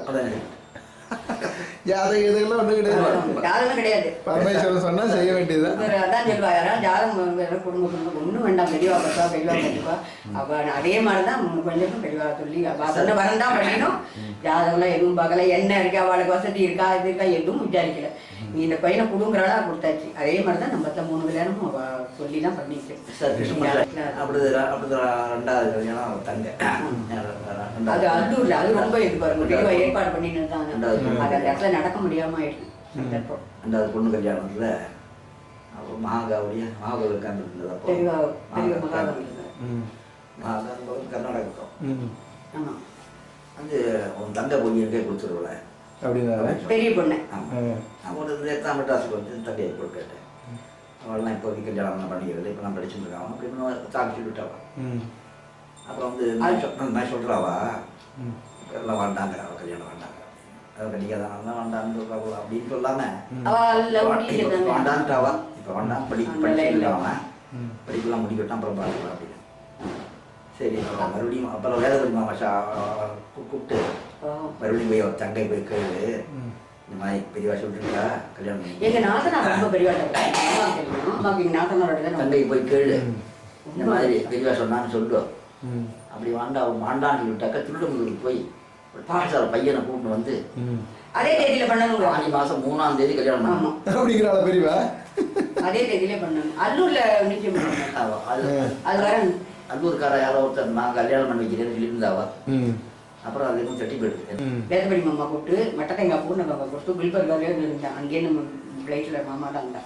ஜாதகம் ஒண்ணு கிடையாது. பரமேஸ்வரன் சொன்னா செய்ய வேண்டியதுதான். அதான் சொல்லுவா, யாராவது ஜாதகம் குடும்பம் ஒன்றும் வேண்டாம், பெரியவா பத்தா பெரியவா கண்டிப்பா. அப்ப அதே மாதிரிதான் கொஞ்சம் பெரியவா சொல்லி சொன்ன வரந்தான் பண்ணிடும். ஜாதகம்லாம் எதுவும் பார்க்கல, என்ன இருக்கா, அவளுக்கு வசதி இருக்கா, இது இருக்கா, எதுவும் விசாரிக்கல. நீ இந்த பையனை கொடுங்குறாளா கொடுத்தாச்சு. அதே மாதிரிதான் நம்ம 3 கல்யாணமும் சொல்லி தான் பண்ணிட்டு. அது அது இல்லை, அது ரொம்ப இது பாருங்க, பெரியவா ஏற்பாடு பண்ணிட்டு இருந்தாங்க. அது அந்த இடத்துல நடக்க முடியாம ஆயிடுச்சு. 2வது பொண்ணு கல்யாணத்துல மகாகாவடி உட்கார்ந்து பெரியவா மகாகாவடி கர்நாடகம். வந்து உன் தங்க பொண்ணியருக்கே கொடுத்துருவல பெரிய பொண்ணு. அவன் நேற்று மெட்ராஸுக்கு வந்து தங்கையை போட்டு கேட்டேன். அவள்லாம் இப்போ கல்யாணம் பண்ணிக்கிறது. இப்போ நான் படிச்சுட்டு இருக்கான் அப்படின்னு சாப்பிட்டு விட்டாவா. அப்புறம் வந்து நான் சொல்கிறாவா எல்லாம் வேண்டாங்க, அவள் கல்யாணம் வேண்டாங்க, அவள் கண்டிக்காதான் வேண்டான்னு அப்படின்னு சொல்லாம வேண்டான்ட்டாவா. இப்போ வேண்டாம் படிக்கலாம், படிக்கலாம் முடிக்கட்டும் அப்புறம் பார்க்கலாம் அப்படின்னு. சரி மறுபடியும் அப்புறம் வேதபடி மாமா கூப்பிட்டு மறுபடியும் போய் அவர் தங்கை போய் கேளு, இந்த மாதிரி பெரியவா சொல்லிட்டுருக்கா கல்யாணம். எங்க நாத்தனார் ரொம்ப பெரியவா தங்கை போய் கேளு, இந்த மாதிரி பெரியவா சொன்னான்னு சொல்லுவோம். அப்படி வாண்டான்னு சொல்லிட்டாக்கா திருடமுதூருக்கு போய் பாடசாலை பையனை கூப்பிட்டு வந்து அதே தேதியில பண்ணணும். ஆனி மாசம் 3ஆம் தேதி கல்யாணம் பண்ணணும் அப்படிங்கிறாள பெரியவா. அதே தேதியில பண்ணணும். அல்லூர்ல நிச்சயம் அது வர அல்லூர்கார யாரோ ஒருத்தர் நான் கல்யாணம் பண்ணி வைக்கிறேன்னு சொல்லியிருந்தாவா. அப்புறம் அது இன்னும் தட்டி போயிடுது. வேதபடி மாமா கூப்பிட்டு மட்டத்தேங்காய் பூ நம்ம கொடுத்து குல்பர்காவே இருந்தேன். அங்கேயே நம்ம ஃப்ளைட்ல மாமா தான் இருந்தா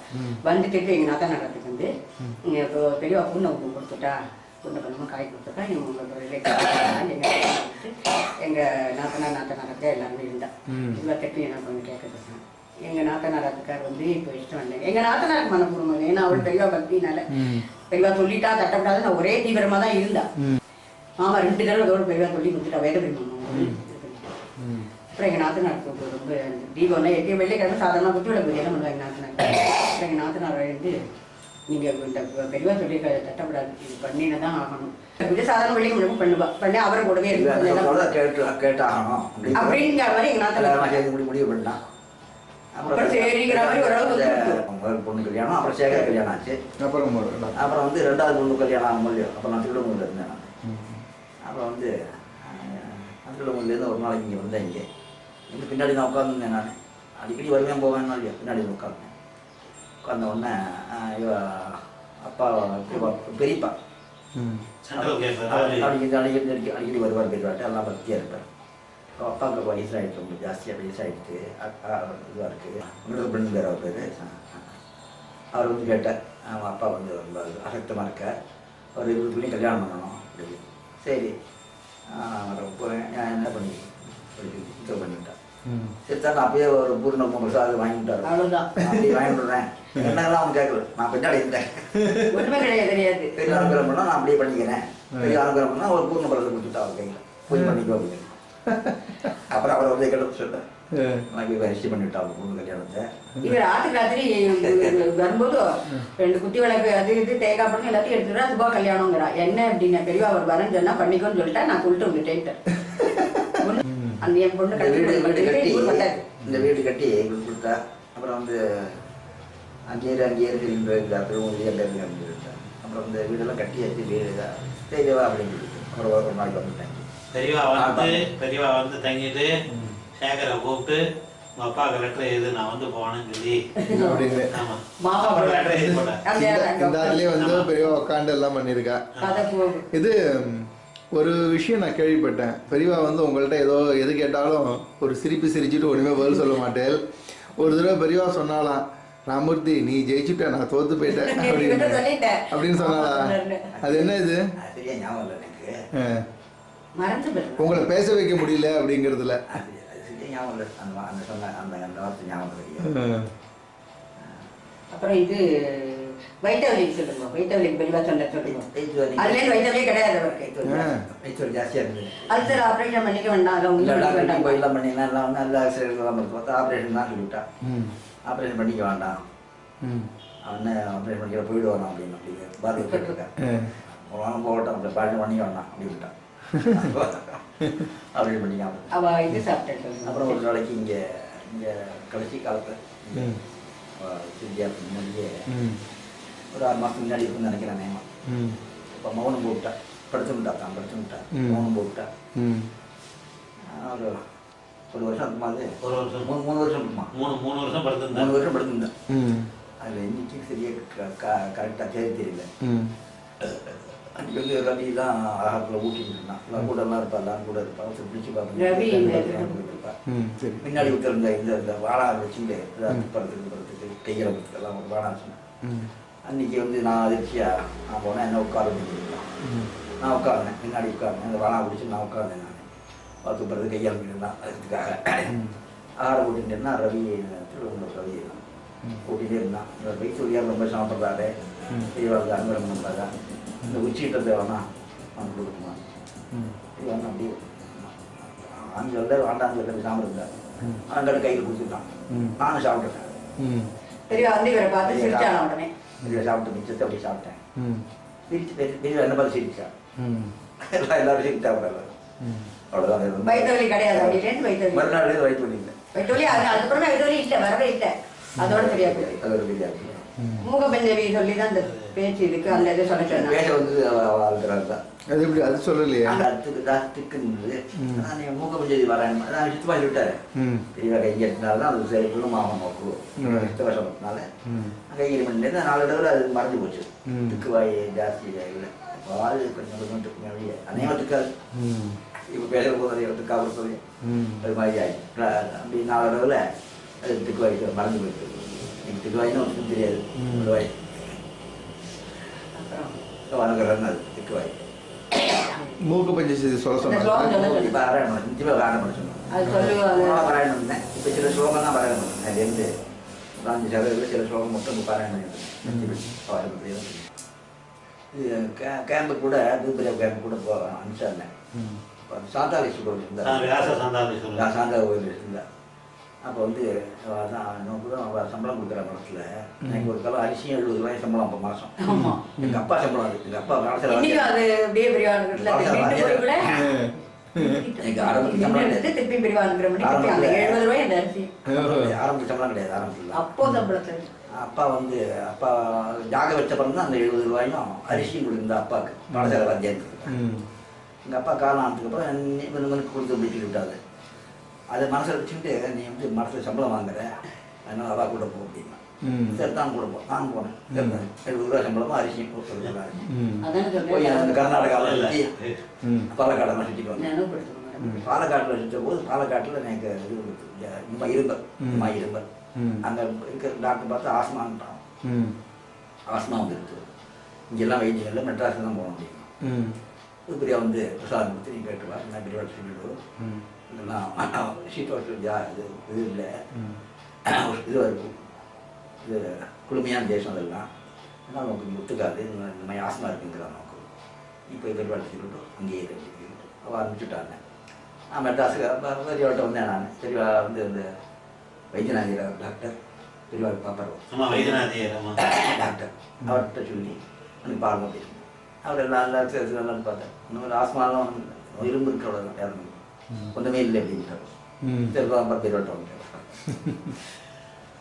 வந்து திருப்பி எங்க நாத்தா நகரத்துக்கு வந்து இப்போ பெரியவா பூண்ணை கொடுத்துட்டா, பூண்ணை பண்ணமா காய் கொடுத்துட்டா எங்க நாத்தனாரத்தை எல்லாருமே இருந்தா. இவ்வளோ திருப்பி என்ன பண்ணி கேட்க எங்க நாத்தனாரத்துக்கார் வந்து இப்போ இஷ்டம் இல்லை. எங்க நாத்தனாருக்கு மனப்பூர்வம், ஏன்னா அவள் பெரியவா பக்தினால பெரியவா சொல்லிட்டா தட்டப்படாது. நான் ஒரே தீவிரமா தான் இருந்தா. மாமா 2 தடவை அதோட பெரியவா சொல்லி கொடுத்துட்டா வேதபடி மாமா. அப்புறம் எங்கள் நாத்தனாருக்கு ரொம்ப தீபம்னா வெள்ளிக்கிழமை சாதாரணமாக குட்டி விளக்கு பூஜை எல்லாம் பண்ணுவாங்க நாத்தனார். அப்புறம் எங்கள் நாத்தனார் வந்து நீங்கள் இந்த பெரியவா சொல்லி தட்டப்படாது, இது பண்ணின தான் ஆகணும். இது சாதாரண வழிக்கு மட்டும் பண்ணுவா, பண்ணி அவரை கூடவே கேட்டாகணும் அப்படிங்கிற மாதிரி எங்கள் நாத்தில் முடிவு பண்ணான். அப்புறம் சரிங்கிற மாதிரி முதல் பொண்ணு கல்யாணம், அப்புறம் சேகர கல்யாணம் ஆச்சு. அப்புறம் வந்து ரெண்டாவது பொண்ணு கல்யாணம் ஆகும் போது அப்போ நான் திருவண்ணூரில் இருந்தேன். நான் அப்புறம் வந்து திருவண்ணூர்லேருந்து ஒரு நாளைக்கு இங்கே வந்தேன். இங்கே பின்னாடி நான் உட்காந்துருந்தேன். நான் அடிக்கடி வருவேன் போவேன் இல்லையா, பின்னாடி உட்காந்தேன். உட்காந்த உடனே அப்பா பெரியப்பா அடிக்கடி வருவார், பெரியவாட்டு எல்லாம் பக்தியாக இருப்பார். அப்பாவுக்கு வயசாகிடுச்சு, ரொம்ப ஜாஸ்தியாக வயசாகிடுச்சு, இதுவாக இருக்குது. உங்களுக்கு பெண் பேர் அவர் பேர். அவர் வந்து கேட்டார், அவன் அப்பா வந்து ரொம்ப அசக்தமாக இருக்கார், அவர் 20 பிள்ளையும் கல்யாணம் பண்ணணும் அப்படின்னு. சரி போகிறேன், நான் என்ன பண்ணி இது பண்ணிவிட்டேன். சரி சார், நான் அப்படியே ஒரு பூர்ண 3 சார் வாங்கிட்டார். அவ்வளோதான், அப்படியே வாங்கி விடுறேன். என்னெல்லாம் அவன் கேட்கல, நான் பின்னாடி இருந்தேன். ஒன்றுமே கிடையாது, தெரியாது. பெரிய அனுகிரகம் பண்ணால் நான் அப்படியே பண்ணிக்கிறேன், பெரிய அனுகிரகம் பண்ணால் ஒரு பூர்ண பலத்தை கொடுத்துட்டா அவர் கையில் போய் பண்ணிக்கோ அப்படின்னு. அப்புறம் அவரை வந்து கிட்ட சொல்லிட்டேன், நான் ரிஜிஸ்டர் பண்ணிவிட்டா அவர் பொண்ணு கல்யாணத்தை. இவர் ராத்திரி வரும்போது 2 குட்டி விளக்கு அது இது தேங்காய் பண்ணி எல்லாத்தையும் எடுத்துட்டா சுபா கல்யாணங்கிறா. என்ன அப்படின்னா பெரியவா அவர் வரேன்னு சொன்னா பண்ணிக்கோன்னு சொல்லிட்டா, நான் சொல்லிட்டு வந்துட்டேன். அந்த என் பொண்ணு இந்த வீடு கட்டி கொடுத்தா. அப்புறம் வந்து அங்கேயே அப்புறம் இந்த வீடெல்லாம் கட்டி வச்சு வீடு தெரியவா அப்படின்னு சொல்லிட்டு அப்புறம் ஒரு நாளைக்கு வந்துட்டேன். பெரியவா வந்து தங்கிட்டு சேகரை கூப்பிட்டு உங்க அப்பாவுக்கு லெட்டர் எழுது, நான் வந்து போனேன்னு சொல்லி பெரியவா உட்காந்து எல்லாம் பண்ணிருக்கா. இது ஒரு விஷயம் நான் கேள்விப்பட்டேன், பெரியவா வந்து உங்கள்கிட்ட எது கேட்டாலும் ஒரு சிரிச்சுட்டு ஒன்றுமே பதில் சொல்ல மாட்டேன். ஒரு தடவை பெரியவா சொன்னாலாம், ராமூர்த்தி நீ ஜெயிச்சுட்ட, நான் தோத்து போயிட்டேன் அப்படின்னு சொன்னாலா? அது என்ன இது உங்களை பேச வைக்க முடியல அப்படிங்கிறதுல? அப்புறம் இது வைட்டவலிக்கு சொல்லுங்க, வைட்டவலிக்கு பெரியவா சொன்ன சொல்லுங்க. அதுல வைட்டவலியே கிடையாது அவருக்கு, ஜாஸ்தியாக இருந்தது. அது சார் ஆப்ரேஷன் பண்ணிக்க வேண்டாம், போயெல்லாம் பண்ணிங்கன்னா எல்லாம் நல்ல ஆக்சிடென்ட்லாம் பார்த்தா ஆப்ரேஷன் தான் சொல்லிவிட்டான். ஆப்ரேஷன் பண்ணிக்க வேண்டாம், அவனே ஆப்ரேஷன் பண்ணிக்க போயிடுவானா அப்படின்னு அப்படி பாரதி கேட்டிருக்கேன். போகட்டும், அப்படி பாட்டு பண்ணிக்க வேண்டாம் அப்படின்ட்டான். ஆப்ரேஷன் பண்ணிக்காம அவள் இது சாப்பிட்டேன். அப்புறம் ஒரு நாளைக்கு இங்கே கடைசி காலத்தில் சித்தியாவுக்கு முன்னாடியே ஒரு 6 மாதத்துக்கு முன்னாடி இருக்குன்னு நினைக்கிறேன் நேமா. இப்போ மௌனம் போட்டா, படுத்துட்டா தான் படுத்துட்டா, மௌனம் போட்டா. ஒரு வருஷம் இருக்குமா, அது ஒரு வருஷம் 3 வருஷம் இருக்குமா, 3 வருஷம் படுத்திருந்தேன். 3 வருஷம் படுத்திருந்தேன். அதில் இன்னைக்கு சரியாக கரெக்டாக தெரியல. அன்றைக்கி வந்து ரவிலாம் ஆகத்தில் ஊட்டிட்டு இருந்தான். எல்லாம் கூட எல்லாம் இருப்பா, எல்லாம் கூட இருப்பான். பிடிச்சி பார்ப்பேன். பின்னாடி விட்டுருந்த இந்த வாழா வச்சுட்டு படுத்துக்கு கையில் எல்லாம் ஒரு வாழா சொன்னேன். அன்றைக்கி வந்து நான் அதிர்ச்சியாக நான் போனேன், என்ன உட்கார முடியலாம். நான் உட்கார்ந்தேன், பின்னாடி உட்கார்ந்தேன், அந்த வாழா பிடிச்சி நான் உட்கார்ந்தேன். நான் பார்த்து பிறகு கையால் மீதான் அதுக்காக ஆற ஓட்டிகிட்டேன்னா ரவி திருவண்ணூர் ரவி ஓட்டிகிட்டே இருந்தான். வயசு வழியாக ரொம்ப சாப்பிட்றாரு, பெரியவாளுக்கு அனுகிரகம் பண்ணுறாங்க. இந்த உச்சிகிட்டத்தை வேணா அவன் கொடுக்குமா, இது வேணா அப்படியே ஆண்கள் ஆண்டாந்து சொல்ல சாப்பிட்டு இருந்தார். ஆண்கள் கையில் கொடுத்துட்டான், நானும் சாப்பிட்டுட்டேன். பெரியவா வந்து இவரை பார்த்து சிரிச்சான். உடனே பெரியவா சாப்பிட்டு மிச்சத்தை அப்படி சாப்பிட்டேன். பெரியவா என்ன பார்த்து சிரிச்சா, எல்லாரும் சிரிச்சா கூட அவ்வளோதான். வயிற்றுவலி கிடையாது அப்படின்னு மறுநாள் வயிற்றுவலி இல்லை, வயிற்றுவலி அதுக்கப்புறமே வயிற்றுவலி இல்லை, வரவே இல்லை. அதோட சரியா போயிடுது. அதோட தெரியாது. மூகபஞ்சவி சொல்லி தான் அந்த பேச்சு இதுக்கு அந்த இதை சொல்ல சொன்னாங்க. பேச வந்து ஆளுக்கிறாரு தான். அது எப்படி அது சொல்லலையே? அதுக்கு தான் திக்குன்னு நான் மூகபஞ்சவி வரேன் நான் சித்து வாங்கி விட்டாரு. பெரியவா கை கட்டினால தான் அது சரி ஃபுல்லும் மாமன் நோக்கு சித்த வருஷம்னால கையில் பண்ணிட்டு 4 தடவை அது மறைஞ்சு போச்சு. திக்கு வாய் ஜாஸ்தி இல்லை, பால் கொஞ்சம் கொஞ்சம் திக்கு வழியே அநேகம் திக்காது. இப்போ பேசுகிற போது அதை எடுத்து காவல் சொல்லி அது மாதிரி ஆகிடும். அப்படி 4 தடவை அது திக்கு வாய்க்கு மறந்து போயிட்டு எனக்கு திக்கு வாயின்னு ஒன்றும் தெரியாது. ஒரு வாய் வணங்குறேன்னு அது திக்கு வாய் மூக்கு பஞ்சு சொல்ல சொன்னாங்க. இப்போ ஆராயணம் நிச்சயமாக ஆரம்பம் சொன்னாங்க. பாராயணம் இருந்தேன். இப்போ சில ஸ்லோகம் தான் பாராயணம் பண்ணேன். அதுலேருந்து 5 சதவீதம் சில ஸ்லோகம் மட்டும் பாராயணம் பண்ணியிருந்தேன். இது கேம்பு கூட தூபுரியா கேம்பு கூட அனுப்பிச்சாருந்தேன். சாந்தாலீஸ்வரர் கோவில் இருந்தார், சாந்தா கோவில் இருந்தார். அப்போ வந்து தான் சம்பளம் கொடுக்குற மரத்தில் எனக்கு ஒரு கிலோ அரிசியும் 70 ரூபாய் சம்பளம் அப்போ மாதம். எங்கள் அப்பா சம்பளம் அது. எங்கள் அப்பா எனக்கு ஆரம்பத்து சம்பளம் ஆரம்பத்து சம்பளம் கிடையாது. ஆரம்பத்தில் அப்பா வந்து அப்பா ஜாக வச்ச பிறகு தான் அந்த 70 ரூபாயும் அரிசியும் கொடுக்குற அப்பாவுக்கு பாடசாலை வாத்தியாருக்கு. எங்கள் அப்பா காலம் ஆனதுக்கப்புறம் இவனுக்கு கொடுத்து பிடிச்சி விட்டாது. அதை மனசில் வச்சுக்கிட்டு நீ வந்து மனசில் சம்பளம் வாங்குற, அதனால அவா கூட போ அப்படின்னா. சரி தான் கூட போ. நான் போனேன். 70 ரூபா சம்பளமும் அரிசியும் போய் அந்த கர்நாடகாவில் சுற்றி பாலக்காடெல்லாம் சுற்றிட்டு வந்தேன். பாலக்காட்டில் சுற்ற போது பாலக்காட்டில் எனக்கு இது இரும்பல் அங்கே இருக்கிற டாக்டர் பார்த்து ஆஸ்மான்ட்டான். ஆஸ்மா வந்துருக்கு, இங்கெல்லாம் வைத்தியம் இல்லை, மெட்ராஸில் தான் போக முடியும். புதுப்படியா வந்து பிரசாதம் கொடுத்து நீ கேட்டுவா, நான் பெரியவாள் சொல்லிவிடுவோம். இதெல்லாம் ஷீட் வாட்டர் இது இல்லை, இதுவாக இருக்கும், இது குளுமையான தேசம் அதெல்லாம், ஆனால் நமக்கு இங்கே ஒத்துக்காது, இந்த மாதிரி ஆசமாக இருக்குங்கிறான் நமக்கு. இப்போ பெரியவாள் சொல்லிவிட்டு அங்கேயே சொல்லிவிட்டு அவள் ஆரம்பிச்சுட்டாங்க. நான் மெட்ராஸுக்கு பெரியவாள்கிட்ட வந்தேன். நான் பெரியவா வந்து இந்த வைத்தியநாதியர் டாக்டர் பெரியவாள் பாப்பார் டாக்டர் அவர்கிட்ட சொல்லி எனக்கு பாருங்க அப்படின்னு. அவர் எல்லாம் சேர்த்து பார்த்தேன். இந்த மாதிரி ஆஸ்மாலாம் இரும்பு இருக்க அவ்வளோதான், யாரும் ஒன்றுமே இல்லை அப்படின்ட்டார். பெரியவாள் பெரியவாள்கிட்ட வந்து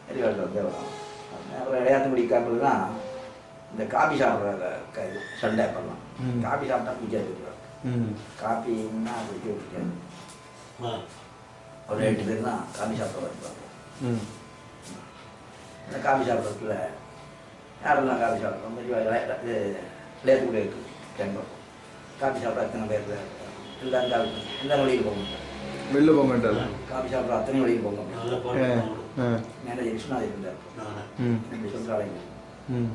பெரியவாள்கிட்ட வந்து அப்புறம் விளையாட்டு முடிக்காமல் தான் இந்த காபி சாப்பிட்ற இது சண்டை அப்பெல்லாம். காபி சாப்பிட்டா பிடிக்காது. காபின்னா பிடிக்க பிடிக்காது. ஒரு 8 பேர் தான் காபி சாப்பிட வருவாங்க. இந்த காபி சாப்பிட்றதுல யாரெல்லாம் காபி சாப்பிட்றோம், இது விளையாட்டுக்குள்ளே இருக்குது கேம்பர். காபி சாப்பிட்ற அத்தனை பேர் எல்லாரும் காபி எல்லாரும் வெளியில் போக மாட்டாங்க, வெளில போக மாட்டாங்க. காபி சாப்பிட்ற அத்தனை வெளியில் போக மாட்டாங்க. மேனேஜர் விஸ்வநாத் இருந்தார், இப்படி சொல்கிறாங்க.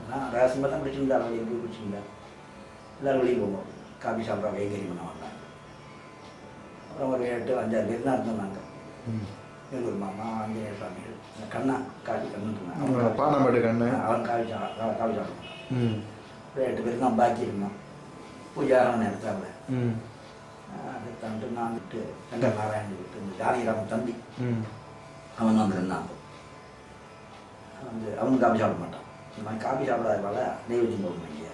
நான் ரகசியமாக தான் பிடிச்சிருந்தார், வெளியே போய் பிடிச்சிருந்தார். எல்லோரும் வெளியே போக மாட்டோம், காபி சாப்பிட்ற கைகறி பண்ண வந்தாங்க. அப்புறம் ஒரு 8-5 பேர் தான் இருந்தோம் நாங்கள். ஒரு மாமா ஆஞ்சநேய சுவாமி கண்ணா காவி கண்ணு பானம்பட்டு கண்ணு அவன் காவி சாப்பிடுவான். ஒரு 8 பேர் தான் பாக்கி இருந்தோம். பூஜாரான எடுத்தாங்க. அதை தண்டு நான் விட்டு சங்கர் நாராயணன் விட்டு இந்த ஜானகிராமன் தம்பி அவன் வந்து இருந்தான். வந்து அவனும் காபி சாப்பிட மாட்டான். இந்த மாதிரி காபி சாப்பிடாதனால நெய்வேத்தியம் போகணும். இங்கே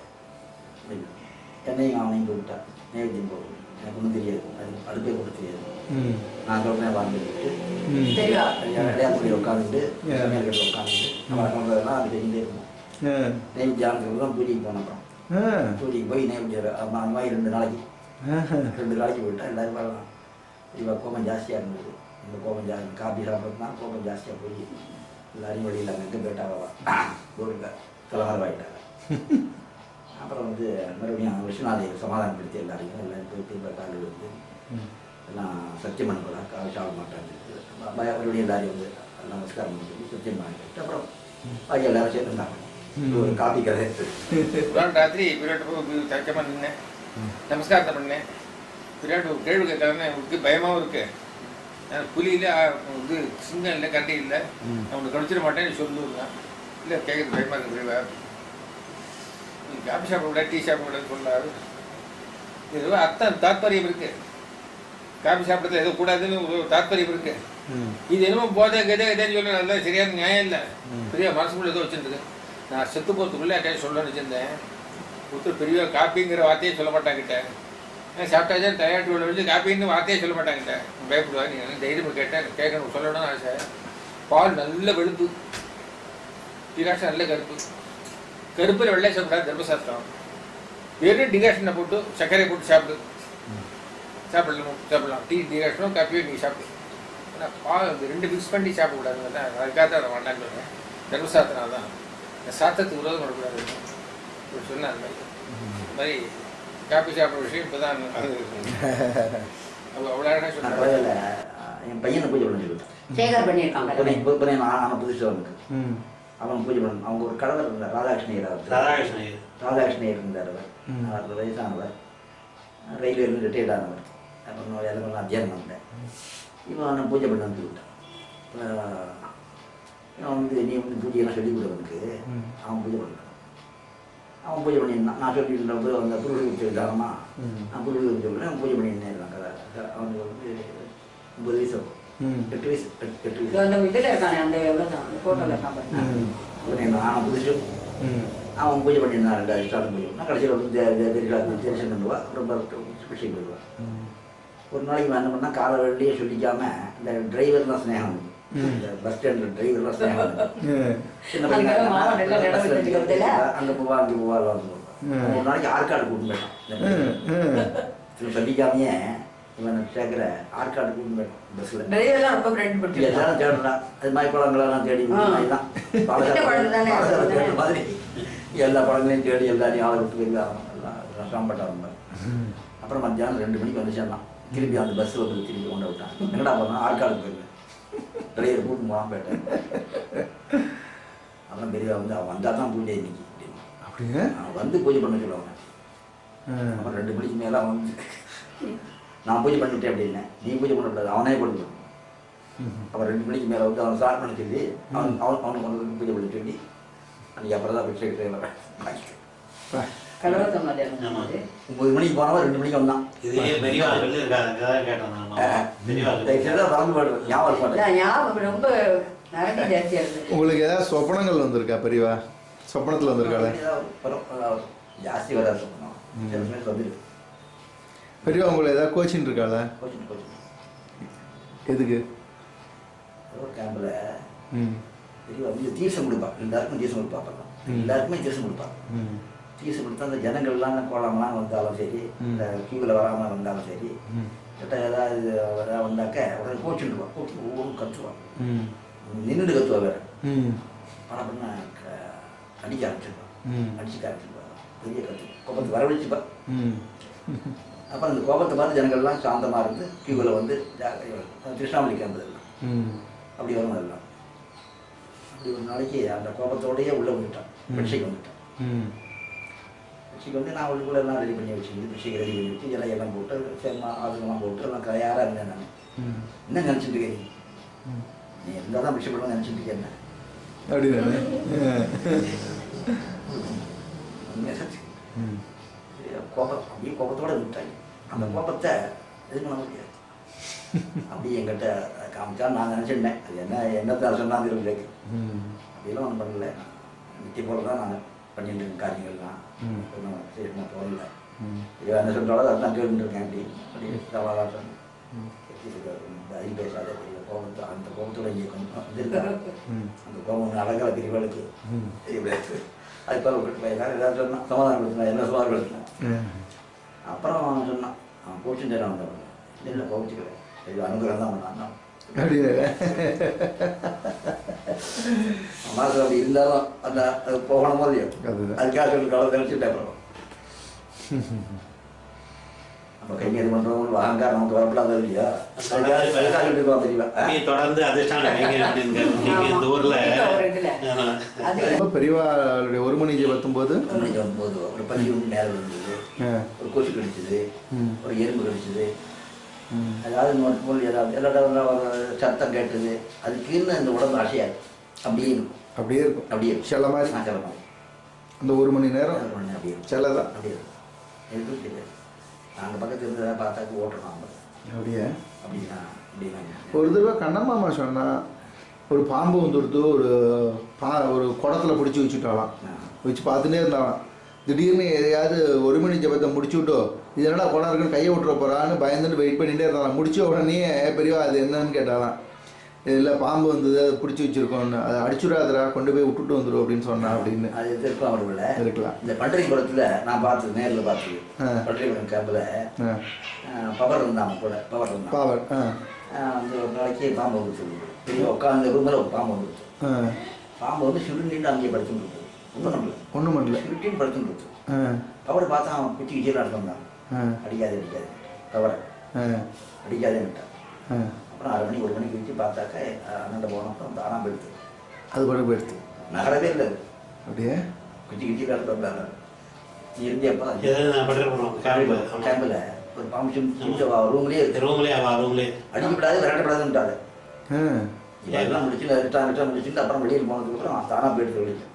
என்னையும் அவனையும் போட்டுட்டான். நெய்வேத்தியம் போகணும், எனக்கு ஒன்றும் தெரியாது, அது அடுப்பே கூட தெரியாது. நான் சொல்கிறேன் வாழ்ந்துட்டு விளையாட்டுடைய உட்காந்துட்டு சமையல் உட்காந்துட்டு நம்ம சொல்கிறதெல்லாம் அது தெரிஞ்சே இருக்கும். நெய்வேத்தியானத்துக்கு தான் பூஜைக்கு போனோம். பூஜைக்கு போய் நெய்வேத்தியம் அந்த மாதிரி 2 நாளைக்கு போயிட்டா எல்லாரும் வரலாம். இப்போ கோபம் ஜாஸ்தியாக இருந்தது. இந்த கோபம் காபி சாப்பிட்றதுனா கோபம் ஜாஸ்தியாக போய் எல்லாரையும் வழியில் அங்கே போயிட்டாங்க, ஊருக்கு கலவரமாயிட்டாங்க. அப்புறம் வந்து மறுபடியும் விஸ்வநாதையை சமாதானப்படுத்தி எல்லாரும் போய் திரும்ப காலில் வந்து எல்லாம் சத்தியம் பண்ணக்கூடா, காலை சாப்பிட மாட்டாங்க. மறுபடியும் எல்லாரையும் வந்து நமஸ்காரம் பண்ணி சத்தியம் பண்ணிட்டு அப்புறம் பாக்கி எல்லாரும் சேர்த்துருந்தாங்க. ஒரு காபி கதை ராத்திரி விராட்டு சத்தியமாக நின்னேன், நமஸ்காரத்தை பண்ணேன். விராட்டு கேள்வி கேட்கறதுன்னு அவனுக்கு பயமாகவும் இருக்கு. புலியில் இது சிங்கம் இல்லை, கரடி இல்லை, அவனுக்கு கடிச்சிட மாட்டேன்னு சொல்லுவாங்க. இல்லை கேட்குறது பயமாக இருக்கு. விரைவா காபி சாப்பிடக்கூடாது, டீ சாப்பிடக்கூடாதுன்னு சொன்னார். ஏதோ அர்த்தம் தாத்பரியம் இருக்கு. காபி சாப்பிட்றது ஏதோ கூடாதுன்னு ஒரு தாத்பரியம் இருக்கு. இது என்னமோ போதை கதை கதைன்னு சொல்ல அதெல்லாம் சரியான நியாயம் இல்லை. பெரிய மனசுக்குள்ள ஏதோ வச்சுருக்கு. நான் செத்து போகிறதுக்குள்ளே யார்ட்டையும் சொல்லணும்னு வச்சுருந்தேன். ஒருத்தர் பெரிய காப்பிங்கிற வார்த்தையே சொல்ல மாட்டாங்கிட்ட. சாப்பிட்டாச்சா தயாரிட்டு உள்ள வச்சு காப்பின்னு வார்த்தையே சொல்ல மாட்டாங்கிட்ட. பயப்படுவாங்க. நீங்கள் தைரியமாக கேட்டேன், கேட்கணும் சொல்லணும்னு ஆசை. பால் நல்ல வெளுப்பு, டிகாஷன் நல்ல கருப்பு. கருப்பில் வெள்ளை சாப்பிடாது தர்மசாஸ்திரம். வெறும் டிகாஷனை போட்டு சர்க்கரை போட்டு சாப்பிடலாம். டீ டிகாஷனும் காப்பியும் நீங்கள் சாப்பிடு. ஆனால் பால் வந்து 2 மிக்ஸ் பண்ணி சாப்பிடக்கூடாதுங்க தான். அதுக்காக தான் அதை வேண்டான்னு சொல்கிறேன். தர்மசாஸ்திரம் தான் சாஸ்திரத்துக்கு விரோதம் பண்ணக்கூடாது சொன்னேன். அந்த மாதிரி காப்பி சாப்பிட்ற விஷயம் இப்போ தான் அது அவ்வளோ அழகாக சொன்னாங்க. என் பையனை பூஜை பண்ண சொல்லிட்டேன். சேகர் பண்ணியிருக்காங்க. ஆனால் புதுசு அவனுக்கு அவன் பூஜை பண்ணணும். அவங்க ஒரு கணவர் இருந்தார், ராதாகிருஷ்ணயர் இருந்தார். அவர் 60 வயசானவர், ரயில்வேலேருந்து ரிட்டையர்ட் ஆனவர். அப்புறம் எல்லாம் அத்தியானம் பண்ணேன். இவன் அவனை பூஜை பண்ண சொல்லிவிட்டான். அவன் வந்து நீ வந்து பூஜையெல்லாம் சொல்லிக் கொடுவனுக்கு அவன் பூஜை பண்ணான். அவன் பூஜை பண்ணியிருந்தான். நான் சொல்லிட்டு அந்த புருஷ தானமா நான் புருஷ சொல்லுவேன். அவன் பூஜை பண்ணியிருந்தேன். அவனுக்கு வந்து 9 வயசு 8 வயசு 8 வயசு. அந்த இதில் இருக்கானே அந்த எவ்வளோதான் அந்த ஃபோட்டோவில் இருக்கான் பாருங்க. நான் புதுசு அவன் பூஜை பண்ணியிருந்தான் 2 ஸ்டார்ட் பூஜை. நான் கடைசியில் வந்து தரிசனம் பண்ணுவா. ரொம்ப விஷயம் பண்ணுவான். ஒரு நாளைக்கு நான் என்ன பண்ணால் காலை வெளியே சொல்லிக்காம இந்த டிரைவர்லாம் ஸ்னேகம் இந்த பஸ் ஸ்டாண்டில் டிரைவர்லாம் ஸ்னேகம் சின்ன பையன் அங்கே போவா அங்கே போவாலாம் ஒரு நாளைக்கு ஆற்காடு கூட்டு போயிட்டான். சொல்லிக்காமையே இவன் சேர்க்குற ஆற்காடு கூட்டு போயிட்டான் பஸ்ஸில். எல்லாரும் தேடுறான். அது மாதிரி பழங்களெல்லாம் தேடி தான் பாலக்காடு தேடுற மாதிரி எல்லா பழங்களையும் தேடி எல்லாரையும் ஆளை விட்டு போயிருக்காங்க. எல்லாம் ரசம்பட்டாங்க. அப்புறம் மத்தியானம் 2 மணிக்கு வந்து சேர்ந்தான். திருப்பி அந்த பஸ் வந்து திருப்பி கொண்டு விட்டான். என்னடா பண்ணால் ஆற்காடு போயிருக்கேன் டிரைவர் கூட்டு போகாமல் போயிட்டேன். அப்புறம் பெரியவா வந்து அவன் வந்தால் தான் பூஜை இன்னைக்கு அப்படின்னு அவன் வந்து பூஜை பண்ண சொல்லுவாங்க. அப்புறம் 2 மணிக்கு மேலே அவன் வந்து நான் பூஜை பண்ணிவிட்டேன் அப்படின்னேன். நீ பூஜை பண்ணக்கூடாது அவனே பண்ணிவிடுவான். அப்புறம் 2 மணிக்கு மேலே வந்து அவன் ஸ்டார்ட் பண்ண சொல்லி அவனுக்கு கொண்டு பூஜை பண்ண சொல்லி அன்றைக்கி அப்புறம் தான் போய் சேர்த்து 9 மணிக்கு போனவன் 2 மணிக்கு வந்தான். உங்களுக்கு ஏதாவது சொப்பனங்கள் வந்திருக்கா பெரியவா? சொப்பனத்தில் வந்திருக்காளே ஜாஸ்தி வராது சொப்பனம். பெரியவா உங்களை ஏதாவது கோச்சிங் இருக்காளா? எதுக்கு? கேம்பில் பெரியவா வந்து தீர்சம் கொடுப்பா. எல்லாருக்கும் தீர்சம் கொடுப்பா. எல்லாருக்குமே தீர்சம் கொடுப்பா. தீர்சம் கொடுத்தா அந்த ஜனங்கள்லாம் கோலம்லாம் வந்தாலும் சரி, இந்த கியூவில் வராமல் வந்தாலும் சரி, கிட்ட ஏதாவது வந்தாக்க உடனே கோச்சுடுவான். கோச்சு ஒவ்வொரு கற்றுவான். நின்றுட்டு கற்றுவா வேறு. ஆனால் பண்ண அடிக்க ஆரம்பிச்சிருப்பான். அடிச்சுக்க ஆரம்பிச்சிருப்பான். பெரிய கற்று கோபத்தை வரவழைச்சுப்பா. அப்புறம் அந்த கோபத்தை பார்த்து ஜனங்கள்லாம் சாந்தமாக இருந்து கியூவில் வந்து திருஷ்ணாமலி கேம்பு அப்படி வரும். அதெல்லாம் அப்படி ஒரு நாளைக்கு அந்த கோபத்தோடையே உள்ளே வந்துட்டான். பெட்ஷைக்கு வந்துட்டான். பெட்ஷைக்கு வந்து நான் உள்ளுக்குள்ள எல்லாம் ரெடி பண்ணி வச்சுக்கிது. பெட்ஷைக்கு ரெடி பண்ணி வச்சு எல்லாம் போட்டு செம்மா ஆதுங்கெல்லாம் போட்டு எல்லாம் தயாராக இருந்தேன். நான் என்ன நினச்சிட்டு இருக்கேன்? நீ இருந்தால் தான் விஷயம் பண்ண நினச்சிட்டு இருக்கேன். கோபம் அப்படியே கோபத்தோடு இருந்துட்டாங்க. அந்த கோபத்தை இது பண்ண முடியாது. அப்படி எங்கிட்ட காமிச்சா நான் நினச்சிட்டேன். அது என்னத்தால் சொன்னாங்க இருக்கு. அப்படியெல்லாம் ஒன்றும் பண்ணல. நித்தி போல தான் நான் பண்ணிட்டு இருக்கேன் காரியங்கள்லாம். ஒன்றும் சரி நான் போகல. இது என்ன சொல்கிறாலும் அதுதான் கேட்டுருக்கேன். அப்படி சவாலாக சொன்னேன். அதிகம் பேசாத கோபத்தை அந்த கோபத்தோட இங்கே கொஞ்சம் வந்துருக்காங்க. அந்த கோபம் அழகாக பிரிவுகளுக்கு தெரியவிடாது. அது போல ஏதாவது சொன்னான் சமாதானம் கொடுத்தேன். என்ன சமாதானம் கொடுத்தேன். அப்புறம் அவன் சொன்னான் அவன் கோச்சின் நேரம் வந்தவங்க இல்லை கோச்சிக்கிறேன். இது அனுகிரகம் தான் பண்ணான். மாதம் அப்படி இருந்தாலும் அந்த அது போகணும் போது அதுக்காக சொல்லி கவலை தெளிச்சுட்டேன். அப்புறம் நம்ம கைங்கறி பண்ணுறவங்க அகங்காரம் நமக்கு வரப்படாது இல்லையா? தொடர்ந்து பெரியவாளுடைய 1 மணி ஜெபத்தும்போது ஒரு 10 மணி நேரம் இருந்தது. ஒரு கொசு கடிச்சது, ஒரு எறும்பு கடிச்சது, அதாவது நோட்டு போல் ஏதாவது எல்லா ஒரு சத்தம் கேட்டது. அதுக்குன்னு இந்த உடம்பு அசையாது. அப்படியே இருக்கும். அப்படியே இருக்கும். அப்படியே சில மாதிரி சில மாதிரி அந்த 1 மணி நேரம் அப்படியே சில தான் அப்படியே இருக்கும். எதுவும் தெரியாது. நாங்கள் பக்கத்தில் இருந்ததை பார்த்தாக்க ஓட்டுறோம். அப்படியே அப்படின்னா அப்படின்னா ஒரு தடவை கண்ணம்மாமா சொன்னா ஒரு பாம்பு வந்துடுத்து ஒரு குடத்துல பிடிச்சி வச்சுட்டாலாம். வச்சு பார்த்துட்டே இருந்தாலாம். திடீர்னு எதையாவது 1 மணி ஜபத்தை முடிச்சு விட்டோ இது என்னடா குடம் இருக்குன்னு கையை விட்டுற போறான்னு பயந்துட்டு வெயிட் பண்ணிகிட்டே இருந்தாலாம். முடிச்ச உடனே பெரியவா அது என்னன்னு கேட்டாலாம். இல்லை பாம்பு வந்தது அதை பிடிச்சி வச்சிருக்கோன்னு அதை அடிச்சுடாதரா கொண்டு போய் விட்டுட்டு வந்துடும் அப்படின்னு சொன்னா. அப்படின்னு அது இருக்கலாம். அவர்களை இருக்கலாம். இந்த பண்டரிபுரத்தில் நான் பார்த்தது நேரில் பார்த்தது. பண்டரிபுரம் கேம்பில் பவர் இருந்தாங்க கூட. பவர் இருந்தாங்க. பவர் அந்த ஒரு நாளைக்கு பாம்பு வந்துச்சு. பெரிய உட்காந்து ரூமில் ஒரு பாம்பு வந்துச்சு. பாம்பு வந்து சுருண்டின்னு அங்கேயே படுத்துட்டு இருக்குது. ஒன்றும் பண்ணல. சுருட்டின்னு படுத்துட்டு இருக்குது. பவரை பார்த்தா அவன் குச்சி கீழே நடந்தான். அடிக்காது பவரை அடிக்காதேன்னுட்டான். அப்புறம் 6 மணி 1 மணிக்கு வச்சு பார்த்தாக்க அண்ணன் போனப்போ தானாக போயிடுது. அது கூட போயிடுது. நகரவே இல்லை. அப்படியே குச்சி கிச்சி நடந்தாங்க. நீ இருந்தியப்பா கேம்பில் ஒரு பாம்பு ரூம்லேயே அடிக்கப்படாது விரட்டப்படாதுன்ட்டாரு. இதெல்லாம் முடிச்சு ரிட்டர்ன் முடிச்சுட்டு அப்புறம் வெளியில் போனதுக்கப்புறம் தானாக போயிடுது. வெளியில்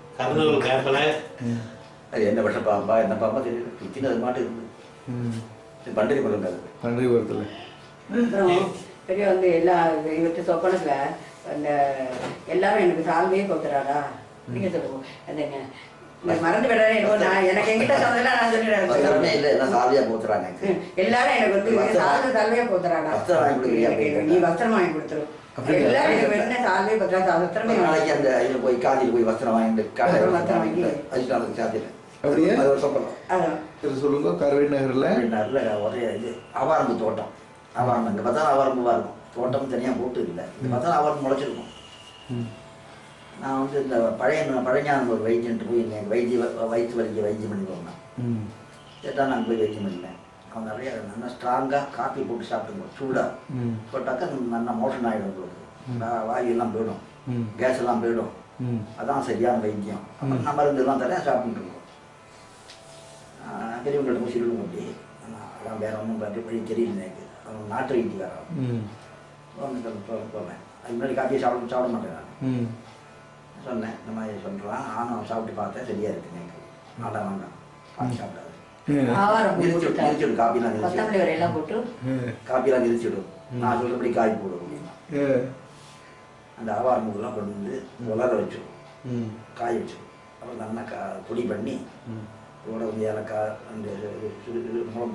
அது என்ன விஷ பாம்பா என்ன பாம்பா தெரியல. குச்சின்னு அது மாட்டு இருக்குது. பண்டரிபுரம் பண்டரிபுரத்தில் பெரிய வந்து எல்லா இவற்று சொப்பனத்துல அந்த எல்லாரும் எனக்கு சால்வையே கொடுத்துறாடா நீங்க சொல்லுவோம் அதுங்க மறந்து விடாதே நான் எனக்கு எங்கிட்ட சொன்னதெல்லாம் நான் சொல்லிடுறேன் இல்லை எல்லாம் சால்வையா போத்துறாங்க எல்லாரும் எனக்கு வந்து சால்வையா போத்துறாடா நீ வஸ்திரம் வாங்கி கொடுத்துரு எல்லாரும் எனக்கு என்ன சால்வையே போத்துறா வஸ்திரமே நாளைக்கு அந்த இதில் போய் காதியில் போய் வஸ்திரம் வாங்கிட்டு வஸ்திரம் வாங்கி அதிஷ்டானத்துக்கு சாத்திடுறேன் அப்படியே அது ஒரு சொப்பனம். இது சொல்லுங்க. கருவை நகரில் ஒரே இது ஆவாரம்பு தோட்டம். ஆவாரம் இங்கே பார்த்தா ஆவாரம்புவாக இருக்கும். தோட்டம் தனியாக போட்டு இல்லை. இங்கே பார்த்தா ஆவாரம் முளைச்சிருக்கும். நான் வந்து இந்த பழைஞானம் ஒரு வைத்தியன்ட்டு போய் வயிற்று வலிக்க வைத்தியம் பண்ணி போனேன். கேட்டால் நான் போய் வைத்தியம் பண்ணினேன். அவங்க நிறைய நல்லா ஸ்ட்ராங்காக காப்பி போட்டு சாப்பிட்டுருக்கோம். சூடாக போட்டாக்கா நல்லா மோஷன் ஆகிடும் உங்களுக்கு. வாயெல்லாம் போயிடும், கேஸ் எல்லாம் போயிடும். அதான் சரியான வைத்தியம். நான் மருந்துலாம் தரேன் சாப்பிட்டுருக்கோம். பெரியவங்கள்ட்ட போய் சிறுவங்க அப்படி அதான் வேற ஒன்றும் வழி தெரியல எனக்கு. அவங்க நாட்டு வைத்தியக்காரன் போவேன். அது முன்னாடி காப்பியை சாப்பிட மாட்டேன். நான் சொன்னேன் இந்த மாதிரி சொல்கிறான். நானும் சாப்பிட்டு பார்த்தேன் சரியா இருக்கு எனக்கு. வேண்டாம் வேண்டாம் காப்பி சாப்பிடாது நிறுத்திவிடும். காப்பிலாம் நிறுத்திவிடும். காப்பிலாம் நிறுத்திவிடும். நான் சொல்றபடி காய் போடும் அப்படின்னா அந்த ஆவாரம் மூக்கெல்லாம் கொண்டு வந்து வளர வச்சிடும், காய வச்சிடும். அப்புறம் நல்லா பொடி பண்ணி இதோட வந்து ஏலக்காய் அந்த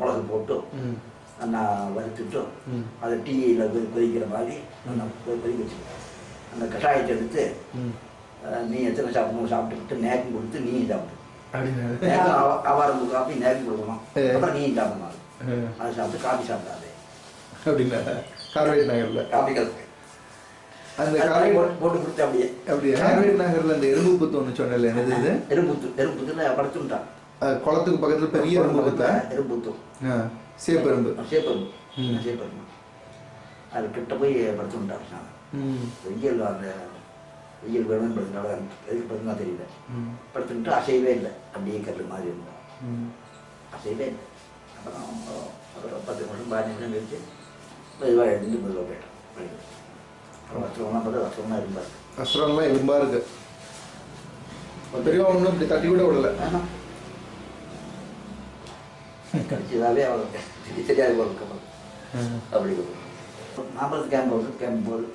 மிளகு போட்டு நல்லா வறுத்துட்டு அதை டீயில் கொதிக்கிற மாதிரி நல்லா கொதிக்க வச்சுருக்கேன். அந்த கஷாயத்தை எடுத்து நீ எத்தனை சாப்பிடணும் சாப்பிட்டுக்கிட்டு நேக்கம் கொடுத்து நீயும் சாப்பிடு. ஆவாரம் காப்பி நேக்கம் கொடுக்கணும். அப்புறம் நீயும் சாப்பிடணும். அதை சாப்பிட்டு காப்பி சாப்பிடாது அப்படின்னா கார்வேட் நகரில் காப்பிகள் அந்த போட்டு கொடுத்து அப்படியே கார்வேட் நகரில் அந்த எறும்பு புத்து ஒன்று சொன்னல என்னது இது? எறும்புத்துல படுத்துட்டான். குளத்துக்கு பக்கத்தில் பெரிய எறும்பு புத்தா? எறும்புத்து சேப்பெரும்பு. சேப்பெரும்பு அது கிட்ட போய் படுத்துட்டான். வெயில் அந்த வெயில் வேணும்னு படுத்துனால எதுக்கு படுத்துனா தெரியல. படுத்துட்டு அசையவே இல்லை. அப்படியே கல் மாதிரி இருந்தோம். அசையவே இல்லை. அப்புறம் ஒரு 10 நிமிஷம் 15 நிமிஷம் கழிச்சு மெதுவாக எழுந்து மெதுவாக போயிட்டோம். வஸ்திரம்லாம் பார்த்தா வஸ்திரம்லாம் இருப்பார். வஸ்திரம்லாம் எலும்பா இருக்கு. பெரியவா ஒன்றும் இப்படி தட்டி கூட விடல. கடிச்சதாலே அவளுக்கு தெரியாது போல அப்படி நாற்பது கேம்ப் போது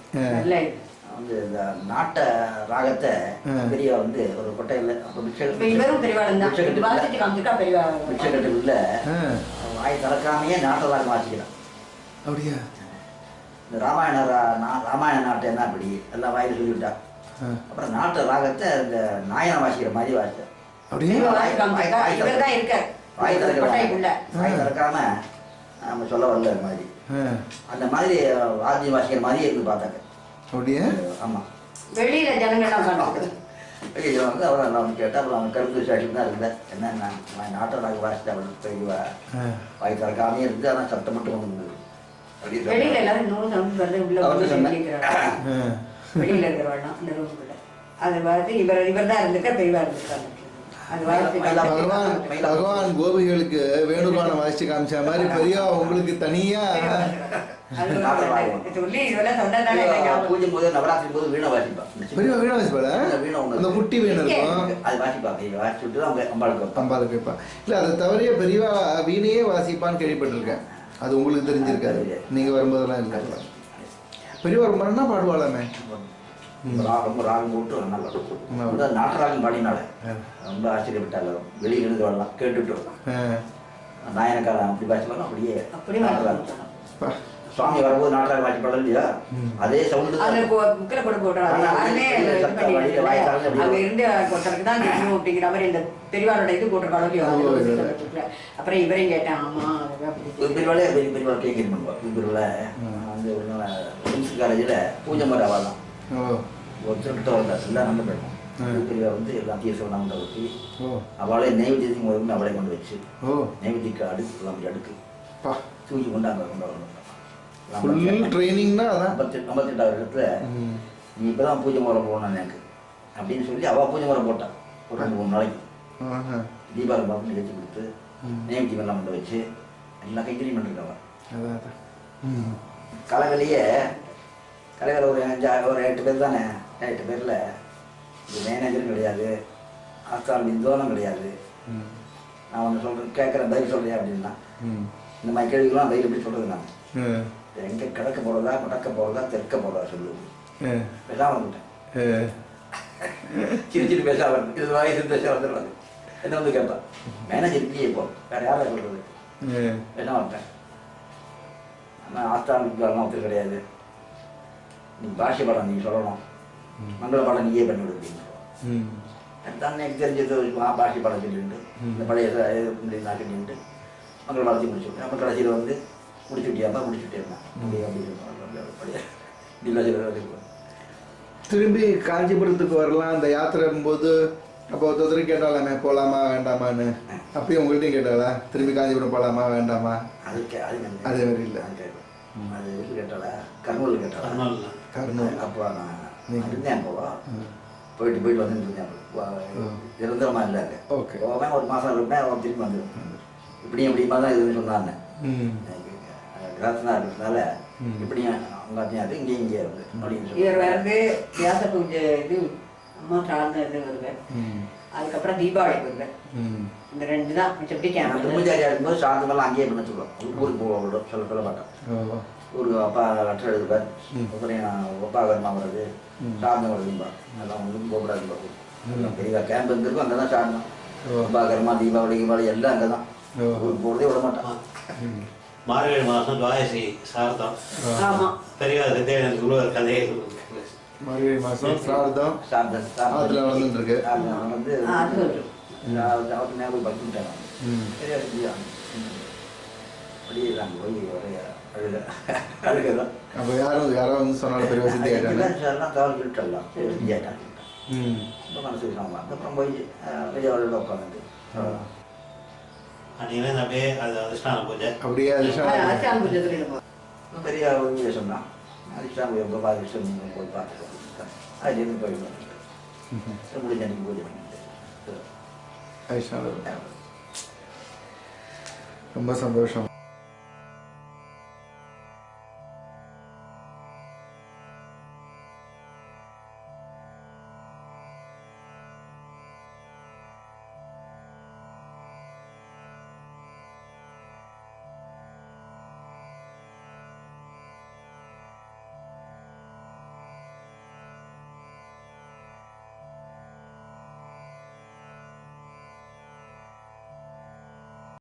வந்து இந்த நாட்ட ராகத்தை பெரிய வந்து ஒரு கொட்டையில் மிச்சக்கட்டுல வாய் திறக்காமையே நாட்ட ராகம் வாசிக்கிறான். அப்படியா? இந்த ராமாயண நாட்டை என்ன அப்படி எல்லாம் வாயில் சொல்லிவிட்டா. அப்புறம் நாட்டு ராகத்தை இந்த நாயனம் வாசிக்கிற மாதிரி வாசித்தேன். அப்படியே வாய் திறக்காம நம்ம சொல்ல வரல மாதிரி அந்த மாதிரி வாத்தியம் வாசிக்கிற மாதிரி இருந்து பார்த்தாங்க. அப்படியே? ஆமாம். வெளியில ஜனங்கள்லாம் வெளியில் வந்து அவரை நான் கேட்டால் அப்புறம் அவங்க கருத்து சாட்சியம் தான் இருந்தேன். என்ன நான் நாட்டராக வாசித்தேன் அவளுக்கு தெரியவா வாய் திறக்காமே இருந்து ஆனால் சத்தம் மட்டும் வந்து வெளியில எல்லாரும் உள்ள வெளியில இருக்கிறவாள்லாம் இந்த ரூமுக்குள்ள அது வந்து இவர் தான் இருந்துக்க பெரியவா இருந்திருக்காங்க. பகவான் கோபிகளுக்கு வேணுகானம் வாசிச்சு காமிச்ச மாதிரி பெரிய உங்களுக்கு தனியா பூஜை போது நவராத்திரி போது வீணை வாசிப்பா. பெரிய வீணை வாசிப்பாள? அந்த குட்டி வீணை இருக்கும் அது வாசிப்பா. வாசிச்சுட்டு அவங்க அம்பாளுக்கு வைப்பா. இல்ல அதை தவிர பெரியவா வீணையே வாசிப்பான்னு கேள்விப்பட்டிருக்கேன். அது உங்களுக்கு தெரிஞ்சிருக்காது. நீங்க வரும்போதெல்லாம் இருக்காது. பெரியவா ரொம்ப என்ன பாடுவாளாமே? ரொம்ப ராகம் போட்டு நல்லா நாட்டு ராகம் பாடினால ரொம்ப ஆச்சரியப்பட்டாங்க. வெளியில் இருந்து வரலாம் கேட்டுட்டு நாயனக்காரன் அப்படி பாய்ச்சி அப்படியே நாட்டு ராகம். சுவாமி வரும்போது நாட்டு ராகம் பாய்ச்சி பாடல இல்லையா? அதே சவுண்டு அப்படிங்கிற மாதிரி இந்த பெரியவாரோட இது போட்டிருக்காங்க. அப்புறம் இவரையும் கேட்டேன். ஆமா பெரியவாளே பெரியவாள் கேட்க பண்ணுவா. பெரியவாளை வந்து காலேஜில் பூஜை மாதிரி ஆவாதான் ஒருத்தர்கிட்ட வந்தார். எல்லாம் நல்ல போயிடும். பெரியவா வந்து எல்லாம் தீர்சம் நம்ம ஊற்றி அவளே நைவேத்தியத்துக்கு முதல்ல அவளே கொண்டு வச்சு நைவேத்தியக்கு அடுக்கலாம் அடுக்கு தூக்கி கொண்டு அங்கே கொண்டு வரணும். 58வது இடத்துல நீ இப்போ தான் பூஜை முறை போகணும் எனக்கு அப்படின்னு சொல்லி அவள் பூஜை முறை போட்டான். ஒரு 2-3 நாளைக்கு தீபாவளி பார்த்து நிகழ்ச்சி கொடுத்து நைவேத்தியம் எல்லாம் கொண்டு வச்சு எல்லாம் கைத்தறியும் பண்ணிருக்காங்க. கலைகளையே கலைகள் ஒரு 8 பேர் தானே. 8 பேரில் இது மேனேஜரும் கிடையாது, ஆஸ்தான வித்வானும் கிடையாது. நான் ஒன்று சொல்கிறேன் கேட்குறேன் பதில் சொல்கிறேன் அப்படின்னா இந்த மாதிரி கேள்விகள்லாம் பதில் எப்படி சொல்கிறது நான் எங்கே கிழக்க போகிறதா முடக்க போகிறதா தெற்க போகிறதா சொல்லுவோம். பேசாமல் வந்துட்டேன். சிரிச்சிட்டு பேச வருது. இது வயசு பேச வந்துடுவாங்க. என்ன வந்து கேட்பான், மேனேஜர் இல்லையே இப்போ, வேறு யாரை சொல்கிறது? பேசாமல் வந்துட்டேன். ஆனால் ஆஸ்தானுக்கு வரலாம் ஒருத்தர் கிடையாது. நீ பாஷை பாடம் நீ சொல்லணும், மங்கள பாடம் நீயே பண்ணி விடுவீங்க. தான் எனக்கு தெரிஞ்சது பாஷை பாடம் சொல்லிட்டு இந்த பழைய நான் கட்டிட்டு மங்கள பாடத்தை முடிச்சு விட்டேன். அப்போ கடைசியில் வந்து முடிச்சு விட்டியாப்பா, முடிச்சு விட்டேன் அப்படின்னு பழைய இல்லை. திரும்பி காஞ்சிபுரத்துக்கு வரலாம் அந்த யாத்திரை போது அப்போ ஒருத்தர் கேட்டாலாமே போகலாமா வேண்டாமான்னு, அப்பயும் உங்கள்கிட்டையும் கேட்டாளா திரும்பி காஞ்சிபுரம் போகலாமா வேண்டாமா? அதுக்கு அதே மாதிரி இல்லை. அது இது கேட்டாளா, கர்னூல் கேட்டாளா? கர்னூல். அப்போ நான் இருந்தேன் போவா, போயிட்டு வந்துட்டு இருந்தேன். நிரந்தரமாக இல்லை. ஓகே. போவேன், ஒரு மாதம் இருப்பேன், திரும்பி வந்துடும். இப்படிமா தான் இதுன்னு சொன்னாங்க. கிராசனாக இருக்கிறதுனால இப்படியும் அவங்க அது இங்கே வந்து அப்படின்னு சொல்லி இவர் வந்து வியாச பூஜை இது அம்மா சார்ந்த இது வருவேன். அதுக்கப்புறம் தீபாவளிக்கு வருவேன். இந்த 2 தான் மிச்சப்படி கேமரா. திருமஞ்சாரியாக இருக்கும்போது சாயந்தரம் அங்கேயே பண்ண சொல்லுவோம். ஊருக்கு போவோம், சொல்ல மாட்டோம். ஊருக்கு அப்பா லெட்டர் எழுதுவார், அப்புறம் அப்பா வருமா வருது, சாதனம் வருதும்பா, அதெல்லாம் ஒன்றும் போகக்கூடாது. பெரிய கேம்ப் இருந்திருக்கும், அங்கே தான் சாதனம். அப்பா கர்மா தீபாவளி எல்லாம் அங்கே தான். ஊருக்கு போகிறதே விட மாட்டான். மார்கழி மாதம் துவாயசி சார்த்தம். ஆமாம், பெரியவாதத்தை எனக்கு உள்ள கதையை மார்கழி மாதம் சார்த்தம் அதில் வந்துருக்கு. வந்து அவருக்கு ஞாபகம் படுத்துட்டாங்க. சரியா அப்படியே நாங்கள் போய் ஒரே அழுகதான். அப்போ யாரோ வந்து சொன்னாலும் பெரிய வசதி சார்லாம் தவறு சொல்லிட்டலாம். கேட்டாங்க ரொம்ப மனசுக்கு சாமா. அப்புறம் போய் பெரியவர்கள் உட்காந்துட்டு அன்னைக்கு அப்படியே அது அதிஷ்டான பூஜை. அப்படியே அதிஷ்டான பூஜை பெரிய ஒரு சொன்னான். அதிஷ்டான பூஜை ரொம்ப அதிஷ்டம் நீங்கள் போய் பார்த்துக்கோங்க. அதுலேருந்து போய் முடிஞ்ச அன்னைக்கு பூஜை பண்ணிட்டு ரொம்ப சந்தோஷம்.